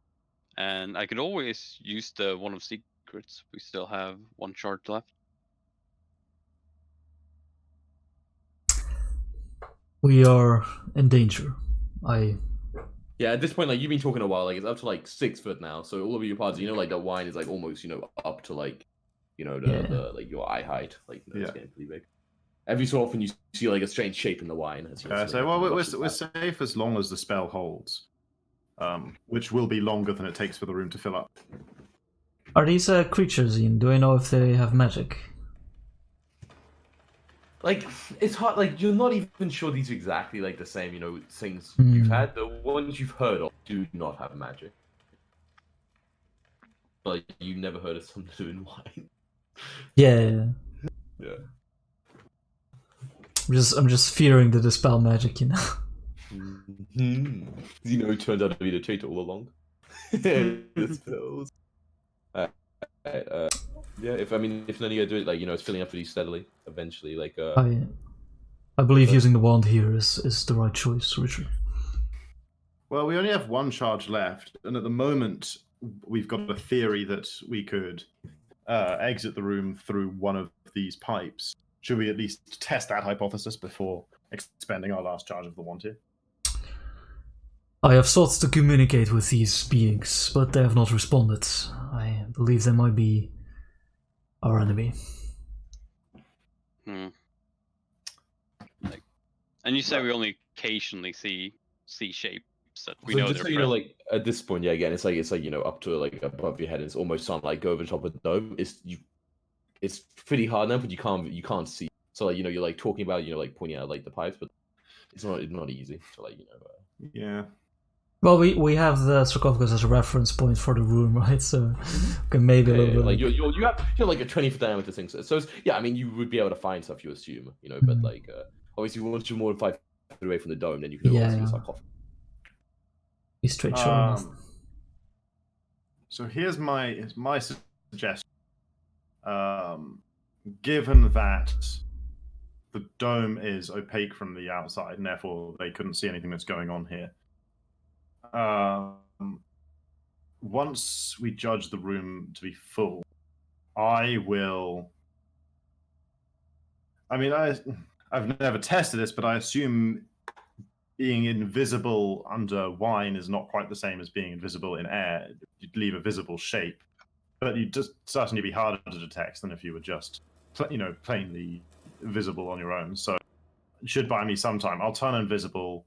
and I could always use the one of secrets. We still have one charge left. We are in danger. Yeah, at this point, like you've been talking a while, like it's up to like 6 foot now. So all of your parts, like the wine is like almost, up to like, the like your eye height. Like it's getting pretty big. Every so often you see like a strange shape in the wine. We're safe as long as the spell holds, which will be longer than it takes for the room to fill up. Are these creatures, Ian? Do I know if they have magic? Like it's hard. Like you're not even sure these are exactly like the same. Things you've had. The ones you've heard of do not have magic. But you've never heard of something doing wine. Yeah. Yeah. I'm just fearing the dispel magic, It turned out to be the traitor all along. The spells. Yeah, if none of you do it, it's filling up pretty steadily. Eventually, I believe using the wand here is the right choice, Richard. Well, we only have one charge left, and at the moment, we've got a theory that we could exit the room through one of these pipes. Should we at least test that hypothesis before expending our last charge of the wand here? I have sought to communicate with these beings, but they have not responded. I believe they might be our enemy. And you say we only occasionally see shapes that we know just they're so present. at this point, yeah, again, it's like up to above your head, and it's almost sound like go over the top of the dome. It's pretty hard now, but you can't see. So you're like talking about pointing out the pipes, but it's not easy. So Yeah. Well, we have the sarcophagus as a reference point for the room, right? So okay, maybe a little bit. You have like a 20-foot diameter thing. So it's, you would be able to find stuff, you assume, but obviously once you're more than 5 feet away from the dome, then you can see the sarcophagus. Be straight shot. So here's my suggestion. Given that the dome is opaque from the outside, and therefore they couldn't see anything that's going on here. Once we judge the room to be full, I've never tested this, but I assume being invisible under wine is not quite the same as being invisible in air. You'd leave a visible shape, but you'd just certainly be harder to detect than if you were just, plainly visible on your own. So it should buy me some time. I'll turn invisible,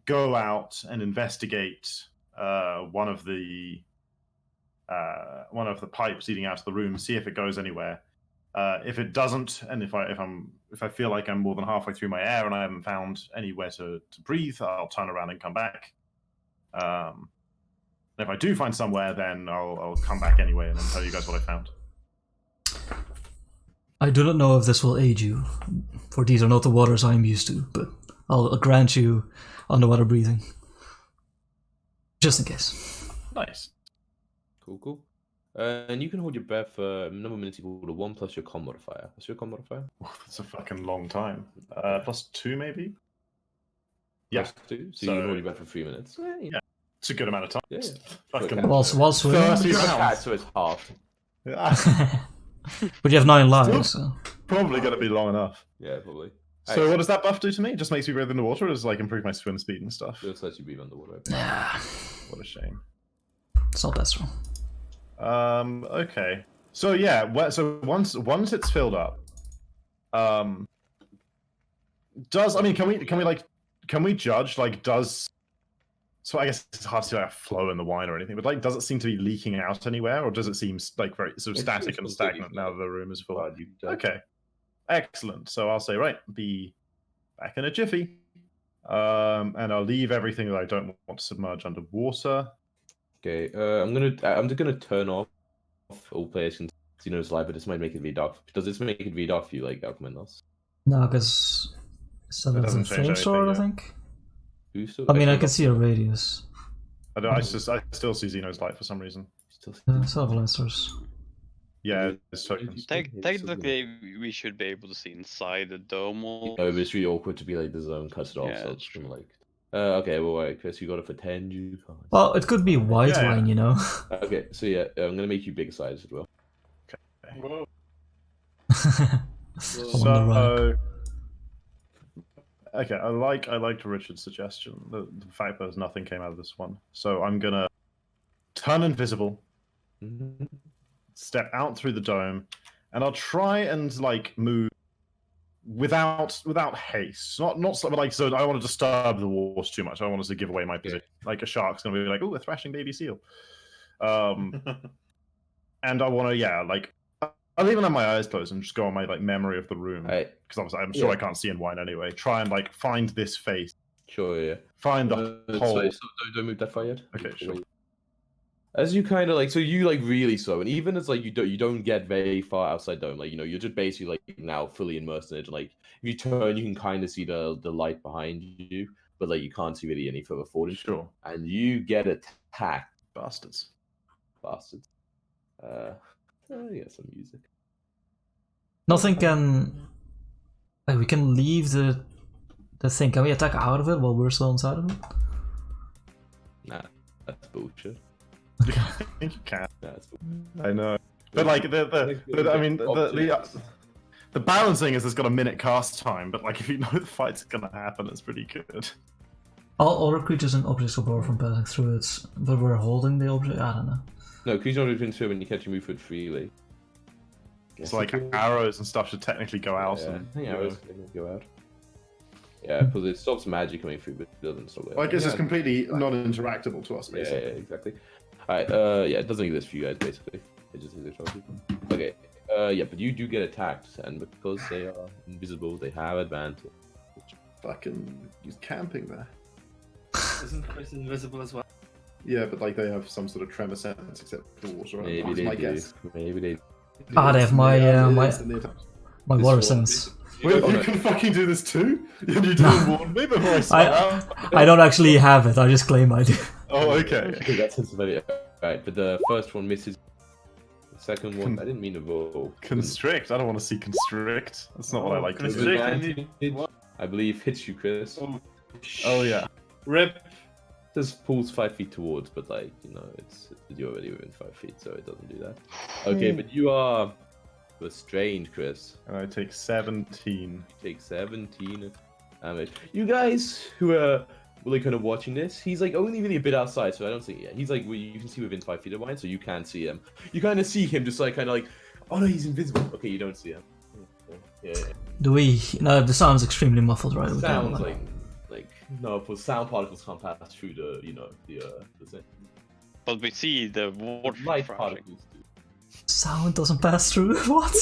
go out and investigate one of the pipes leading out to the room, see if it goes anywhere. If it doesn't, and if I feel like I'm more than halfway through my air and I haven't found anywhere to breathe, I'll turn around and come back. If I do find somewhere, then I'll come back anyway and then tell you guys what I found. I do not know if this will aid you, for these are not the waters I am used to, but I'll grant you underwater breathing. Just in case. Nice. Cool. And you can hold your breath for a number of minutes equal to 1 plus your con modifier. What's your con modifier? That's a fucking long time. +2 maybe? Yeah. Plus 2? So you can hold your breath for 3 minutes. Yeah. It's a good amount of time. Yeah. Fucking While swimming. 30 You're a cat, rounds. so it's halved. But you have 9 lives, so. Probably going to be long enough. Yeah, probably. So what does that buff do to me? It just makes me breathe in the water, or does it like improve my swim speed and stuff? It just lets you breathe underwater. Yeah, What a shame. it's not that strong. Okay. So yeah, so once it's filled up, can we judge, like, does, so I guess it's hard to see like a flow in the wine or anything, but like, does it seem to be leaking out anywhere, or does it seem like very sort of static and stagnant now that the room is full? Okay, excellent. So I'll say, right, be back in a jiffy, and I'll leave everything that I don't want to submerge underwater. Okay, I'm just gonna turn off all players can see no live, but this might make it really dark. Does this make it really dark for you, like Alchemindus? No, because it's a doesn't change flame sword, I anything, think. I I can see a radius. I still see Xeno's light for some reason. So lancers. Yeah, it's tokens. Technically, we should be able to see inside the dome. No, but it's really awkward to be like the zone cuts it off. Yeah, So that's it's true. like, okay, well, right, Chris, you got it for 10. You can't. Well, it could be white Yeah. wine, you know. Okay, so yeah, I'm gonna make you big size as well. Whoa. On the right. Okay, I liked Richard's suggestion. The fact that nothing came out of this one. So I'm gonna turn invisible, Mhm. step out through the dome, and I'll try and like move without haste. Not like, so I don't want to disturb the water too much. I don't want us to give away my position. Like a shark's gonna be like, oh, a thrashing baby seal. And I want to, like, I'll even have my eyes closed and just go on my like memory of the room, Alright, because obviously I'm sure Yeah. I can't see in wine anyway. Try and like find this face, sure, yeah. find the hole. Sorry, so don't move that far yet. Okay, sure. As you kind of like, so you like really slow, and even as like you don't get very far outside dome, like you're just basically like now fully immersed in it. And, like if you turn, you can kind of see the light behind you, but like you can't see really any further forward. Sure, And you get attacked, bastards. bastards. Yeah, some music. Nothing can. Like, we can leave the thing. Can we attack out of it while we're still inside of it? Nah, that's bullshit. You can. That's bullshit. I know, but like the balancing is it's got a minute cast time, but like if you know the fight's gonna happen, it's pretty good. All other creatures and objects are barred from passing through it, but we're holding the object. I don't know. No, because you're not between two when you catch your move foot freely. So like arrows and stuff should technically go out. Yeah, And, I think you know, arrows can go out. Yeah, because it stops magic coming through, but it doesn't stop it. like it's yeah, just completely non-interactable to us, yeah, basically. exactly. Alright, yeah, it doesn't exist for you guys, basically. It just exists for other people. Okay, yeah, but you do get attacked, and because they are invisible, they have advantage. Fucking use camping there. Isn't Chris invisible as well? Yeah, but like they have some sort of tremor sense except for the water. Maybe That's they my do. guess. Maybe they. Ah, they have my This my water one. sense. Wait, Oh, you no. can fucking do this too? You didn't warn me before I saw I don't actually have it. I just claim I do. Oh, okay. Okay, that's sensibility. Alright, but the first one misses. The second one, I didn't mean to roll. Constrict. I don't want to see constrict. That's not what I like to do. Constrict. Advantage, I believe hits you, Chris. Oh yeah. Rip. This pulls 5 feet towards, but like you're already within 5 feet, so it doesn't do that. Okay, but you are restrained, Chris. And I take 17. You take 17 damage. You guys who are really kind of watching this, he's like only really a bit outside, so I don't think. Yeah, he's like you can see within 5 feet of mine, so you can see him. You kind of see him just like kind of like, oh no, he's invisible. Okay, you don't see him. Yeah. Do we? No, the sound's extremely muffled, right? We can't, Sounds like no, but sound particles can't pass through the the thing. But we see the water Light thrashing. particles do. sound doesn't pass through. What?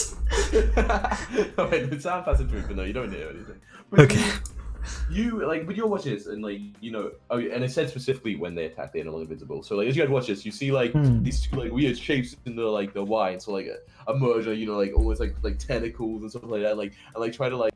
Wait, the sound passes through, but no, you don't hear anything. Okay. You like when you're watching this, and like you know, oh, and it said specifically when they attack, they're no longer invisible. So like as you guys watch this, you see like these two like weird shapes in the wine. So like a merger, you know, like almost like tentacles and stuff like that. Like and like try to like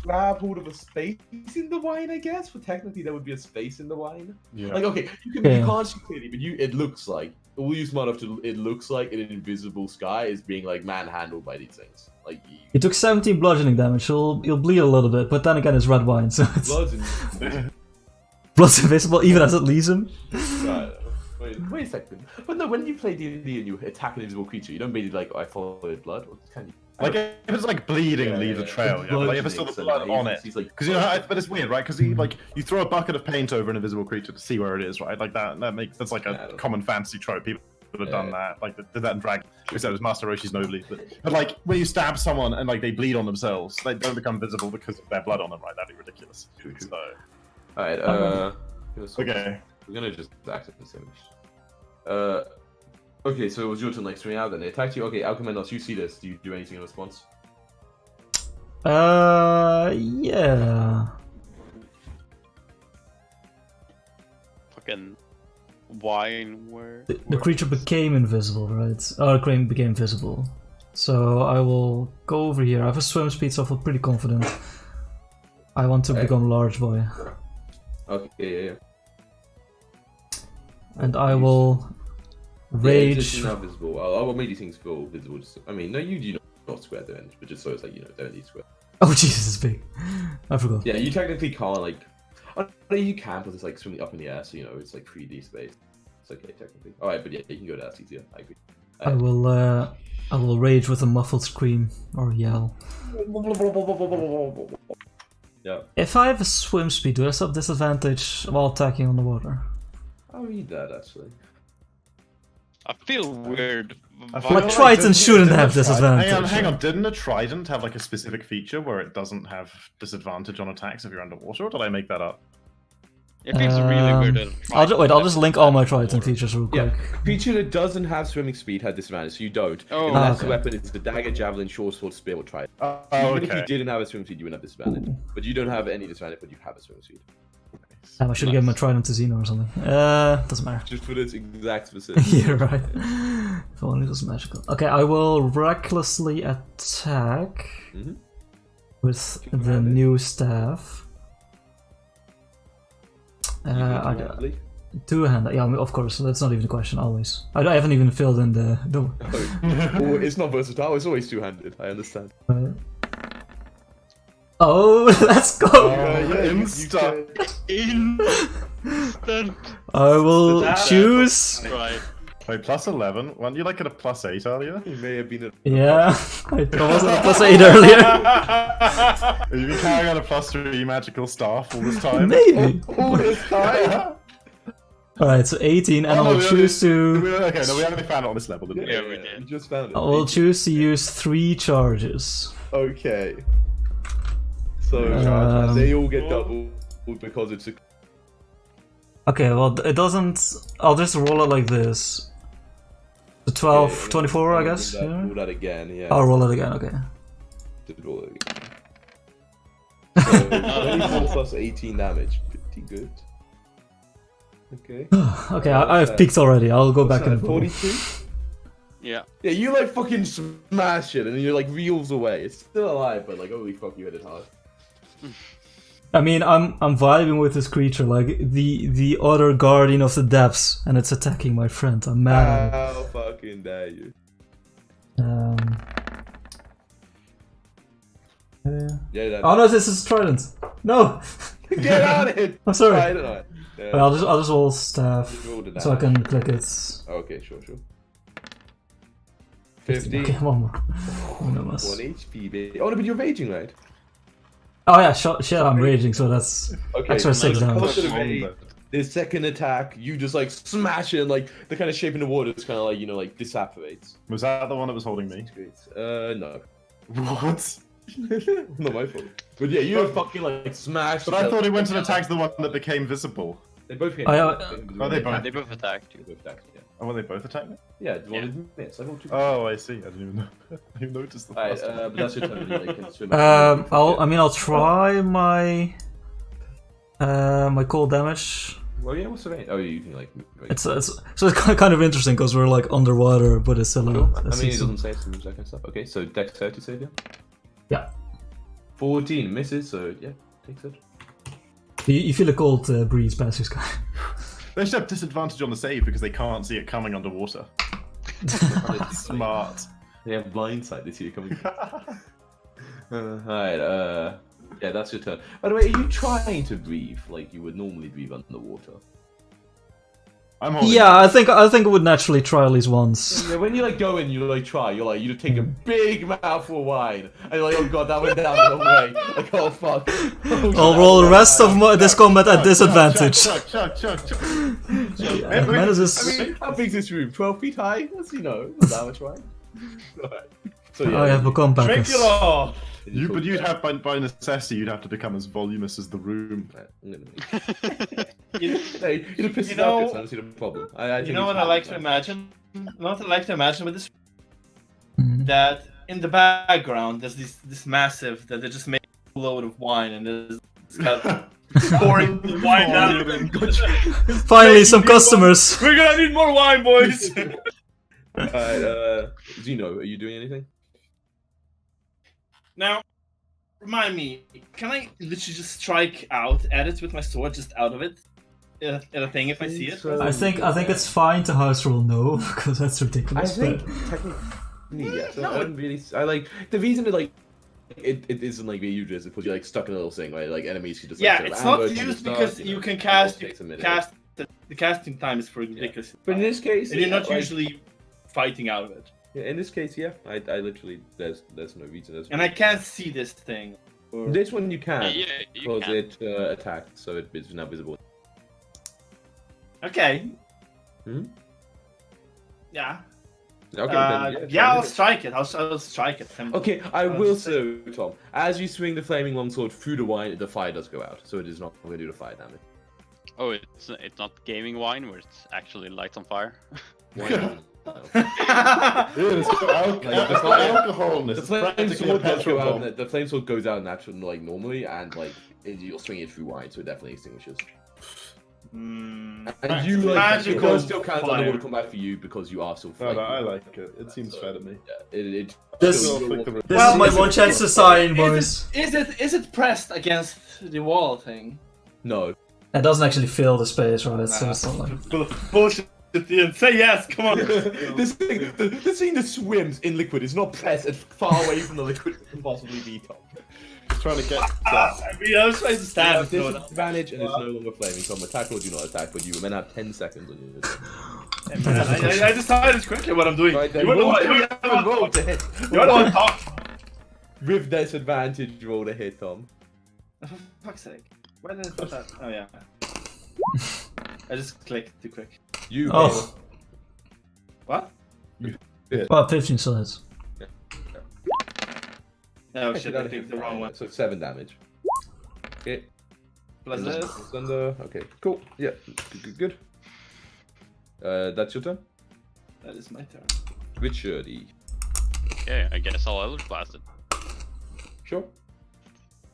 grab hold of a space in the wine, I guess. But technically, there would be a space in the wine. Yeah. Like okay, you can't see clearly, but it looks like all you smart enough to. It looks like an invisible sky is being like manhandled by these things. Like He took 17 bludgeoning damage. He'll bleed a little bit, but then again, it's red wine, so it's blood's invisible even as it leaves him. Right. Wait a second. But no, when you play D&D and you attack an invisible creature, you don't mean like I followed blood, or can you? Like if it's like bleeding, leaves a trail. Yeah, but, like if it's still the blood on it, because you know, but it's weird, right? Because you throw a bucket of paint over an invisible creature to see where it is, right? Like that's like a common fantasy trope. People have done that. Like they did that in Dragon. We said it was Master Roshi's Nobly, but like when you stab someone and like they bleed on themselves, they don't become visible because of their blood on them, right? That'd be ridiculous. So, all right. Okay. We're gonna just accept this image. Okay, so it was your turn, like swing out, then they attacked you. Okay, Alchemanos, you see this. Do you do anything in response? Yeah. Fucking wine where The creature became invisible, right? Oh, the creature became visible. So I will go over here. I have a swim speed, so I feel pretty confident. I want to become large boy. Okay, yeah. And I will rage. Yeah, not visible. I will make these things feel visible. Just, I mean, no, you do not square the end, but just so it's like, you know, don't need square. Oh, Jesus, it's big. I forgot. Yeah, you technically can't, like, I know you can, but it's like swimming up in the air, so you know, it's like 3D space. It's okay, technically. Alright, but yeah, you can go there, that's easier. I agree. I will rage with a muffled scream or yell. Yeah. If I have a swim speed, do I still have disadvantage while attacking on the water? I'll read that, actually. I feel weird. I feel My like trident shouldn't didn't have a trident- disadvantage. Hang on, didn't a trident have like a specific feature where it doesn't have disadvantage on attacks if you're underwater, or did I make that up? It feels really weird. that I'll just link all my trident features real quick. Yeah, creature that doesn't have swimming speed had disadvantage, so you don't. Oh, Unless okay. the weapon is the dagger, javelin, short sword, spear, or trident. Oh, Even if you okay. didn't have a swimming speed, you wouldn't have disadvantage. But you don't have any disadvantage, but you have a swimming speed. I should have given my trident to Xeno or something. Doesn't matter. Just for this exact specific. Yeah, right. If only it was magical. Okay, I will recklessly attack with the Two-handed. new staff. Two-handed, yeah, of course. That's not even a question. Always. I haven't even filled in the. Oh, it's not versatile. It's always two-handed. I understand. Oh, let's go! Instant. Instant. I will choose. Right. Wait, plus 11? Weren't you like at a plus 8 earlier? It may have been a... Yeah, I wasn't a +8 earlier. Have you been carrying on a plus 3 magical staff all this time? Maybe. All this time? Alright, so 18, and Oh, no, I'll we choose to. Okay, no, we only found it on this level, didn't we? Yeah, we did. You just found it. I will choose to use 3 charges. Okay. So, they all get doubled because it's a... Okay, well, it doesn't. I'll just roll it like this. The 12, Yeah, 24, I guess. Roll Yeah. that again, yeah. I'll roll it again, okay. Did roll it again. So, 24 plus 18 damage. Pretty good. Okay. Okay, I've peaked already. I'll go back and. 42? Yeah. Yeah, you like fucking smash it and you're like reels away. It's still alive, but like holy fuck, you hit it hard. I mean, I'm vibing with this creature, like the other guardian of the depths, and it's attacking my friend. I'm mad. How fucking dare you? Yeah, that... Oh no, this is trident. No. Get out of it! I'm sorry. I don't know. Yeah. Well, I'll just roll staff Just roll the so I damage. can click it. Okay, sure. 50. Okay, one more. One of 1 us. HP, baby. Oh, no, but you're raging, right? Oh yeah, shit, I'm raging, so that's Okay, extra so 6 damage. because of the rage, the second attack, you just like smash it, and like the kind of shape in the water is kind of like, you know, like disapparates. Was that the one that was holding me? It's great. No. What? Not my fault. But yeah, you fucking like smashed. But I thought he went and attacked the one that became visible. They both came. Oh, yeah. Oh, they both. They both attacked you. They both attacked, yeah. Oh, will they both attack me? Yeah, one didn't miss. I got 2. Oh, I see. I didn't even know. I didn't even notice the Alright, first one. but that's your turn. You can swim. I'll try my my cold damage. Well, yeah, what's the range? Oh, you can like. It's kind of interesting because we're like underwater, but it's still. Cool. I mean, it doesn't say some that kind of stuff. Okay, so dexterity save, yeah. Yeah. 14 misses, so yeah, takes it. You feel a cold breeze pass your sky. They should have disadvantage on the save because they can't see it coming underwater. Smart. They have blindsight this year coming. Alright, yeah, that's your turn. By the way, are you trying to breathe like you would normally breathe underwater? I'm holding. Yeah, I think I would naturally try at least once. Yeah, when you like go in, you like try, you're like, you take a big mouthful of wine, and you're like, oh god, that went down the wrong way. Like, oh fuck. Oh, I'll roll the rest of this combat at disadvantage. Chuck. Man, is this... I mean, how big is this room? 12 feet high? That's, you know, not that much, right? So, yeah, I have become backers. Dracula! But you'd have by necessity, you'd have to become as voluminous as the room. I'm gonna you'd piss it know- off, I don't see the problem. I think You know it's what I fine, like to man. imagine? You know what I like to imagine with this? Mhm. That in the background there's this massive that they just made a load of wine and there's kind of pouring the wine down. Finally, some customers. We're gonna need more wine, boys. Alright, Zeno, are you doing anything? Now, remind me, can I literally just strike out at it with my sword, just out of it? At a thing if I see it? So- I think it's fine to house rule no because that's I ridiculous. think But technically, yes. I don't really. I like the reason that like it isn't like used is because you're like stuck in a little thing, right? Like enemies who just Yeah, like, it's sort of not ambush and used stuff, because you you know, can it cast takes a minute. the casting time is ridiculous. But in this case, And you're yeah, not like- usually fighting out of it. Yeah, in this case, yeah. I literally there's no reason. And I can't see this thing. Or... This one you can Yeah, you because can. it attacked, so it's now visible. Okay. Hmm? Yeah. Okay, Yeah, I'll strike it. I'll strike it. Okay, I I'll will just say, Tom, as you swing the flaming longsword through the wine, the fire does go out, so it is not going to do the fire damage. Oh, it's not gaming wine where it's actually lights on fire. Why not? Yeah, it's got alcohol in The this. flame Practically a sword does petrol go bomb. out. The flame sword goes out naturally, like normally, and like you'll swing it through wine, so it definitely extinguishes. Mm, And you like magical it does still count fire. underwater combat for you because you are still No, fighting. no, I like it. It seems fair to me. Yeah, it This- still- this Well, is my is one it- chance to sign, boys. Is it pressed against the wall thing? No. It doesn't actually fill the space, right? So Nah. it's not like... Bullshit. Ian. Say yes. Come on. this thing that swims in liquid is not pressed as far away from the liquid as it can possibly be, Tom. Just trying to get. I was trying to You stab have it. no, disadvantage and it's no longer flaming. Tom, attack or do not attack, but you will then have 10 seconds on you. I decided quickly what I'm doing. Right then, You want to roll, what? you haven't rolled to hit. You want to talk? With disadvantage, roll to hit, Tom. For fuck's sake. Why did I put that? Oh yeah. I just clicked too quick. You Oh. What? Well, 15 sides. Oh hit. shit, I clicked the wrong one. So 7 damage. Okay. Plus this. It's under. Okay, cool. Yeah, good. That's your turn. That is my turn. Richard. Okay, I guess I'll Eldritch Blast it. Sure.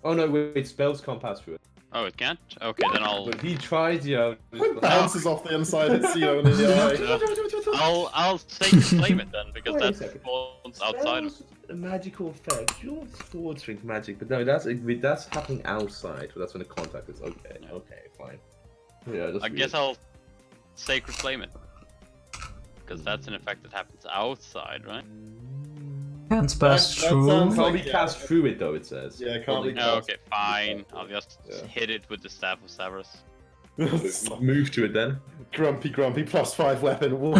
Oh no, wait, spells can't pass through it. Oh, it can't? Okay, then I'll But he tried, yeah. It bounces off the inside and Zeno in the eye. I'll sacred flame it then, because Wait a that's second. what's outside of Spells, a magical effect. Your sword strength magic, but no, that's happening outside. So that's when the contact is okay. Yeah. Okay, fine. Yeah, that's I guess I'll sacred flame it. Because that's an effect that happens outside, right? Can't pass That through. sounds Can't like- be cast through it though. It says. Yeah, can't be Oh, okay, fine. I'll just Yeah. hit it with the Staff of Severus. Move to it then. Grumpy, +5 weapon. Whoa.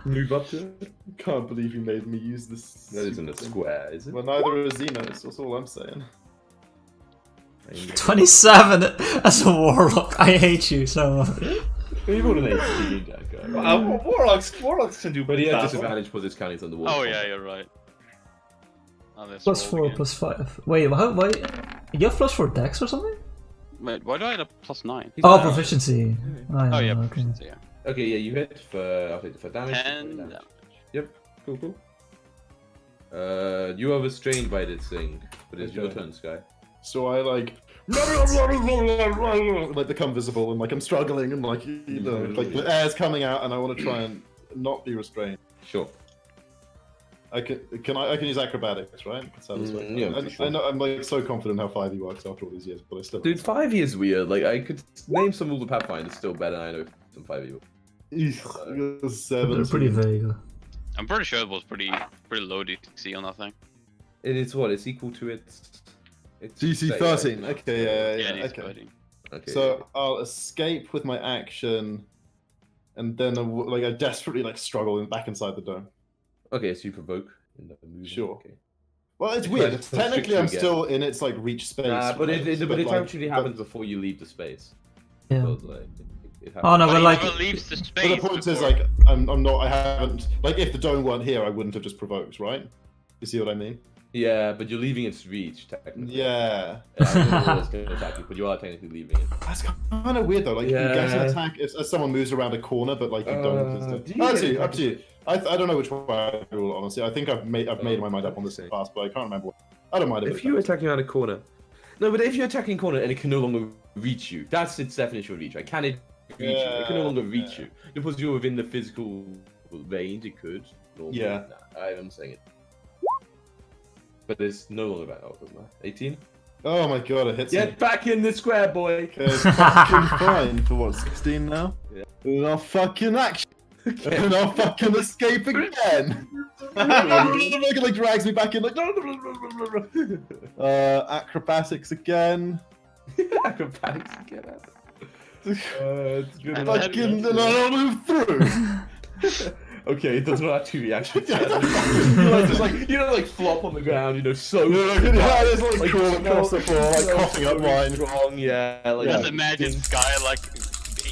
Move up to it. Can't believe you made me use this. That isn't a stupid thing. square, is it? Well, neither is Xenos. That's all I'm saying. 27 as a warlock. I hate you so much. You would have 18, Jack. Warlocks can do. But he has that. disadvantage because his counting's on the wall. Oh, yeah, you're right. Oh, let's Plus roll 4, again. plus 5. Wait, why? You have plus 4 dex or something? Wait, why do I have a +9? Oh, proficiency. Oh, yeah, okay. proficiency, yeah. Okay, yeah, you hit for. I'll take the for damage. 10 damage. Yep. Cool. You are restrained by this thing, but it's your Okay. turn, Sky. So I like become visible and like I'm struggling and like like the air's coming out and I want to try and not be restrained. Sure. I can use acrobatics, right? Yeah, for sure. I know I'm like so confident how 5e works after all these years, but I still. Dude, 5e is weird. Like, I could name some rules of Pathfinder still better than I know some 5e. They're pretty vague. I'm pretty sure it was pretty low DC on that thing. It's what? It's equal to its DC state, 13. right? Okay, Yeah, yeah. DC Okay. 13. Okay. So I'll escape with my action, and then like I desperately like struggle back inside the dome. Okay, so you provoke in the movement. Sure. Okay. Well, it's Try weird. to Technically, I'm again. still in its like reach space. But it like, actually happens before you leave the space. Yeah. Because, like, it Oh no, But but he like, never leaves the But space. the point is, before. like, I'm not. I haven't. Like, if the dome weren't here, I wouldn't have just provoked, right? You see what I mean? Yeah, but you're leaving its reach, technically. Yeah. I don't know what's going to attack you, but you are technically leaving it. That's kind of weird though. Like, you get an Yeah. attack as someone moves around a corner, but like you don't. do you Up get to you. an Up to you. I don't know which way I rule, honestly. I think I've made my mind up on this in the past, but I can't remember. I don't mind If you're attacking around a corner. No, but if you're attacking a corner and it can no longer reach you, that's its definition of reach, right? Can it reach you? It can no longer reach you. Because you're within the physical range, it could. Normally. Yeah. Nah, I'm saying it. But it's no longer that. Oh, it doesn't matter. 18? Oh my god, it hits me. Get back in the square, boy! Okay, it's fucking fine for what, 16 now? Yeah. And I'll fucking action. And I'll fucking escape again. It like drags me back in like acrobatics again. Acrobatics, get out. It's good And enough. Fucking and I'll move through. Okay, it does not actually reaction. Just like like flop on the ground, so Yeah, there's like crawl across the floor, like coughing up wine. strong, yeah. Like Yeah. Just imagine Sky like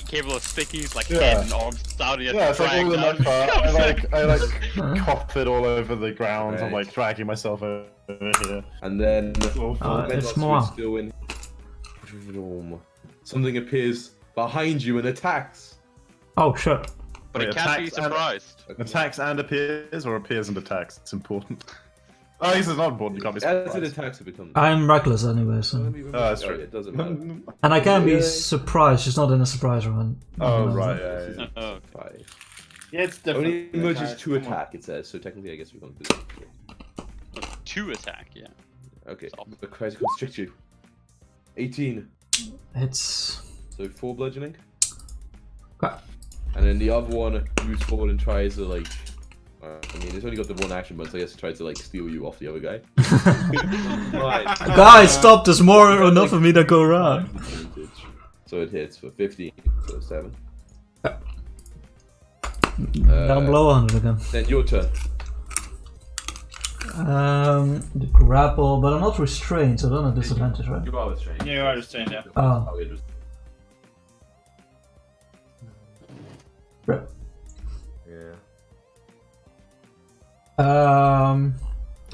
capable of sticking his like Yeah. head and arms out. He has Yeah, to it's like drag all in down. my part. I like cough it all over the ground. I'm Right. like dragging myself over here. And then it's more. still in. Something appears behind you and attacks. oh shit. But it Wait, can't be attacks and- surprised. Attacks and appears, or appears and attacks. It's important. Oh, this is not important. You can't be As it surprised. attacks, it becomes. I'm reckless anyway, so. that's Oh, true. it doesn't matter. And I can be Yeah. surprised, just not in a surprise round. Oh right, yeah, yeah. Oh, Five. Yeah, it's different. Only emerges Attack, to come on. attack, it says, so technically I guess we're going to do that. to attack, yeah. Okay, Stop. but tries to constrict you. 18. It's. So 4 bludgeoning. Okay. And then the other one moves forward and tries to like. I mean, it's only got the one action bonus, so I guess it tries to like steal you off the other guy. Right. Guys, stop! There's more enough of me to go around. So it hits for 15, so 7. Down below 100 again. Then your turn. The grapple, but I'm not restrained, so I don't have disadvantage, right? You are restrained. Yeah, you are restrained, yeah. Oh. Right. Yeah.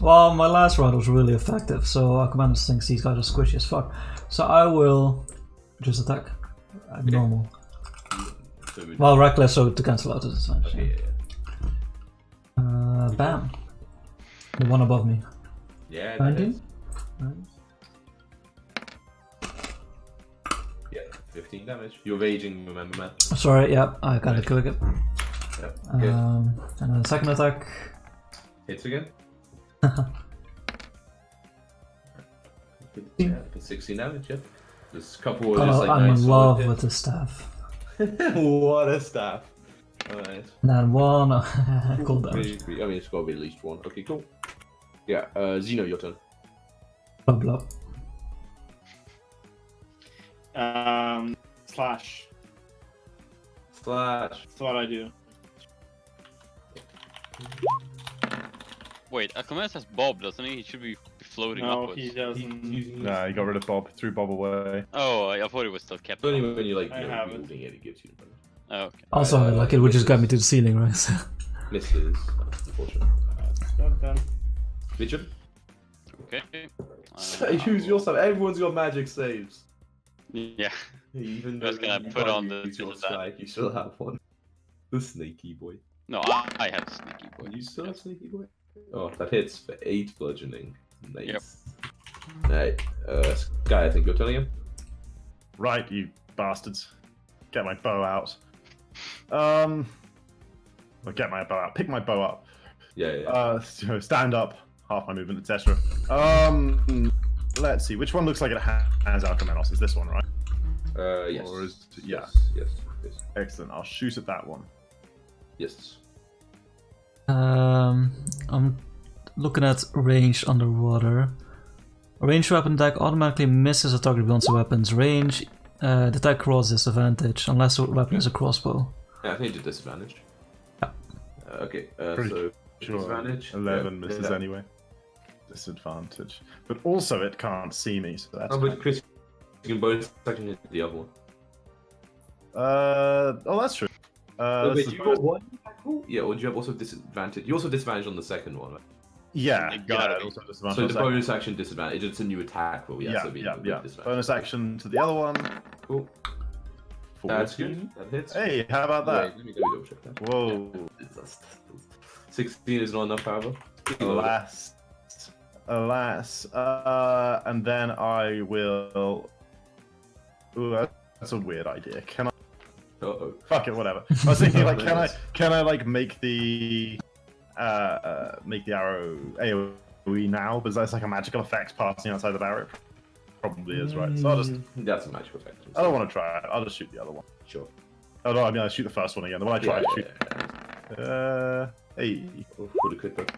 Well, my last round was really effective, so our commander thinks these guys are squishy as fuck. So I will just attack normal. So we Well, reckless, so to cancel out the disadvantage. okay, yeah. Bam. The one above me. Yeah, that 19? hits. Yeah, 15 damage. You're raging, remember, man. Sorry, yeah, I got it quick. Yep. Okay. And then second attack. Hits again. Yeah, for 16 damage, yeah. There's a couple of just like I'm nice in solid love with the staff. hits. What a staff. Alright. And then one cool damage. I mean, it's gotta be at least one. Okay, cool. Yeah, Zeno, your turn. Blah blah. Slash. Slash. That's what I do. Wait, Akamanis has Bob, doesn't he? He should be floating No, upwards. he doesn't. Nah, you got rid of Bob. Threw Bob away. Oh, I thought it was still kept. Only when you like, I you know, haven't. wielding it, it gives you the bonus. Oh, okay. Also, like it would just get me to the ceiling, right? So. Misses, unfortunately. Done. Richard? Okay. Use your stuff. Everyone's got magic saves. Yeah. Even Just though gonna you put can't on the use your disadvantage. strike, you still have one. The sneaky boy. No, I have sneaky boy. You still have sneaky boy? Oh, that hits for 8 bludgeoning. Nice. Yep. Right, Sky, I think you're telling him. Right, you bastards. Get my bow out. Well, get my bow out. Pick my bow up. Yeah. Stand up. Half my movement, etc. Let's see. Which one looks like it has Alchemanos? Is this one, right? Yes. Or is yeah. Yes. Excellent. I'll shoot at that one. Yes. I'm looking at range underwater. A ranged weapon attack automatically misses a target beyond the weapon's range. The attack rolls disadvantage unless the weapon is a crossbow. Yeah, I think it's disadvantage. Yeah. Okay. Pretty So sure disadvantage. 11 misses yeah. anyway. Disadvantage. But also it can't see me, so that's Oh, but Chris, you can bonus action hit the other one. oh, that's true. Wait, this you is got one attack roll? Yeah, or do you have also disadvantage? You also have disadvantage on the second one, right? yeah, You gotta be. also So disadvantage the on second. bonus action disadvantage, it's a new attack roll. Yeah, Yeah, so it'd be yeah, with yeah. disadvantage. Bonus action to the other one. Cool. 14. That's good. That hits. Hey, how about that? Wait, let me double check that. Whoa. Yeah, 16 is not enough, however. Alas. And then I will. Ooh, that's a weird idea. Can I? Uh-oh. Fuck it, whatever. I was thinking, like, can I like make the arrow AOE now? Because that's like a magical effect passing outside the barrier. Probably is, right? So I'll just. That's a magical effect. I don't want to try it. I'll just shoot the other one. Sure. Oh no, I mean I shoot the first one again. The one I tried to shoot. Hey. Oh, for the quick book.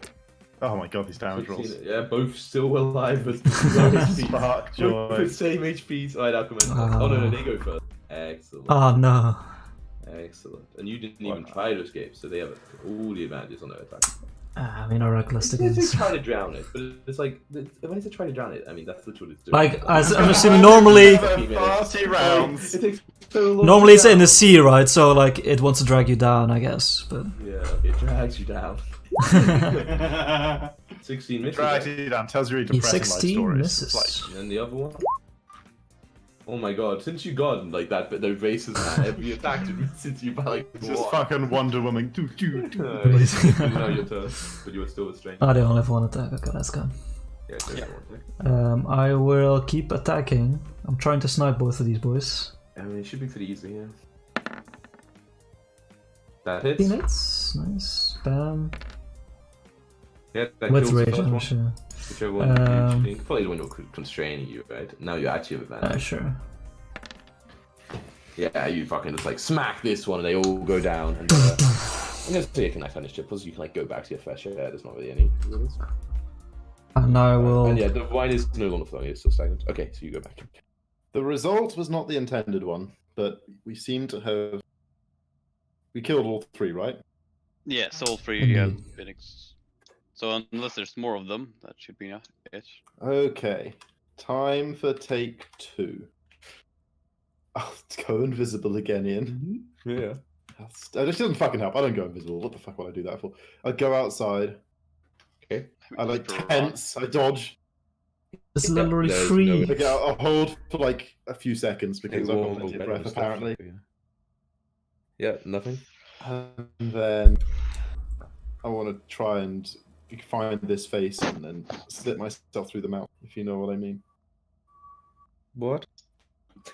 Oh my god, these damage rolls. Yeah, both still alive with Spark both joy. with same HPs. Alright, I'll come in. Oh no, they go first. Excellent. Oh no. Excellent. And you didn't even try to escape, so they have all the advantages on their attack. I mean, reckless They against. try to drown it, but it's like when they say try to drown it, I mean that's literally what it's doing. Like, I'm assuming normally, 30 rounds. It takes so long. normally to it's in drown. the sea, right? So like, it wants to drag you down, I guess. But Yeah, it drags you down. 16 misses. Drags right? you down, tells you he depressing life 16 stories. misses. It's like, And then the other one. Oh my god! Since you got like that, but those races, man, every attack since you by like it's just what? fucking Wonder Woman. Doo, doo, doo. Now your turn, but you were still restrained. Oh, they only have one attack. Okay, that's good. Yeah, so Yeah. I will keep attacking. I'm trying to snipe both of these boys. I mean, it should be pretty easy, yeah. That hits. 15 hits. Nice. Bam. Yeah, that With kills the rage, first I'm one. sure. Whichever one you think. Probably the one you're constraining you, right? Now you actually have advantage. Sure. Yeah, you fucking just like smack this one and they all go down. And I'm gonna say you can kind of chip, plus you can like go back to your fair share. There's not really any. And I will. And yeah, the wine is no longer flowing, it's still stagnant. Okay, so you go back. The result was not the intended one, but we seem to have. We killed all three, right? Yes, all three Indeed. Phoenix. So unless there's more of them, that should be it. Okay. Time for take 2. Oh, go invisible again, Ian. Yeah. That just doesn't fucking help. I don't go invisible. What the fuck would I do that for? I go outside. Okay. I like tense. I dodge. It's literally there's free. no- Okay, I'll hold for like a few seconds because I've got plenty of breath apparently. Yeah, nothing. And then I want to try and find this face and then slit myself through the mouth, if you know what I mean. What?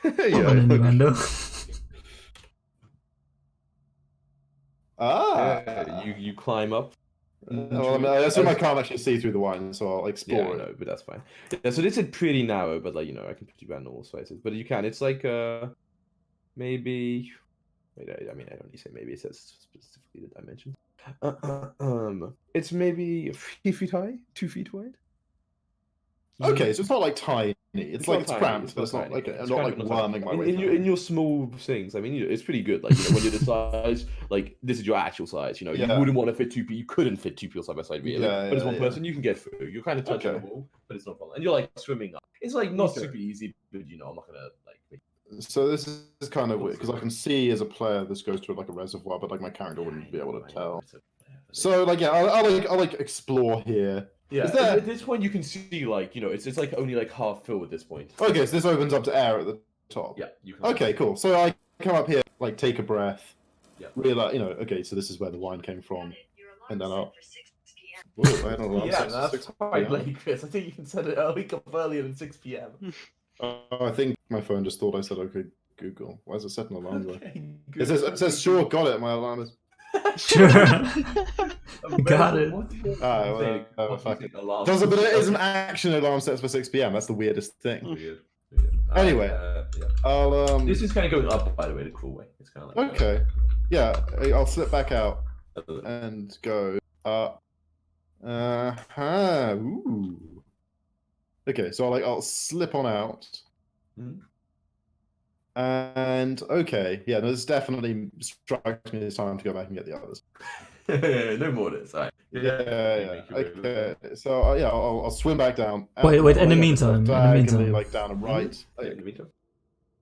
An innuendo. Ah! You climb up. Well, I mean, I assume I can't actually see through the wine, so I'll Yeah, explore I it. know, but that's fine. Yeah, so this is pretty narrow, but like I can put you around normal sizes, but you can. It's like maybe. Wait, I mean, I don't need to say maybe. It says specifically the dimensions. It's maybe 3 feet high, 2 feet wide. Okay, so it's not like tiny. It's like not it's tiny, cramped, but not it's not tiny, like yeah, I'm it's not kind like of not worming my way. in through. your small things. I mean, it's pretty good. Like when you're the size, like this is your actual size. You Yeah. wouldn't want to fit 2 people. You couldn't fit 2 people side by side, really. Yeah, but as yeah, one yeah. person, you can get through. You're kind of touching Okay. the wall, but it's not a problem. And you're like swimming up. It's like not Okay. super easy, but I'm not gonna like. So this is kind of weird because I can see as a player this goes to like a reservoir, but like my character wouldn't be able to tell. So like yeah, I'll like explore here. Yeah, Is there- at this point you can see like it's like only like half filled at this point. Okay, so this opens up to air at the top. Yeah, you can. Okay, cool. So I come up here, like take a breath, realize, okay, so this is where the wine came from, and then I'll. Whoa, I don't know. Yeah, that's quite late, Chris. I think you can set it a week up earlier than 6 p.m. I think my phone just thought I said, okay, Google. Why is it set an alarm though? Okay, It says, sure, got it. My alarm is. Sure. Got it. Fuck it. But it is an action alarm set for 6 p.m. That's the weirdest thing. Weird. Anyway, yeah. I'll This is kind of going up, by the way, the cool way. It's kind of like okay. Yeah, I'll slip back out and go. Ooh. Okay, so I'll slip on out. And okay, yeah, no, this definitely strikes me this time to go back and get the others. No more this. Right. Yeah. Okay, so I'll swim back down. Wait. In the meantime, like down and right. In the meantime.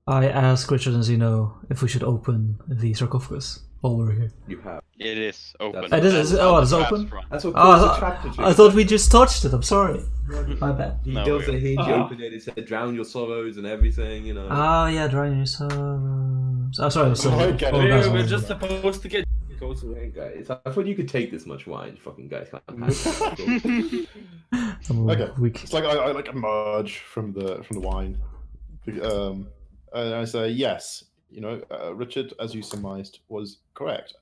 I asked Richard and Zeno if we should open the sarcophagus while we're here. You have. It is open. It is- That's oh, how it's the open? traps run. That's what Oh, caused the trap to I thought we just touched it. I'm sorry. My bad. He No, goes to we- the hinge, he opened it, he said drown your sorrows and everything, you know. Oh yeah, drawing your sorrows. I'm sorry. I'm Oh, sorry. okay. Oh, guys, We're I'm just sorry. supposed to get. Goes away, guys. I thought you could take this much wine, you fucking guys can't handle it. I'm Okay. weak. It's like I like emerge from the wine, and I say yes. Richard, as you surmised, was correct.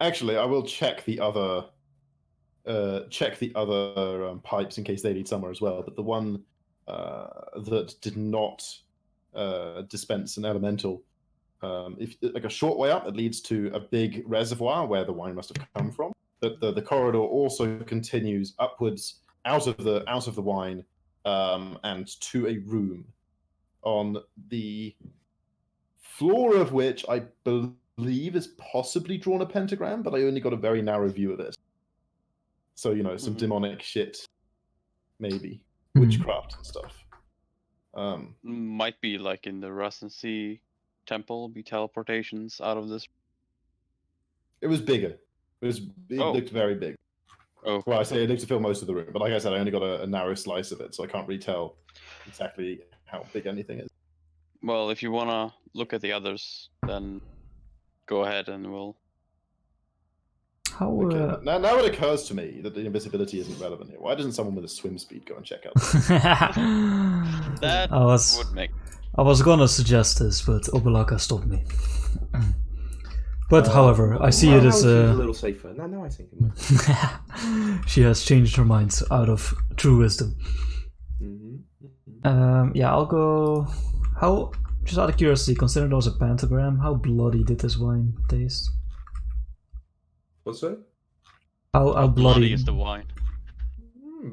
Actually, I will check the other pipes in case they lead somewhere as well. But the one that did not dispense an elemental, if like a short way up, it leads to a big reservoir where the wine must have come from. The corridor also continues upwards out of the wine, and to a room on the floor of which I believe is possibly drawn a pentagram, but I only got a very narrow view of it. So some demonic shit, maybe witchcraft and stuff. Might be like in the Rust and Sea temple, be teleportations out of this. It was bigger. It looked very big. Oh, Well, I say it looked to fill most of the room, but like I said, I only got a narrow slice of it, so I can't really tell exactly how big anything is. well, if you wanna look at the others, then go ahead and we'll. How? Okay. Now it occurs to me that the invisibility isn't relevant here. Why doesn't someone with a swim speed go and check out? That I was would make. gonna suggest this, but Obelaka stopped me. But however, I see it as a little safer. Now I think it might. she has changed her mind out of true wisdom. Yeah, I'll go. How? Just out of curiosity, considering there was a pentagram, how bloody did this wine taste? What's that? How bloody? Is the wine?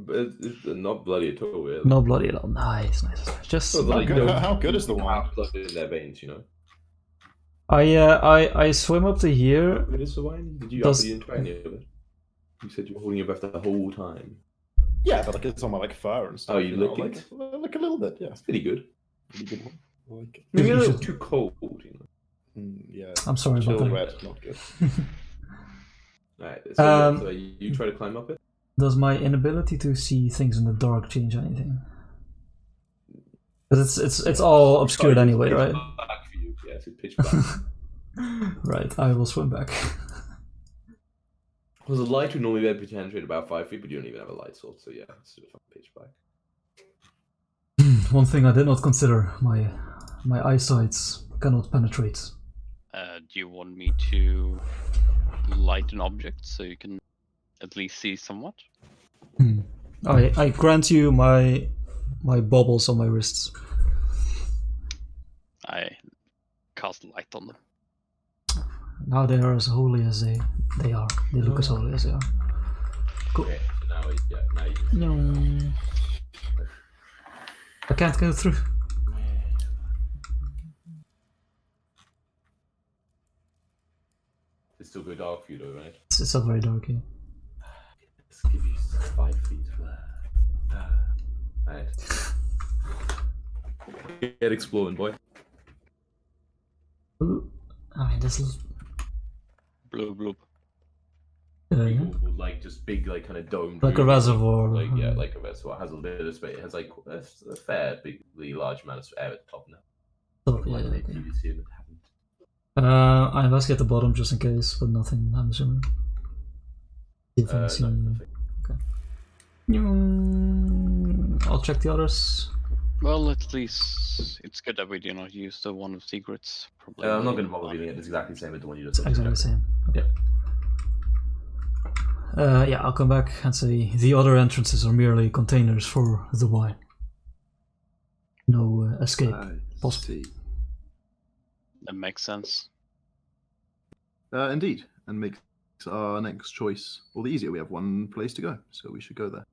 It's not bloody at all, really. No bloody at all. Nice. Just Well, like, How good is the wine? Have blood in their veins, you know. I swim up to here. How good is the wine? Did you didn't try any of it? You said you were holding your breath the whole time. Yeah, but it's on my fur and stuff. Oh, you lick it? Like a little bit, yeah. It's pretty good. Pretty good one. I like it. Maybe a You little should- too cold, you know. Yeah. I'm sorry about Chill that. red, not good. Alright, so you try to climb up it? Does my inability to see things in the dark change anything? Because it's all obscured Sorry, anyway, it's right? pitch black for you. Yeah, it's pitch black. Right, I will swim back. Well, the light would normally be able to penetrate about 5 feet, but you don't even have a light source, so yeah, it's sort of pitch black. One thing I did not consider, my eyesight cannot penetrate. Do you want me to light an object so you can at least see somewhat? I grant you my baubles on my wrists. I cast light on them. Now they are as holy as they are. They look as holy as they are. Cool. Okay, so now you can No. I can't go through. It's still go dark for you though, right? It's not very dark here. Let's give you 5 feet. Nice. Get exploring, boy. Ooh. I mean, this is. Bloop bloop. Yeah. Like just big, like kind of dome. Like a reservoir. Like yeah, like a reservoir. It has a bit of space. It has like a fair, bigly large amount of air at the top now. Oh, yeah, Like okay. previously it I investigate the bottom just in case, but nothing, I'm assuming. If I see... nothing. I'll check the others. Well, at least it's good that we do not use the one of secrets. Probably I'm not would going to bother reading it. It's exactly the same as the one you just said. Exactly the same. Yeah. Yeah, I'll come back and say the other entrances are merely containers for the wine. No escape possible. That makes sense. Indeed, and makes our next choice all the easier. We have one place to go, so we should go there.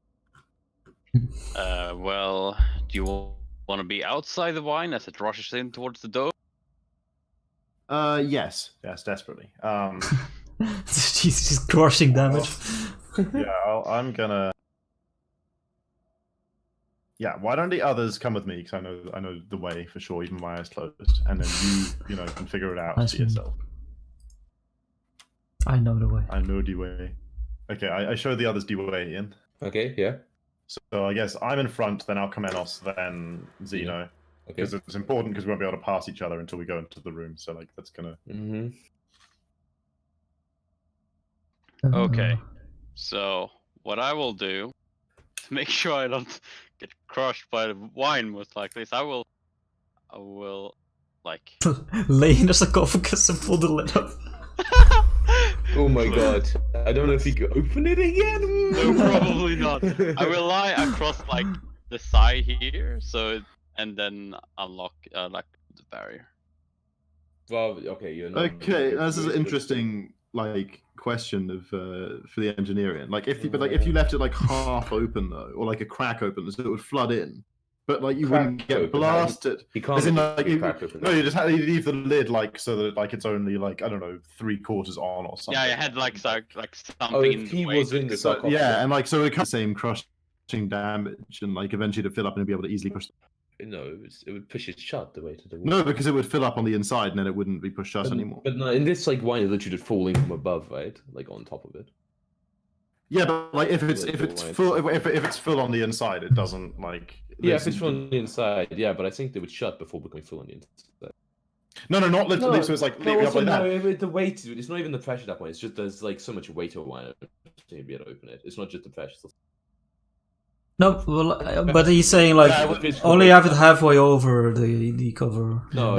Well, do you want to be outside the wine as it rushes in towards the door? Yes, desperately. She's crushing damage. Yeah, I'm gonna. Yeah, why don't the others come with me? Because I know the way for sure, even my eyes closed, and then you can figure it out for yourself. I know the way. I know the way. Okay, I show the others the way, Ian. Okay, yeah. So I guess I'm in front, then Alcamenos, then Zeno. Okay. Because it's important because we won't be able to pass each other until we go into the room. So like that's gonna. Mm-hmm. Okay. So what I will do to make sure I don't get crushed by the wine, most likely, is I will like lay in a sarcophagus and pull the lid up. Oh my god. I don't know if you could open it again. No, probably not. I will lie across like the side here, and then unlock like the barrier. Well, okay, you're not. Okay, this is an interesting like question of for the engineering. Like if you left it like half open though, or like a crack open, so it would flood in. But like you wouldn't get blasted. You can't. As in, like, crack open. No, you just have to leave the lid like so that like it's only like I don't know 3/4 on or something. Yeah, I had like something Oh, in if the he way. was in the sarcophagus. Yeah, and like so it comes the same crushing damage, and like eventually to fill up and be able to easily push. No, it would push it shut the way to the wall. No, because it would fill up on the inside, and then it wouldn't be pushed shut anymore. But no, in this like wine, it's literally just falling from above, right? Like on top of it. Yeah, but like if it's full if it's full on the inside, it doesn't like. Yeah, if it's full on the inside, yeah, but I think they would shut before becoming full on the inside. No, not literally. So it's like leaving up like that. The weight, it's not even the pressure at that point. It's just there's like so much weight of wine to be able to open it. It's not just the pressure. No, well, but he's saying like only have it halfway over the cover. No,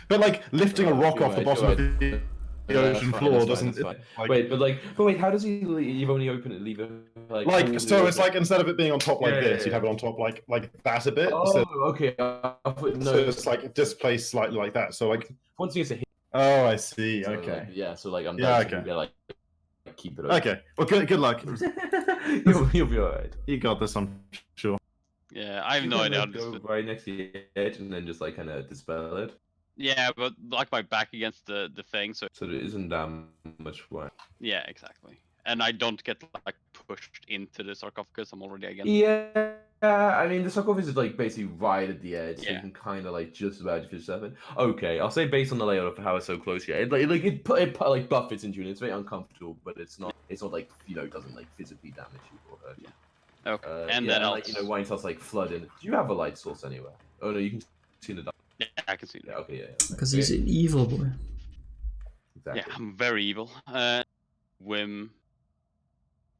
but like lifting a rock off the bottom of the ocean floor doesn't. Wait, but how does he? You've only opened it, leave it like so. It's like instead of it being on top like this, you'd have it on top like that a bit. Oh, so, okay. So it's like displaced slightly like that. So like once you get a hit. Oh, I see. So, Okay. Like, yeah. So like I'm. Yeah. Okay. Like keep it open. Okay. Well, good luck. You'll be alright. You got this, I'm sure. Yeah, I have no idea. How Go right next to the edge and then just like kind of dispel it. Yeah, but like my back against the thing, so there isn't that much wine. Yeah, exactly. And I don't get like pushed into the sarcophagus. I'm already against. Yeah, I mean the sarcophagus is like basically right at the edge, so Yeah. you can kind of like just about fit yourself in. Okay, I'll say based on the layout of how it's so close here, it like buffets into you. And it's very uncomfortable, but it's not like it doesn't like physically damage you or hurt you. Okay. And then like wine starts like flooding. Do you have a light source anywhere? Oh no, you can see in the dark. Yeah, I can see that. Yeah, okay, yeah. Because he's an evil boy. Exactly. Yeah, I'm very evil. Whim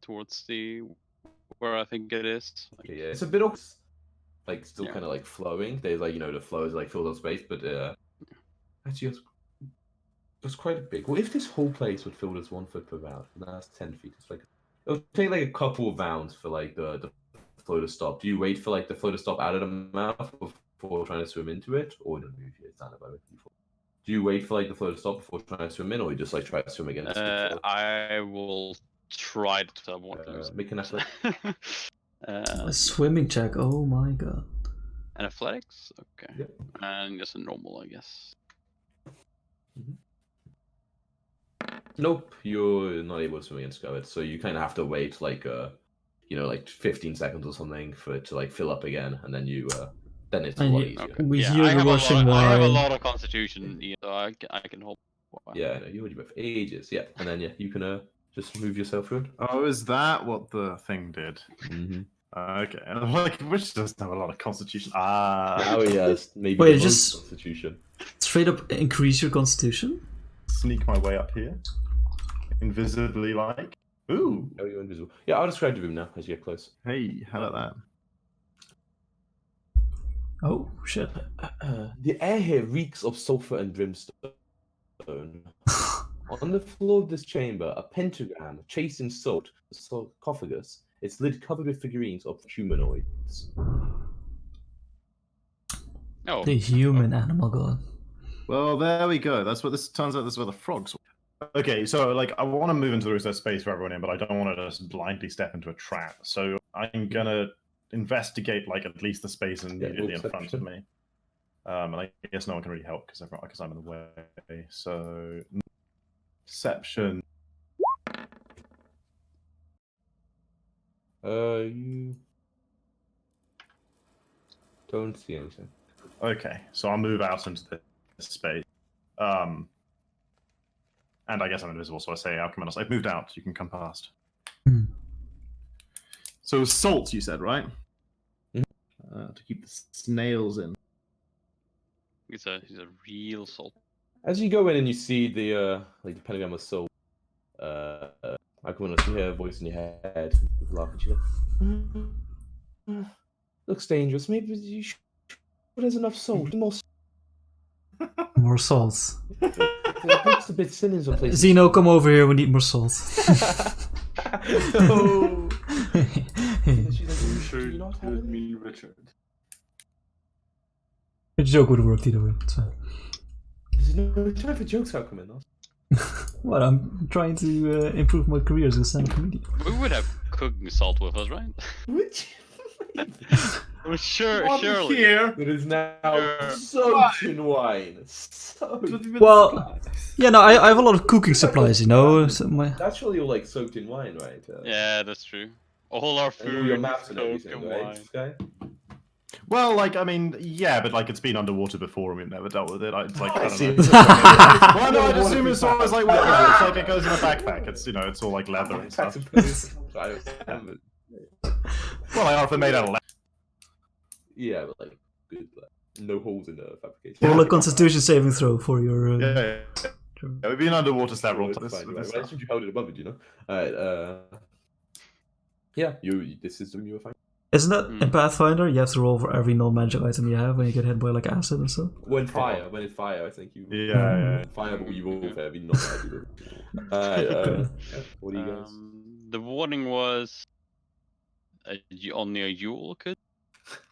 towards the where I think it is. Like, Okay, yeah. It's a bit like still kind of like flowing. There's like the flow is like filled up space, but actually that's quite big. Well, if this whole place would fill as 1 foot per round, and that's 10 feet. It's like it'll take like a couple of rounds for like the flow to stop. Do you wait for like the flow to stop out of the mouth before trying to swim into it, or do you stand up by it before? Do you wait for like the flow to stop before trying to swim in, or you just like try to swim against it? I will try to avoid make an athletics. A swimming check. Oh my god. And athletics, okay. Yep. And just a normal, I guess. Nope, you're not able to swim against it, so you kind of have to wait like like 15 seconds or something for it to like fill up again, and then then it's a lot easier. Okay. We Yeah, hear I the have rushing I have a wine. lot of constitution, so I can hold. Yeah, no, you already have ages. Yeah, and then you can just move yourself through. Oh, is that what the thing did? Mm-hmm. Okay, and I'm like, which doesn't have a lot of constitution. Oh yes, maybe Wait, the most just- constitution. Straight up increase your constitution? sneak my way up here. Invisibly, like. Ooh. Oh, you're invisible. Yeah, I'll describe the room now as you get close. Hey, how about Oh shit! The air here reeks of sulfur and brimstone. On the floor of this chamber, a pentagram chased in salt, a sarcophagus, its lid covered with figurines of humanoids. Oh, The human animal god. that? Well, there we go. That's what this turns out. This is where the frogs. Okay, so like I want to move into the room so there's space for everyone in, but I don't want to just blindly step into a trap. So I'm gonna investigate like at least the space immediately in front of me. And I guess no one can really help because I'm in the way. So perception. You don't see anything. Okay, so I'll move out into this space. And I guess I'm invisible, so I say, Alchemist, I've moved out. You can come past. Hmm. So salt, you said, right? Mhm. To keep the snails in. he's a real salt. As you go in and you see the pentagram of soul, I can almost hear a voice in your head. People laugh at you. Looks dangerous. Maybe you should. There's enough salt. More salt. It looks a bit thin in some places. Zeno, come over here. We need more salt. No. You Do should you not have any? me, Richard. A joke would have worked either way. It's fine. There's no time for jokes, how come in? What? I'm trying to improve my career as a stand-up comedian. We would have cooking salt with us, right? Which? Well, surely. Here. It is now Sure. soaked in wine. Soaked. Well, yeah, no, I have a lot of cooking supplies, you know. So That's really all like soaked in wine, right? Yeah, that's true. All our And all food your maps is and soaked everything, in right? wine. Sky? Well, like, I mean, yeah, but like it's been underwater before and we've never dealt with it. It's like, I see. don't know. Well, no, I'd assume it's always like, well, it's like it goes in a backpack. It's, you know, it's all like leather and stuff. Well, I often made out of leather. Yeah, but like good, like, no holes in the fabrication. roll a Constitution saving throw for your. Yeah. Yeah, we've been underwater several It's times. fine, with right? this Well, I stuff. assumed you held it above it, you know. Alright, yeah, this is the room you were fine. Isn't that in Pathfinder? You have to roll for every non-magic item you have when you get hit by like acid and stuff. When it's fire, I think you. Yeah. Fire, but you roll for every non-magic. Alright, what do you guys? The warning was only a Yule could.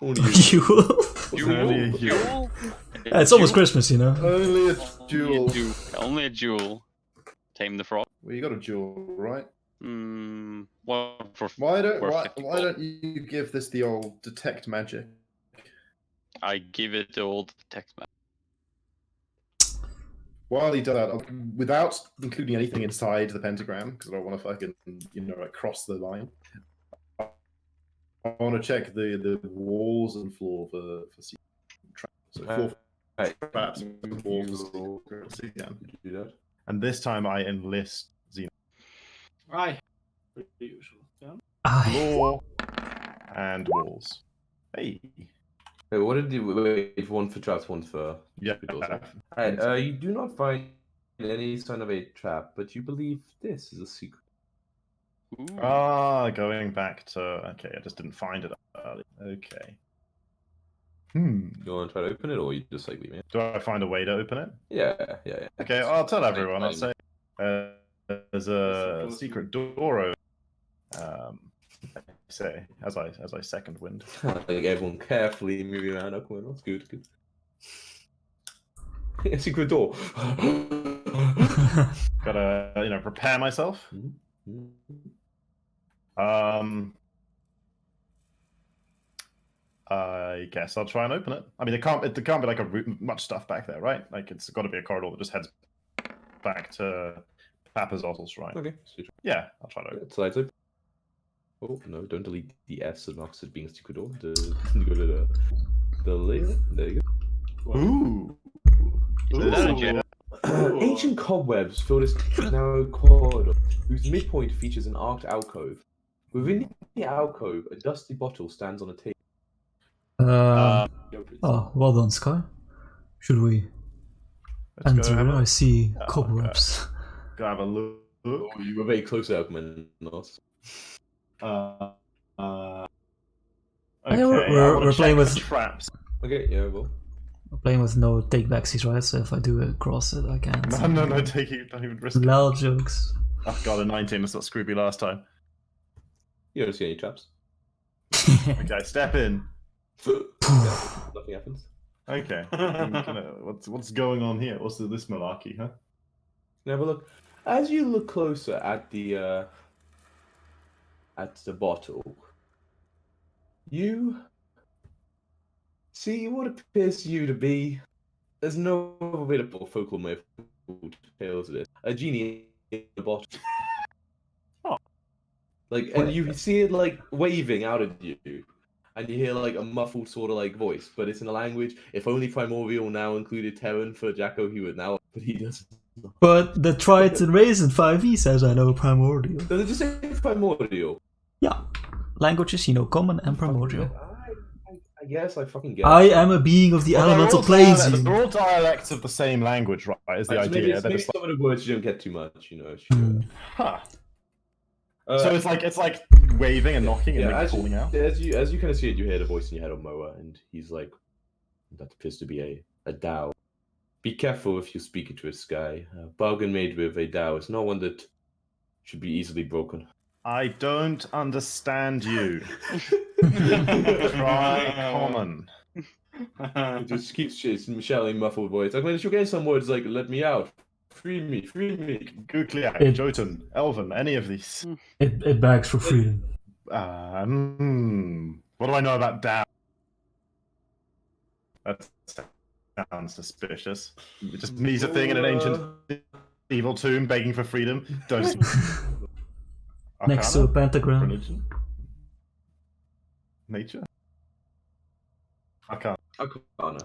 Only you. You. Only a Yule. Yule? Yeah, it's almost Christmas, you know. Only a jewel. Only a Jewel. Tame the frog. Well, you got a jewel, right? What for? Why Worth 50 why don't you give this the old detect magic? I give it the old text map. While he does that, without including anything inside the pentagram, because I don't want to fucking, you know, like cross the line. I want to check the walls and floor for secret traps. So floor Right. traps and walls for secret Yeah. Do that. And this time I enlist Xeno. Right. Per usual. Yeah. Aye. Floor and walls. Hey. Wait, what did you wait? One for traps, one for Yeah. Alright, you do not find any sign of a trap, but you believe this is a secret. Ooh. Going back to... Okay, I just didn't find it early. Okay. You want to try to open it, or you just like leave it? Do I find a way to open it? Yeah. Okay, I'll tell everyone. I'll say there's a secret door over. I say as I second wind. Like everyone carefully moving around up corner. That's good. A secret door. Gotta prepare myself. I guess I'll try and open it. I mean, it can't be like much stuff back there, right? Like it's got to be a corridor that just heads back to Papazotl Shrine. Okay. Yeah, I'll try to open it. It's lights open. Oh no! Don't delete the S that marks it being a secret door. Go to the layer. There you go. Ooh. Is that a gem? Ancient cobwebs fill this narrow corridor, whose midpoint features an arched alcove. Within the alcove, a dusty bottle stands on a table. Oh, well done, Sky. Should we Let's go Enter, have I a, see Oh, cobwebs. go have a look. Oh, you were very close, Alchemanos. Uh, uh, Hey, okay, we're playing with- traps. Okay, yeah, well. We're playing with no take backsies, right? So if I do it cross it, I can't. No, take it. Don't even risk it. Lol jokes. Oh god, a 19. That's not screwed me last time. You don't see any traps. Okay, step in. Nothing happens. Okay. What's going on here? What's this malarkey, huh? Have a look. As you look closer at the bottle, you see what appears to you to be. There's no available folklore may have tales of this. A genie in the bottle. Oh. Like, and you see it like waving out at you, and you hear like a muffled sort of like voice, but it's in a language. If only Primordial now included Terran for Jacko, he would now, but he doesn't. But the Triton Raisin 5e says I know Primordial. Does it just say Primordial? Yeah. Languages, you know, common and primordial. I guess I fucking get. I am a being of the Well, elemental they're all planes. They're all dialects of the same language, right? Is the Maybe, idea? it's, They're maybe just some of the words you don't get too much, you know. Hmm. huh. Uh, So it's like waving and knocking and yeah, like as calling out. you kind of see it, you hear the voice in your head of Moa, and he's like, "That appears to be a Dao. Be careful if you speak into a sky. A bargain made with a Dao is not one that should be easily broken." I don't understand you. Try common. It just keeps shouting muffled voice. Like, when you're getting some words like "let me out," "free me," "free me." Gukliak, It- Jotun, Elven, any of these. It begs for freedom. What do I know about Dao? That sounds suspicious. It just means a thing in an ancient evil tomb begging for freedom. Don't. Next to a Arcana? pentagram. Religion? Nature? Arcana. Arcana.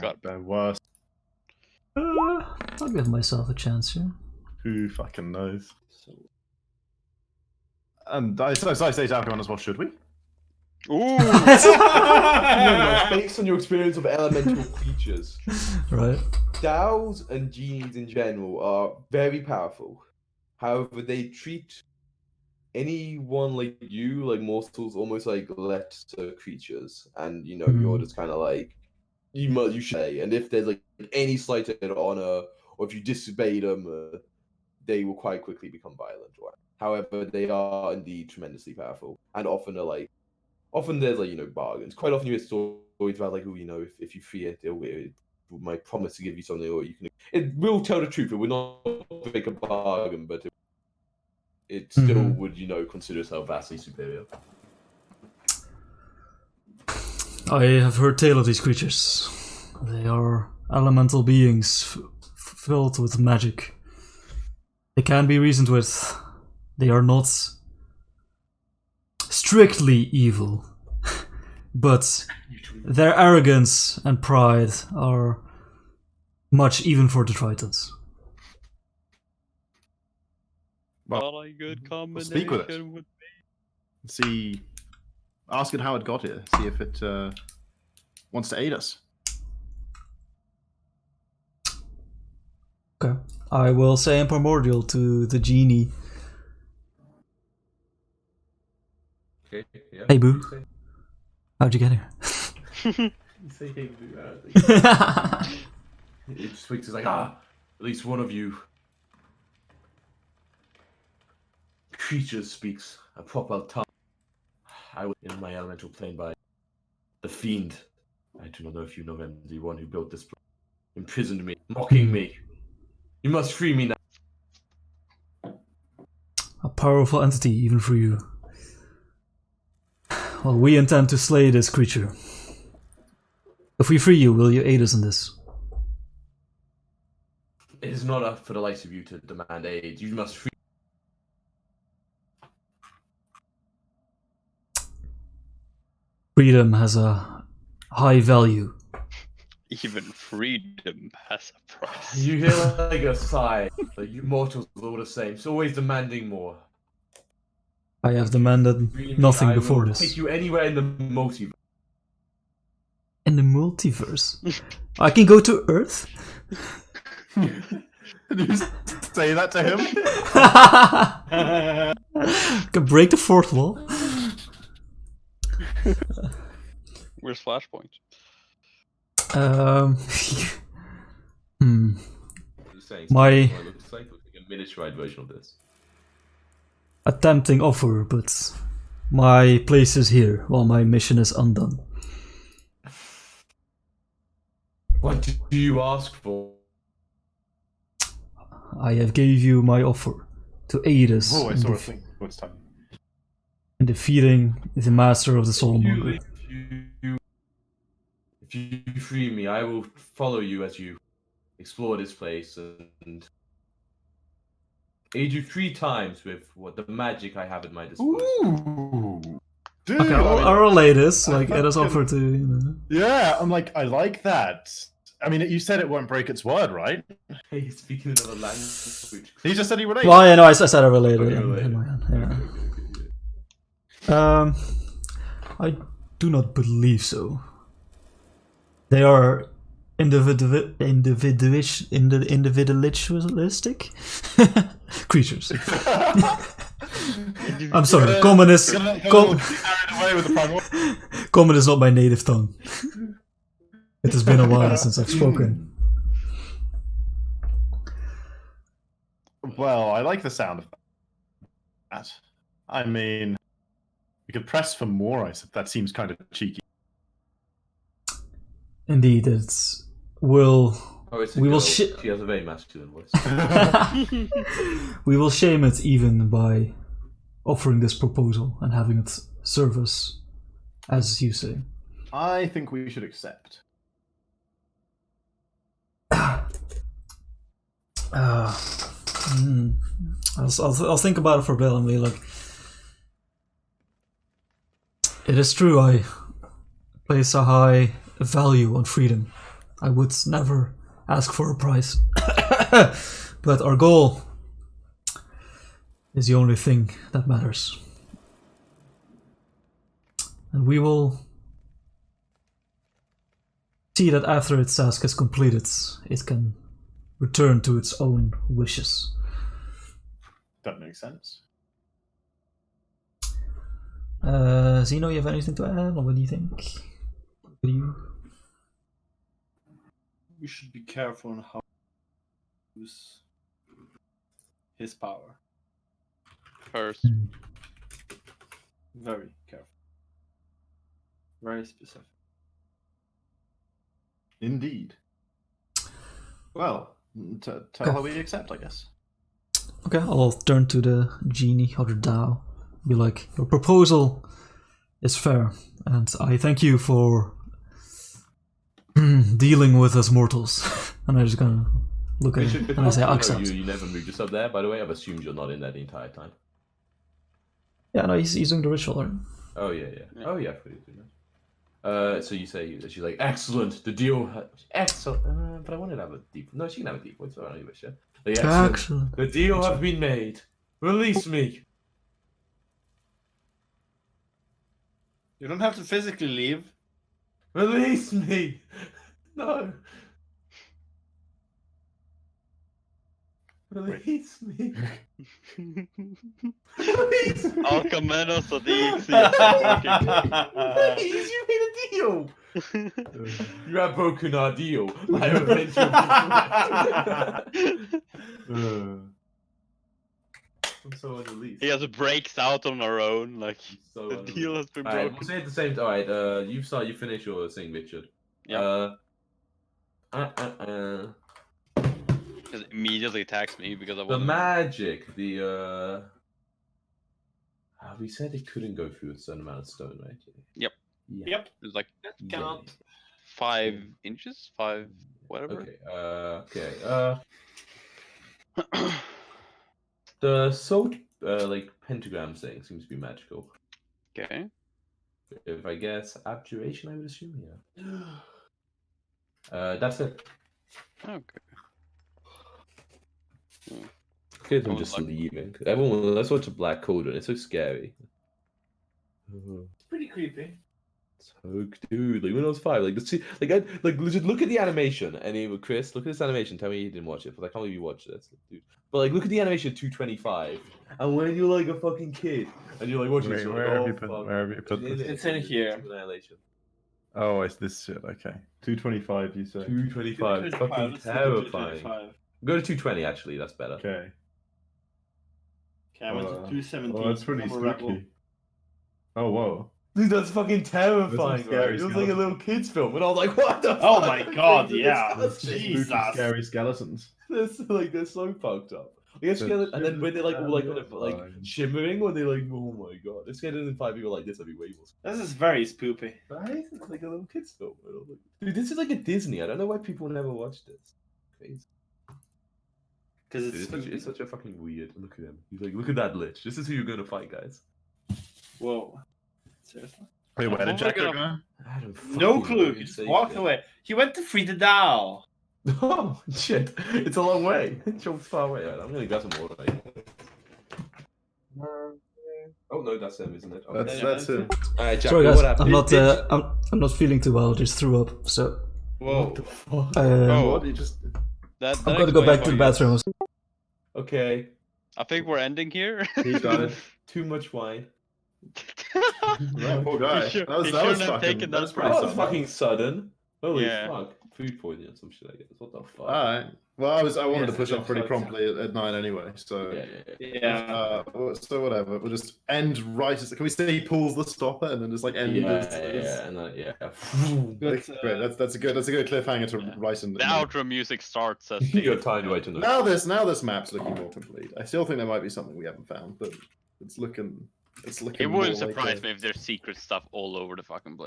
God. The worst. I'll give myself a chance here. Who fucking knows? And I say to Arcana as well, should we? Ooh! No, based on your experience of elemental creatures, Right? Daos and genies in general are very powerful. However, they treat anyone like you, like mortals, almost like lesser creatures, and you know you're just kind of like you should say. And if there's like any slight honor, or if you disobey them, they will quite quickly become violent. However, they are indeed tremendously powerful, and often are like. Often there's like, you know, bargains. Quite often you hear stories about like, oh, you know, if you free it, it might promise to give you something, or you can. It will tell the truth. It will not make a bargain, but it still would, you know, consider itself vastly superior. I have heard tale of these creatures. They are elemental beings filled with magic. They can be reasoned with. They are not strictly evil, but their arrogance and pride are much even for the Tritons. Not a good combination speak with it. would See, ask it how it got here. See if it wants to aid us. Okay. I will say in primordial to the genie. Okay. Yeah. Hey, boo. How'd you get here? You say hey, boo. It just speaks like at least one of you creatures speaks a proper tongue. I was in my elemental plane by the fiend. I do not know if you know him, the one who built this place. Imprisoned me, mocking me. You must free me now. A powerful entity, even for you. Well, we intend to slay this creature. If we free you, will you aid us in this? It is not up for the likes of you to demand aid. You must free. Freedom has a high value. even freedom has a price. You hear like a sigh. Like, you mortals are all the same. It's always demanding more. I have demanded Free me, nothing I before will this. Take you anywhere in the multiverse. In the multiverse? I can go to Earth? Did you say that to him? Can break the fourth wall. Where's Flashpoint? Hmm. Just saying, My- what it looks like a miniaturized version of this. A tempting offer, but my place is here while my mission is undone. What do you ask for? I have gave you my offer to aid us Oh, I in, saw a thing. What's time? in defeating the master of the Soulmonger. If you free me, I will follow you as you explore this place and aid you 3 times with what the magic I have at my disposal. Ooh. Dude, Okay, I mean, I'll relay this. I Like, it is fucking- offered to. You know. yeah, I'm like, I like that. I mean, you said it won't break its word, right? Hey, speaking another language. He just said he would aid. Well, yeah, no, I said I relayed it Okay, in my hand. Yeah. Okay. I do not believe so. They are individualistic creatures. I'm sorry, common is Gonna com- carried away with the primordial. common is not my native tongue. It has been a while since I've spoken. Well, I like the sound of that. I mean, we could press for more. I said that seems kind of cheeky. Indeed, it's will Oh, it's a We will girl. shi- She has a very masculine voice. we will shame it even by offering this proposal and having it serve us, as you say. I think we should accept. I'll think about it for a bit and be like, it is true, I place a high value on freedom. I would never ask for a price. But our goal is the only thing that matters. And we will see that after its task is completed, it can return to its own wishes. That makes sense. Zeno, you have anything to add, or what do you think? What do you? We should be careful on how to use his power. First. Very careful. Very specific. Indeed. Well, tell her we accept, I guess. Okay, I'll turn to the genie or the Tao. Be like, your proposal is fair, and I thank you for dealing with us mortals. And I'm just gonna look at him and I say, accept. You never moved yourself there, by the way. I've assumed you're not in there the entire time. Yeah, no, he's doing the ritual, right? Oh, yeah. Oh, yeah, I forgot you did that. So you say, she's like, excellent, the deal, excellent, but I wanted to have a deep, no, she can have a deep voice, I don't know, wish, yeah. Like, Excellent. The deal has been made, release me. You don't have to physically leave. Release me! No! Release me! Release me! Alcamenos of the Release! You made a deal! You have broken our deal. My revenge will be I'm so unreleased. He just breaks out on our own, like So the deal has been Alright, broken. we'll say at the same time. Alright, you start, you finish your thing, Richard. Yeah. Just immediately attacks me because I The want. magic, we said it couldn't go through a certain amount of stone, right? Yep. Yeah. Yep. It's like Cannot. 5 inches, 5 whatever. Okay. The soul, like pentagram thing seems to be magical. Okay. If I guess abjuration, I would assume, yeah. That's it. Okay. Kids, I'm Someone's just like- leaving. Everyone, let's watch a black cauldron. It's so scary. It's pretty creepy. So, dude, like when I was 5, like legit, look at the animation. And Chris, look at this animation. Tell me you didn't watch it, because I can't believe you watched this, dude. But like, look at the animation 225, and when you're like a fucking kid and you're like watching this, Wait, you're where like, have oh, you put? fuck. Where have you put this? It's in here. Annihilation. Oh, it's this shit. Okay, 225. You say? 225. It's fucking Let's do terrifying. 225. Go to 220. Actually, that's better. Okay. Okay, I went to Uh, 217. Oh, that's pretty I'm a rebel. spooky. Oh, whoa. Dude, that's fucking terrifying, That's bro. scary It was like a skeleton. little kid's film, and I was like, "What the?" Oh fuck? my god, They're yeah. disgusting. Jesus. Spooky, scary skeletons. They're so fucked up. I guess The and then when they're like all like kind of like terrifying. shimmering, when they're like, "Oh my god!" If Skeleton in 5 people like this, I'd be way more. This is very spoopy. Right? It's like a little kid's film. And I'm like, dude, this is like a Disney. I don't know why people never watch this. Crazy. Because Dude, it's it's such a fucking weird. Look at him. He's like, look at that lich. This is who you're gonna fight, guys. Whoa. Seriously? Wait, where did What was I Jacko gonna- go? I don't No fucking clue. know. He just Say walked shit. away. He went to free the Dow. Oh shit! It's a long way. Chult's far away. Right, I'm gonna grab some water. Right? Oh no, that's him, isn't it? Okay. That's it. Alright, Jack. Sorry guys, What happened? I'm not feeling too well. I just threw up, so Whoa. Oh. What? You just. That I'm gonna go back to the explains why you- bathroom. Okay. I think we're ending here. He died. Too much wine. Right, poor guy. He That was shouldn't have fucking. taken That that was That pretty was sudden. fucking sudden. Holy Yeah. fuck. Food poisoning or some shit, I guess. What the fuck? Alright. Well, I wanted to Yes, push yeah, off pretty so- promptly at 9 anyway, so. Yeah. So whatever. We'll just end right. Can we say he pulls the stopper and then just like end Yeah, this? and then, yeah. Great. That's a good cliffhanger to Yeah. write in. The outro music starts as the Your time right to know. Now this map's looking more complete. I still think there might be something we haven't found, but it's looking. It more wouldn't like surprise a- me if there's secret stuff all over the fucking place.